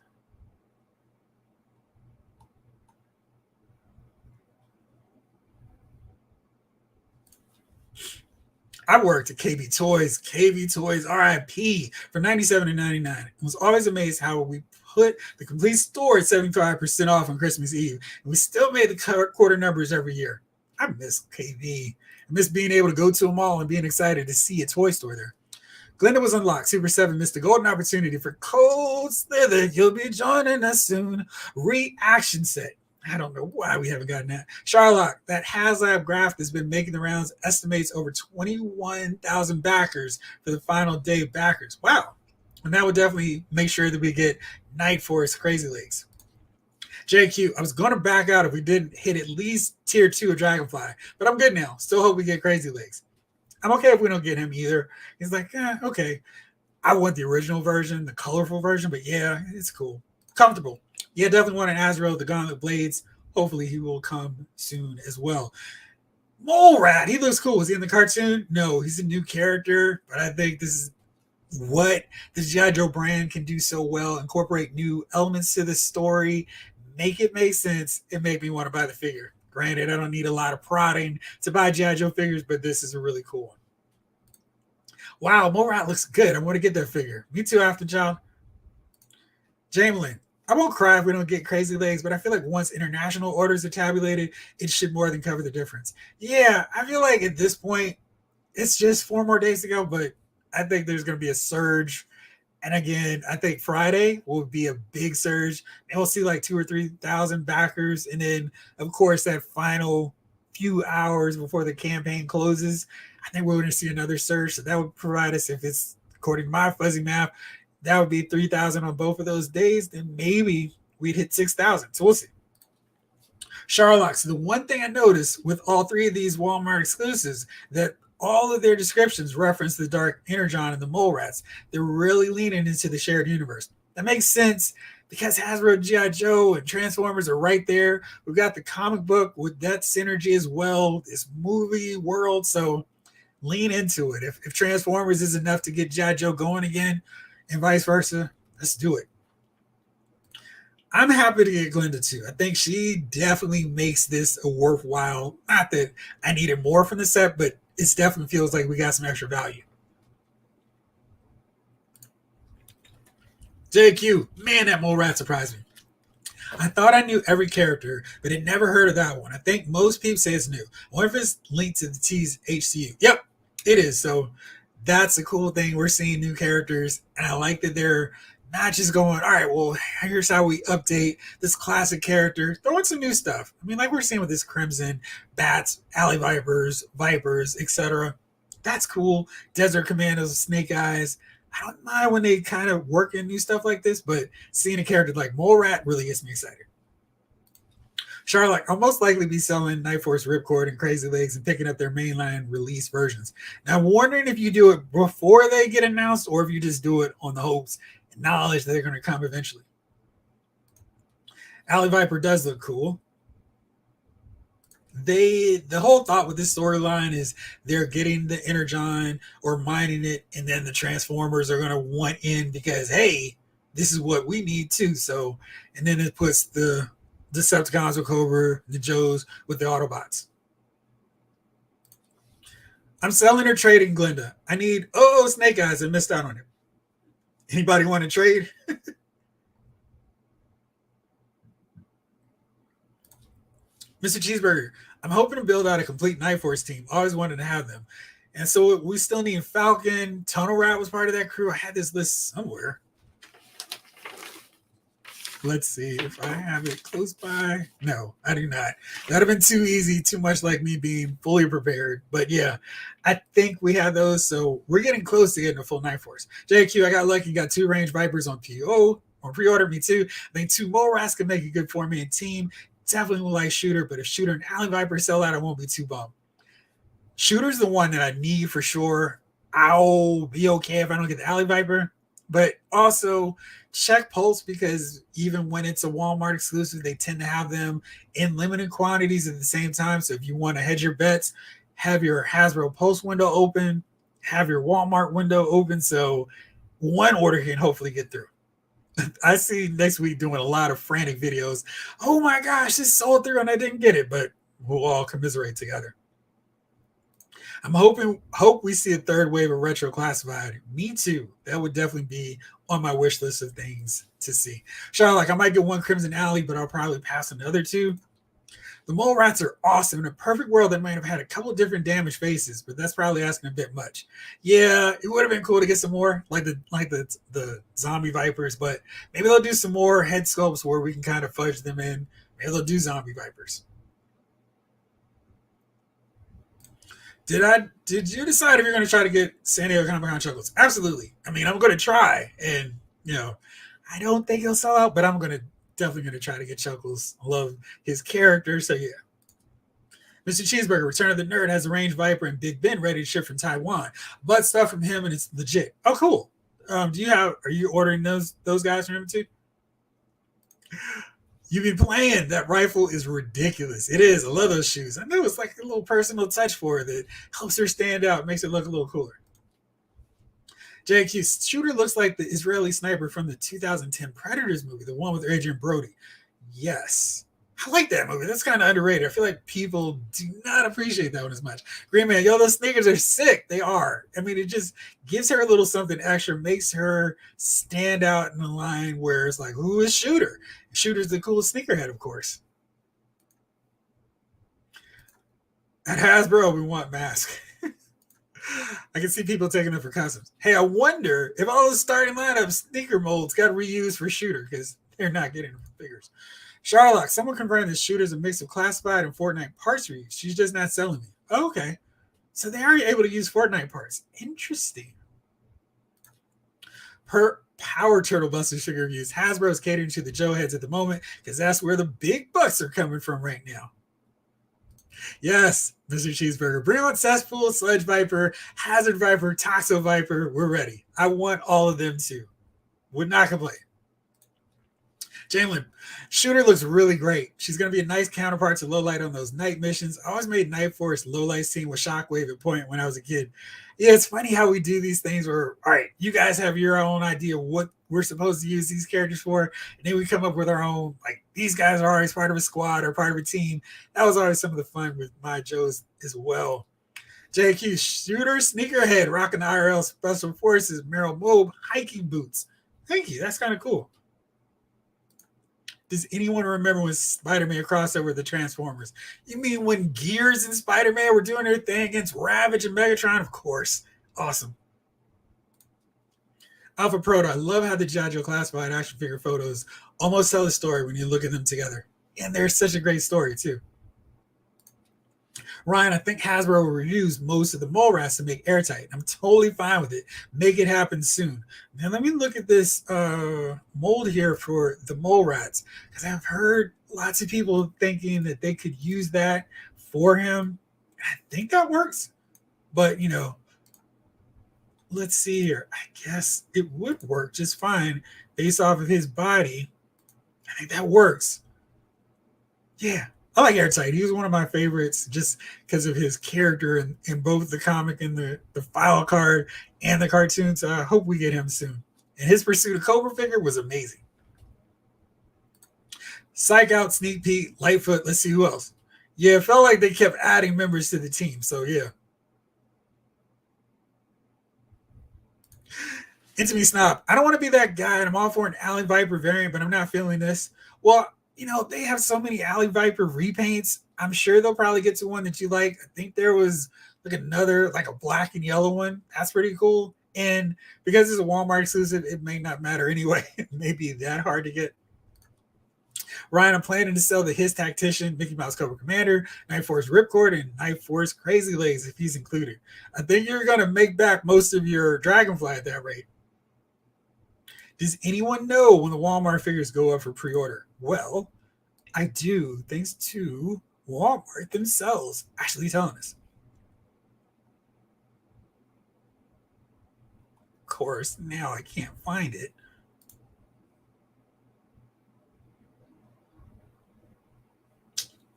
I worked at KB Toys. KB Toys, RIP, for 97 and 99. I was always amazed how we put the complete store at 75% off on Christmas Eve, and we still made the quarter numbers every year. I miss KB. I miss being able to go to a mall and being excited to see a toy store there. Glenda was unlocked. Super 7 missed a golden opportunity for Cold Slither. You'll be joining us soon. Reaction set. I don't know why we haven't gotten that. Charlotte, that HasLab graph that's been making the rounds, estimates over 21,000 backers for the final day backers. Wow. And that would definitely make sure that we get Night Force Crazy Legs. JQ, I was going to back out if we didn't hit at least tier 2 of Dragonfly, but I'm good now. Still hope we get Crazy Legs. I'm okay if we don't get him either. He's like, okay. I want the original version, the colorful version, but yeah, it's cool. Comfortable. Yeah, definitely want an Azrael, the Gauntlet Blades. Hopefully he will come soon as well. Mole Rat, he looks cool. Was he in the cartoon? No, he's a new character, but I think this is what the GI Joe brand can do so well: incorporate new elements to the story, make it make sense, and make me want to buy the figure. Granted, I don't need a lot of prodding to buy GI Joe figures, but this is a really cool one. Wow, Morat looks good. I want to get that figure. Me too, After Child. Jamelin, I won't cry if we don't get Crazy Legs, but I feel like once international orders are tabulated, it should more than cover the difference. Yeah, I feel like at this point, it's just 4 more days to go, but I think there's going to be a surge. And again, I think Friday will be a big surge. And we'll see like 2 or 3,000 backers. And then, of course, that final few hours before the campaign closes, I think we're going to see another surge. So that would provide us, if it's according to my fuzzy math, that would be 3,000 on both of those days. Then maybe we'd hit 6,000. So we'll see. Sherlock. So the one thing I noticed with all three of these Walmart exclusives, that all of their descriptions reference the Dark Energon and the Mole Rats. They're really leaning into the shared universe. That makes sense because Hasbro, G.I. Joe, and Transformers are right there. We've got the comic book with that synergy as well, this movie world. So lean into it. If Transformers is enough to get G.I. Joe going again and vice versa, let's do it. I'm happy to get Glenda too. I think she definitely makes this a worthwhile. Not that I needed more from the set, but it definitely feels like we got some extra value. JQ, man, that mole rat surprised me. I thought I knew every character, but had never heard of that one. I think most people say it's new. I wonder if it's linked to the T's HCU. Yep, it is. So that's a cool thing. We're seeing new characters, and I like that they're not just going, all right, well, here's how we update this classic character. Throw in some new stuff. I mean, like we're seeing with this Crimson, Bats, Alley Vipers, etc. That's cool. Desert Commandos, Snake Eyes. I don't mind when they kind of work in new stuff like this, but seeing a character like Mole Rat really gets me excited. Charlotte, I'll most likely be selling Night Force Ripcord and Crazy Legs and picking up their mainline release versions. Now, I'm wondering if you do it before they get announced or if you just do it on the hopes and knowledge that they're going to come eventually. Alley Viper does look cool. The whole thought with this storyline is they're getting the Energon or mining it, and then the Transformers are going to want in because, hey, this is what we need too. So, and then it puts the Decepticons with Cobra, the Joes with the Autobots. I'm selling or trading Glenda. I need Snake Eyes. I missed out on it. Anybody want to trade? Mr. Cheeseburger, I'm hoping to build out a complete Night Force team. Always wanted to have them. And so we still need Falcon. Tunnel Rat was part of that crew. I had this list somewhere. Let's see if I have it close by. No, I do not. That would have been too easy, too much like me being fully prepared. But yeah, I think we have those. So we're getting close to getting a full Night Force. JQ, I got lucky. Got 2 Range Vipers on PO. On pre-order, me too. I think 2 Mole Rats can make a good 4-man team. Definitely will like Shooter, but if Shooter and Alley Viper sell out, I won't be too bummed. Shooter's the one that I need for sure. I'll be okay if I don't get the Alley Viper, but also check Pulse because even when it's a Walmart exclusive, they tend to have them in limited quantities at the same time. So if you want to hedge your bets, have your Hasbro Pulse window open, have your Walmart window open, so one order can hopefully get through. I see next week doing a lot of frantic videos. Oh my gosh, this sold through and I didn't get it, but we'll all commiserate together. I'm hope we see a third wave of retro classified. Me too. That would definitely be on my wish list of things to see. Charlotte, I might get 1 Crimson Alley, but I'll probably pass on the other 2. The Mole Rats are awesome. In a perfect world, they might have had a couple different damaged faces, but that's probably asking a bit much. Yeah, it would have been cool to get some more, like the zombie Vipers, but maybe they'll do some more head sculpts where we can kind of fudge them in. Maybe they'll do zombie Vipers. Did you decide if you're going to try to get San Diego Comic-Con Chuckles? Absolutely. I mean, I'm going to try, and I don't think he'll sell out, but I'm definitely going to try to get Chuckles. I love his character, so yeah. Mr. Cheeseburger, Return of the Nerd, has a Range Viper and Big Ben ready to ship from Taiwan. But stuff from him and it's legit. Oh, cool. Are you ordering those guys from him too? You be playing. That rifle is ridiculous. It is. I love those shoes. I know it's like a little personal touch for her that helps her stand out, makes it look a little cooler. JQ, shooter looks like the Israeli sniper from the 2010 Predators movie, the one with Adrian Brody. Yes. I like that movie. That's kind of underrated. I feel like people do not appreciate that one as much. Green Man, yo, those sneakers are sick. They are. I mean, it just gives her a little something extra, makes her stand out in the line where it's like, who is Shooter? Shooter's the coolest sneakerhead, of course. At Hasbro, we want Mask. I can see people taking it for customs. Hey, I wonder if all the starting lineup sneaker molds got reused for Shooter because they're not getting them for figures. Sharlock, someone confirmed that Shooter's a mix of classified and Fortnite parts reuse. She's just not selling me. Oh, okay. So they are able to use Fortnite parts. Interesting. Per Power Turtle Buster sugar reviews, Hasbro is catering to the Joe heads at the moment because that's where the big bucks are coming from right now. Yes, Mr. Cheeseburger. Bring on Cesspool, Sledge Viper, Hazard Viper, Toxo Viper. We're ready. I want all of them too. Would not complain. Jalen, Shooter looks really great. She's going to be a nice counterpart to Lowlight on those night missions. I always made Night Force Lowlight scene with Shockwave at Point when I was a kid. Yeah, it's funny how we do these things where, all right, you guys have your own idea of what we're supposed to use these characters for, and then we come up with our own, like, these guys are always part of a squad or part of a team. That was always some of the fun with my Joes as well. JQ, Shooter, Sneakerhead, rocking the IRL Special Forces, Meryl Mobe, hiking boots. Thank you. That's kind of cool. Does anyone remember when Spider-Man crossed over the Transformers? You mean when Gears and Spider-Man were doing their thing against Ravage and Megatron? Of course. Awesome. Alpha Proto, I love how the GI Joe classified action figure photos almost tell a story when you look at them together. And they're such a great story, too. Ryan, I think Hasbro will reuse most of the mole rats to make airtight. I'm totally fine with it. Make it happen soon. Now, let me look at this mold here for the mole rats, because I've heard lots of people thinking that they could use that for him. I think that works. But, you know, let's see here. I guess it would work just fine based off of his body. I think that works. Yeah. I like Airtight. He was one of my favorites just because of his character in both the comic and the file card and the cartoon. So I hope we get him soon. And his pursuit of Cobra figure was amazing. Psych Out, Sneak Peek, Lightfoot. Let's see who else. Yeah, it felt like they kept adding members to the team. So yeah. Into me Snob. I don't want to be that guy, and I'm all for an Alley Viper variant, but I'm not feeling this. Well, you know, they have so many Alley Viper repaints. I'm sure they'll probably get to one that you like. I think there was like another, like a black and yellow one. That's pretty cool. And because it's a Walmart exclusive, it may not matter anyway. It may be that hard to get. Ryan, I'm planning to sell the His Tactician, Mickey Mouse Cobra Commander, Night Force Ripcord, and Night Force Crazy Legs if he's included. I think you're going to make back most of your Dragonfly at that rate. Does anyone know when the Walmart figures go up for pre-order? Well, I do, thanks to Walmart themselves actually telling us. Of course, now I can't find it.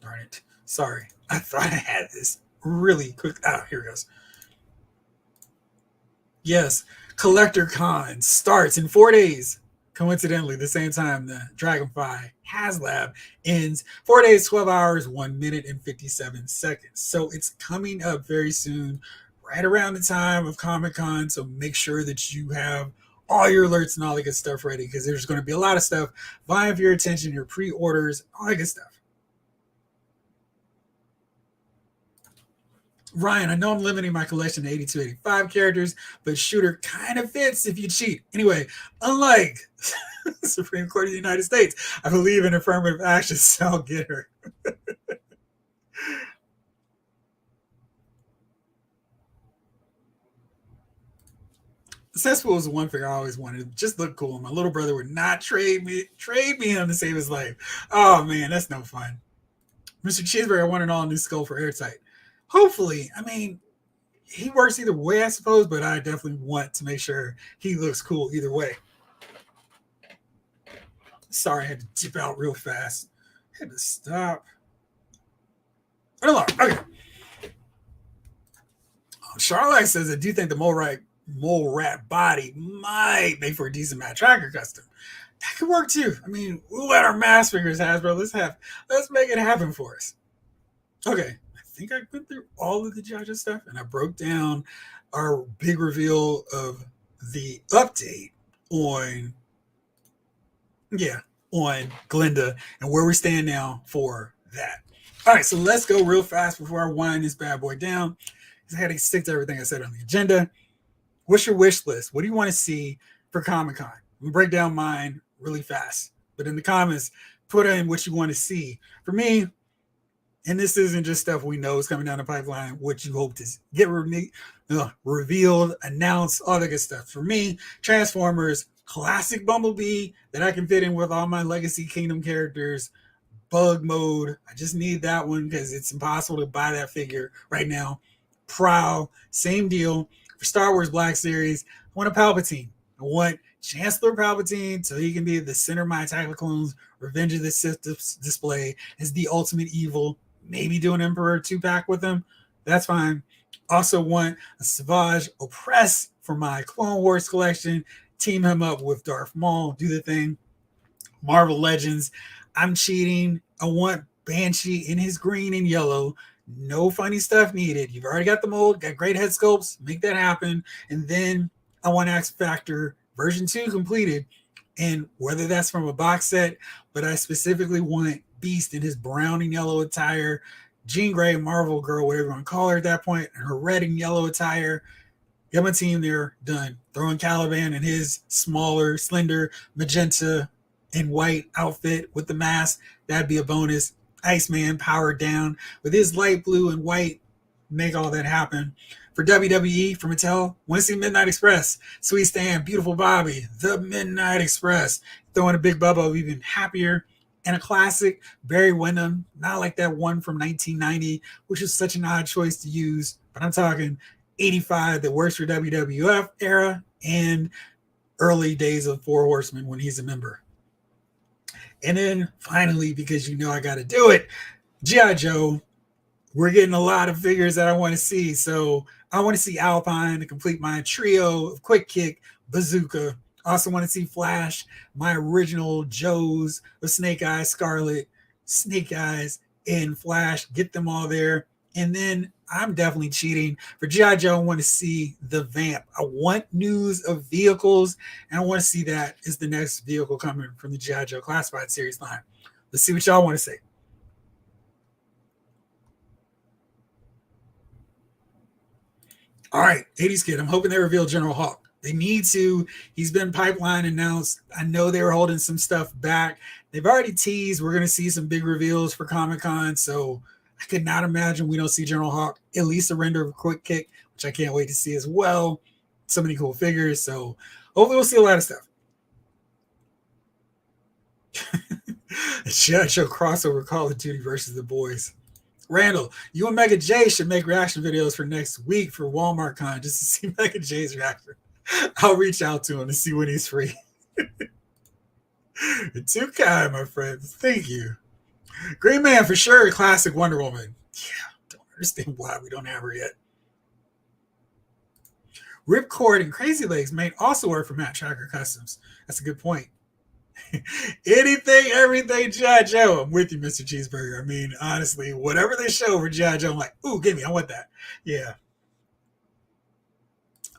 Darn it. Sorry. I thought I had this really quick. Ah, here it goes. Yes, CollectorCon starts in 4 days. Coincidentally, the same time the Dragonfly HasLab ends. 4 days, 12 hours, 1 minute, and 57 seconds. So it's coming up very soon, right around the time of Comic-Con. So make sure that you have all your alerts and all the good stuff ready, because there's going to be a lot of stuff vying for your attention, your pre-orders, all that good stuff. Ryan, I know I'm limiting my collection to 82, 85 characters, but Shooter kind of fits if you cheat. Anyway, unlike the Supreme Court of the United States, I believe in affirmative action, so I'll get her. Cesspool was the one figure I always wanted. It just looked cool. My little brother would not trade me him to save his life. Oh man, that's no fun. Mr. Cheeseburger, I want an all new skull for airtight. Hopefully, I mean, he works either way, I suppose, but I definitely want to make sure he looks cool either way. Sorry, I had to dip out real fast. I had to stop. Okay. Charlotte says, I do think the mole rat body might make for a decent Matt Tracker custom. That could work too. I mean, we'll let our mass figures, Hasbro. Let's make it happen for us. Okay, I think I went through all of the GI Joe stuff, and I broke down our big reveal of the update on Glinda and where we stand now for that. All right, so let's go real fast before I wind this bad boy down. I had to stick to everything I said on the agenda. What's your wish list? What do you want to see for Comic-Con? I'm gonna break down mine really fast, but in the comments, put in what you want to see. For me, and this isn't just stuff we know is coming down the pipeline, what you hope to get revealed, announced, all that good stuff. For me, Transformers, classic Bumblebee that I can fit in with all my Legacy Kingdom characters, Bug Mode. I just need that one because it's impossible to buy that figure right now. Prowl, same deal. For Star Wars Black Series, I want a Palpatine. I want Chancellor Palpatine so he can be the center of my Attack of the Clones Revenge of the Sith display as the ultimate evil. Maybe do an Emperor 2-pack with him. That's fine. Also want a Savage Opress for my Clone Wars collection. Team him up with Darth Maul. Do the thing. Marvel Legends. I'm cheating. I want Banshee in his green and yellow. No funny stuff needed. You've already got the mold, got great head sculpts. Make that happen. And then I want X Factor version 2 completed. And whether that's from a box set, but I specifically want Beast in his brown and yellow attire, Jean Grey, Marvel Girl, whatever you want to call her at that point, and her red and yellow attire. Get my team there, done. Throwing Caliban in his smaller, slender, magenta and white outfit with the mask. That'd be a bonus. Iceman powered down with his light blue and white. Make all that happen. For WWE, for Mattel, want to see Midnight Express. Sweet Stan, Beautiful Bobby, the Midnight Express. Throwing a Big Bubba, even happier. And a classic, Barry Windham, not like that one from 1990, which is such an odd choice to use. But I'm talking 85 that works for WWF era and early days of Four Horsemen when he's a member. And then finally, because you know I got to do it, GI Joe, we're getting a lot of figures that I want to see. So I want to see Alpine to complete my trio of Quick Kick, Bazooka. I also want to see Flash, my original Joes of Snake Eyes, Scarlet, Snake Eyes, and Flash. Get them all there. And then I'm definitely cheating. For G.I. Joe, I want to see the Vamp. I want news of vehicles, and I want to see that is the next vehicle coming from the G.I. Joe Classified Series line. Let's see what y'all want to say. All right, 80s Kid, I'm hoping they reveal General Hawk. They need to. He's been pipeline announced. I know they were holding some stuff back. They've already teased we're going to see some big reveals for Comic-Con, so I could not imagine we don't see General Hawk, at least a render of Quick Kick, which I can't wait to see as well. So many cool figures, so hopefully we'll see a lot of stuff. G.I. Joe crossover Call of Duty versus the boys. Randall, you and Mega J should make reaction videos for next week for Walmart Con just to see Mega J's reaction. I'll reach out to him to see when he's free. You're too kind, my friend. Thank you. Green Man for sure. Classic Wonder Woman. Yeah, don't understand why we don't have her yet. Ripcord and Crazy Legs may also work for Matt Tracker Customs. That's a good point. Anything, everything, G.I. Joe. I'm with you, Mr. Cheeseburger. I mean, honestly, whatever they show for G.I. Joe, I'm like, ooh, give me, I want that. Yeah.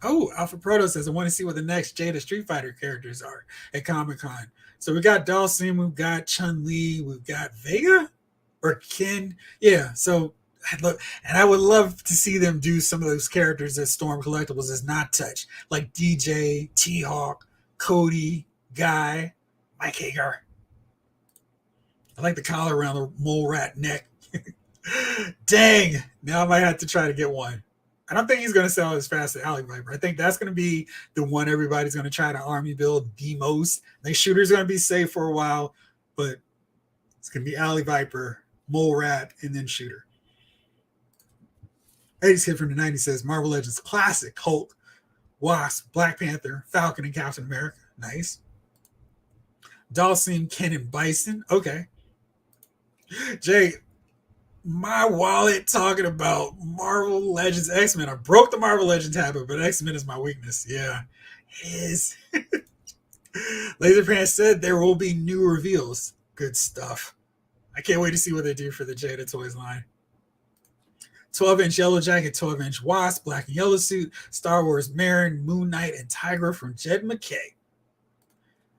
Oh, Alpha Proto says, I want to see what the next Jada Street Fighter characters are at Comic-Con. So we got Dawson, we've got Chun-Li, we've got Vega or Ken. Yeah, so I would love to see them do some of those characters that Storm Collectibles has not touched, like DJ, T-Hawk, Cody, Guy, Mike Hagar. I like the collar around the mole rat neck. Dang, now I might have to try to get one. I don't think he's going to sell as fast as Alley Viper. I think that's going to be the one everybody's going to try to army build the most. The shooter's going to be safe for a while, but it's going to be Alley Viper Mole Rat, and then Shooter. 80s Kid from the 90s says Marvel Legends Classic, Hulk, Wasp, Black Panther, Falcon, and Captain America. Nice. Dawson, Ken, and Bison. Okay. Jay, my wallet talking about Marvel Legends X-Men. I broke the Marvel Legends habit, but X-Men is my weakness. Yeah. It is. Laserpants said there will be new reveals. Good stuff. I can't wait to see what they do for the Jada Toys line. 12-inch Yellow Jacket, 12-inch Wasp, Black and Yellow Suit, Star Wars Marin, Moon Knight, and Tigra from Jed McKay.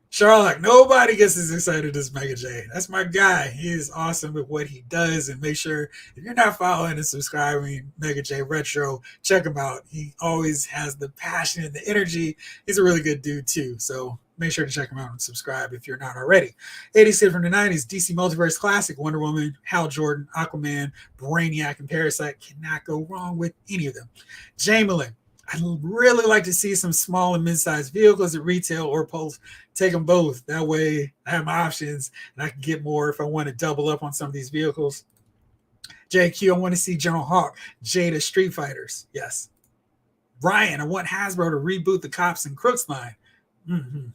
Sherlock, nobody gets as excited as Mega J. That's my guy. He is awesome at what he does. And make sure, if you're not following and subscribing Mega J Retro, check him out. He always has the passion and the energy. He's a really good dude, too. So make sure to check him out and subscribe if you're not already. 80s Kid from the 90s, DC Multiverse Classic, Wonder Woman, Hal Jordan, Aquaman, Brainiac, and Parasite. Cannot go wrong with any of them. Jamelin, I'd really like to see some small and mid-sized vehicles at retail or Pulse. Take them both. That way I have my options and I can get more if I want to double up on some of these vehicles. JQ, I want to see General Hawk, Jada Street Fighters. Yes. Ryan, I want Hasbro to reboot the Cops and Crooks line. Mm-hmm.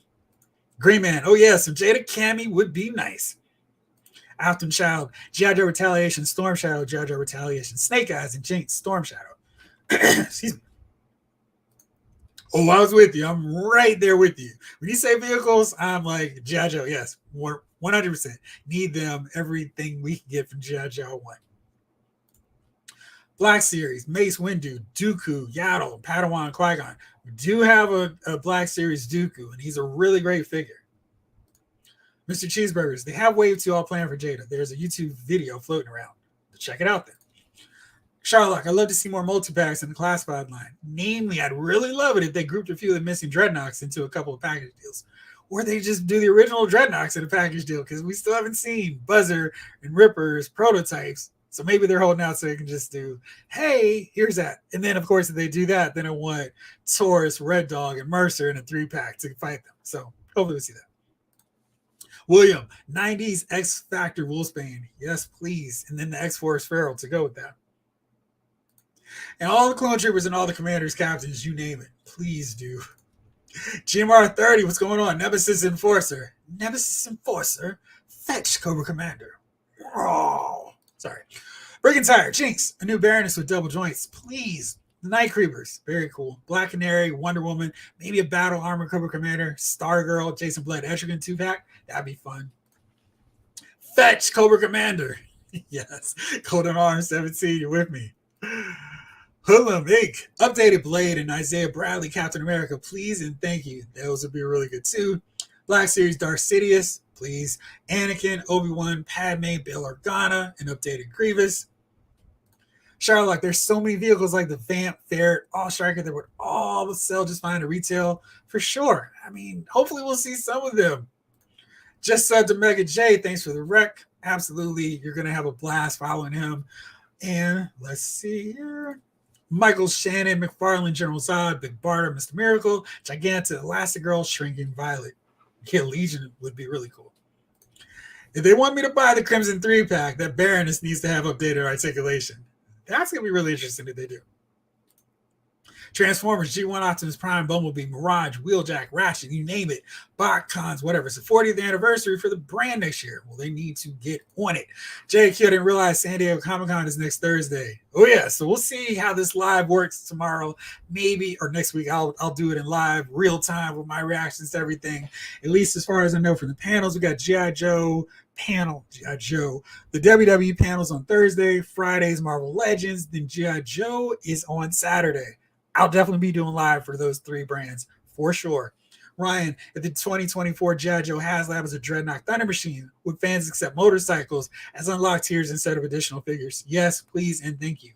Green Man, oh yeah, some Jada Cammy would be nice. Afton Child, G.I. Joe Retaliation, Storm Shadow, G.I. Joe Retaliation, Snake Eyes, and Jinx, Storm Shadow. Excuse me. Oh, I was with you. I'm right there with you. When you say vehicles, I'm like, G.I. Joe, yes, 100%. Need them, everything we can get from G.I. Joe 1. Black Series, Mace Windu, Dooku, Yaddle, Padawan, Qui-Gon. We do have a Black Series Dooku, and he's a really great figure. Mr. Cheeseburgers, they have Wave 2 all planned for Jada. There's a YouTube video floating around. Check it out then. Sherlock, I'd love to see more multi-packs in the classified line. Namely, I'd really love it if they grouped a few of the missing Dreadnoks into a couple of package deals. Or they just do the original Dreadnoks in a package deal, because we still haven't seen Buzzer and Ripper's prototypes. So maybe they're holding out so they can just do, hey, here's that. And then, of course, if they do that, then I want Taurus, Red Dog, and Mercer in a 3-pack to fight them. So hopefully we see that. William, 90s X Factor Wolfsbane. Yes, please. And then the X-Force Feral to go with that. And all the clone troopers and all the commanders, captains, you name it. Please do. GMR 30, what's going on? Nemesis Enforcer. Nemesis Enforcer. Fetch Cobra Commander. Oh, sorry. Breaking Tire. Jinx. A new Baroness with double joints. Please. The Night Creepers. Very cool. Black Canary. Wonder Woman. Maybe a Battle Armor Cobra Commander. Stargirl. Jason Blood Etrigan 2-pack. That'd be fun. Fetch Cobra Commander. Yes. Golden Arm 17. You're with me. Hoodlum Inc. Updated Blade and Isaiah Bradley Captain America, please and thank you. Those would be really good too. Black Series Darth Sidious, please. Anakin, Obi-Wan, Padme, Bail Organa, and updated Grievous. Sherlock, there's so many vehicles like the Vamp, Ferret, All Striker that would all sell just fine at retail for sure. I mean, hopefully we'll see some of them. Just said to Mega J, thanks for the rec. Absolutely, you're going to have a blast following him. And let's see here. Michael Shannon, McFarlane, General Zod, Big Barter, Mr. Miracle, Giganta, Elastigirl, Shrinking Violet. Yeah, Legion would be really cool. If they want me to buy the Crimson 3-pack, that Baroness needs to have updated articulation. That's going to be really interesting if they do. Transformers, G1, Optimus Prime, Bumblebee, Mirage, Wheeljack, Ratchet, you name it, BotCons, whatever. It's the 40th anniversary for the brand next year. Well, they need to get on it. JQ didn't realize San Diego Comic-Con is next Thursday. Oh, yeah, so we'll see how this live works tomorrow, maybe, or next week. I'll do it in live, real time with my reactions to everything. At least as far as I know from the panels, we got G.I. Joe panel, G.I. Joe. The WWE panel's on Thursday, Friday's Marvel Legends, then G.I. Joe is on Saturday. I'll definitely be doing live for those 3 brands for sure. Ryan, if the 2024 G.I. Joe HasLab is a Dreadnought Thunder Machine, would fans accept motorcycles as unlocked tiers instead of additional figures? Yes, please, and thank you.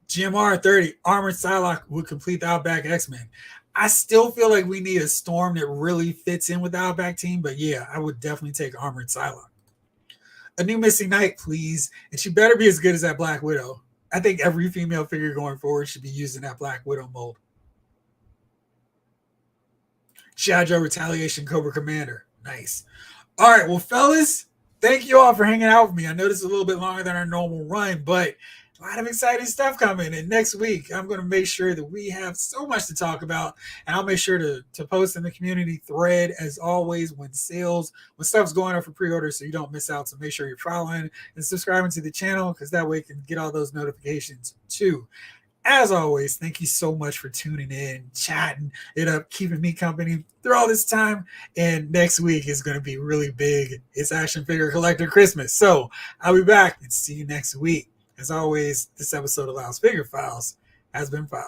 GMR 30, Armored Psylocke would complete the Outback X-Men. I still feel like we need a Storm that really fits in with the Outback team, but yeah, I would definitely take Armored Psylocke. A new Missing Knight, please, and she better be as good as that Black Widow. I think every female figure going forward should be using that Black Widow mold. G.I. Joe Retaliation Cobra Commander. Nice. All right, well, fellas, thank you all for hanging out with me. I know this is a little bit longer than our normal run, but a lot of exciting stuff coming. And next week, I'm going to make sure that we have so much to talk about. And I'll make sure to post in the community thread, as always, when stuff's going up for pre-order, so you don't miss out. So make sure you're following and subscribing to the channel, because that way you can get all those notifications too. As always, thank you so much for tuning in, chatting it up, keeping me company through all this time. And next week is going to be really big. It's Action Figure Collector Christmas. So I'll be back and see you next week. As always, this episode of Lyle's Figure Files has been filed.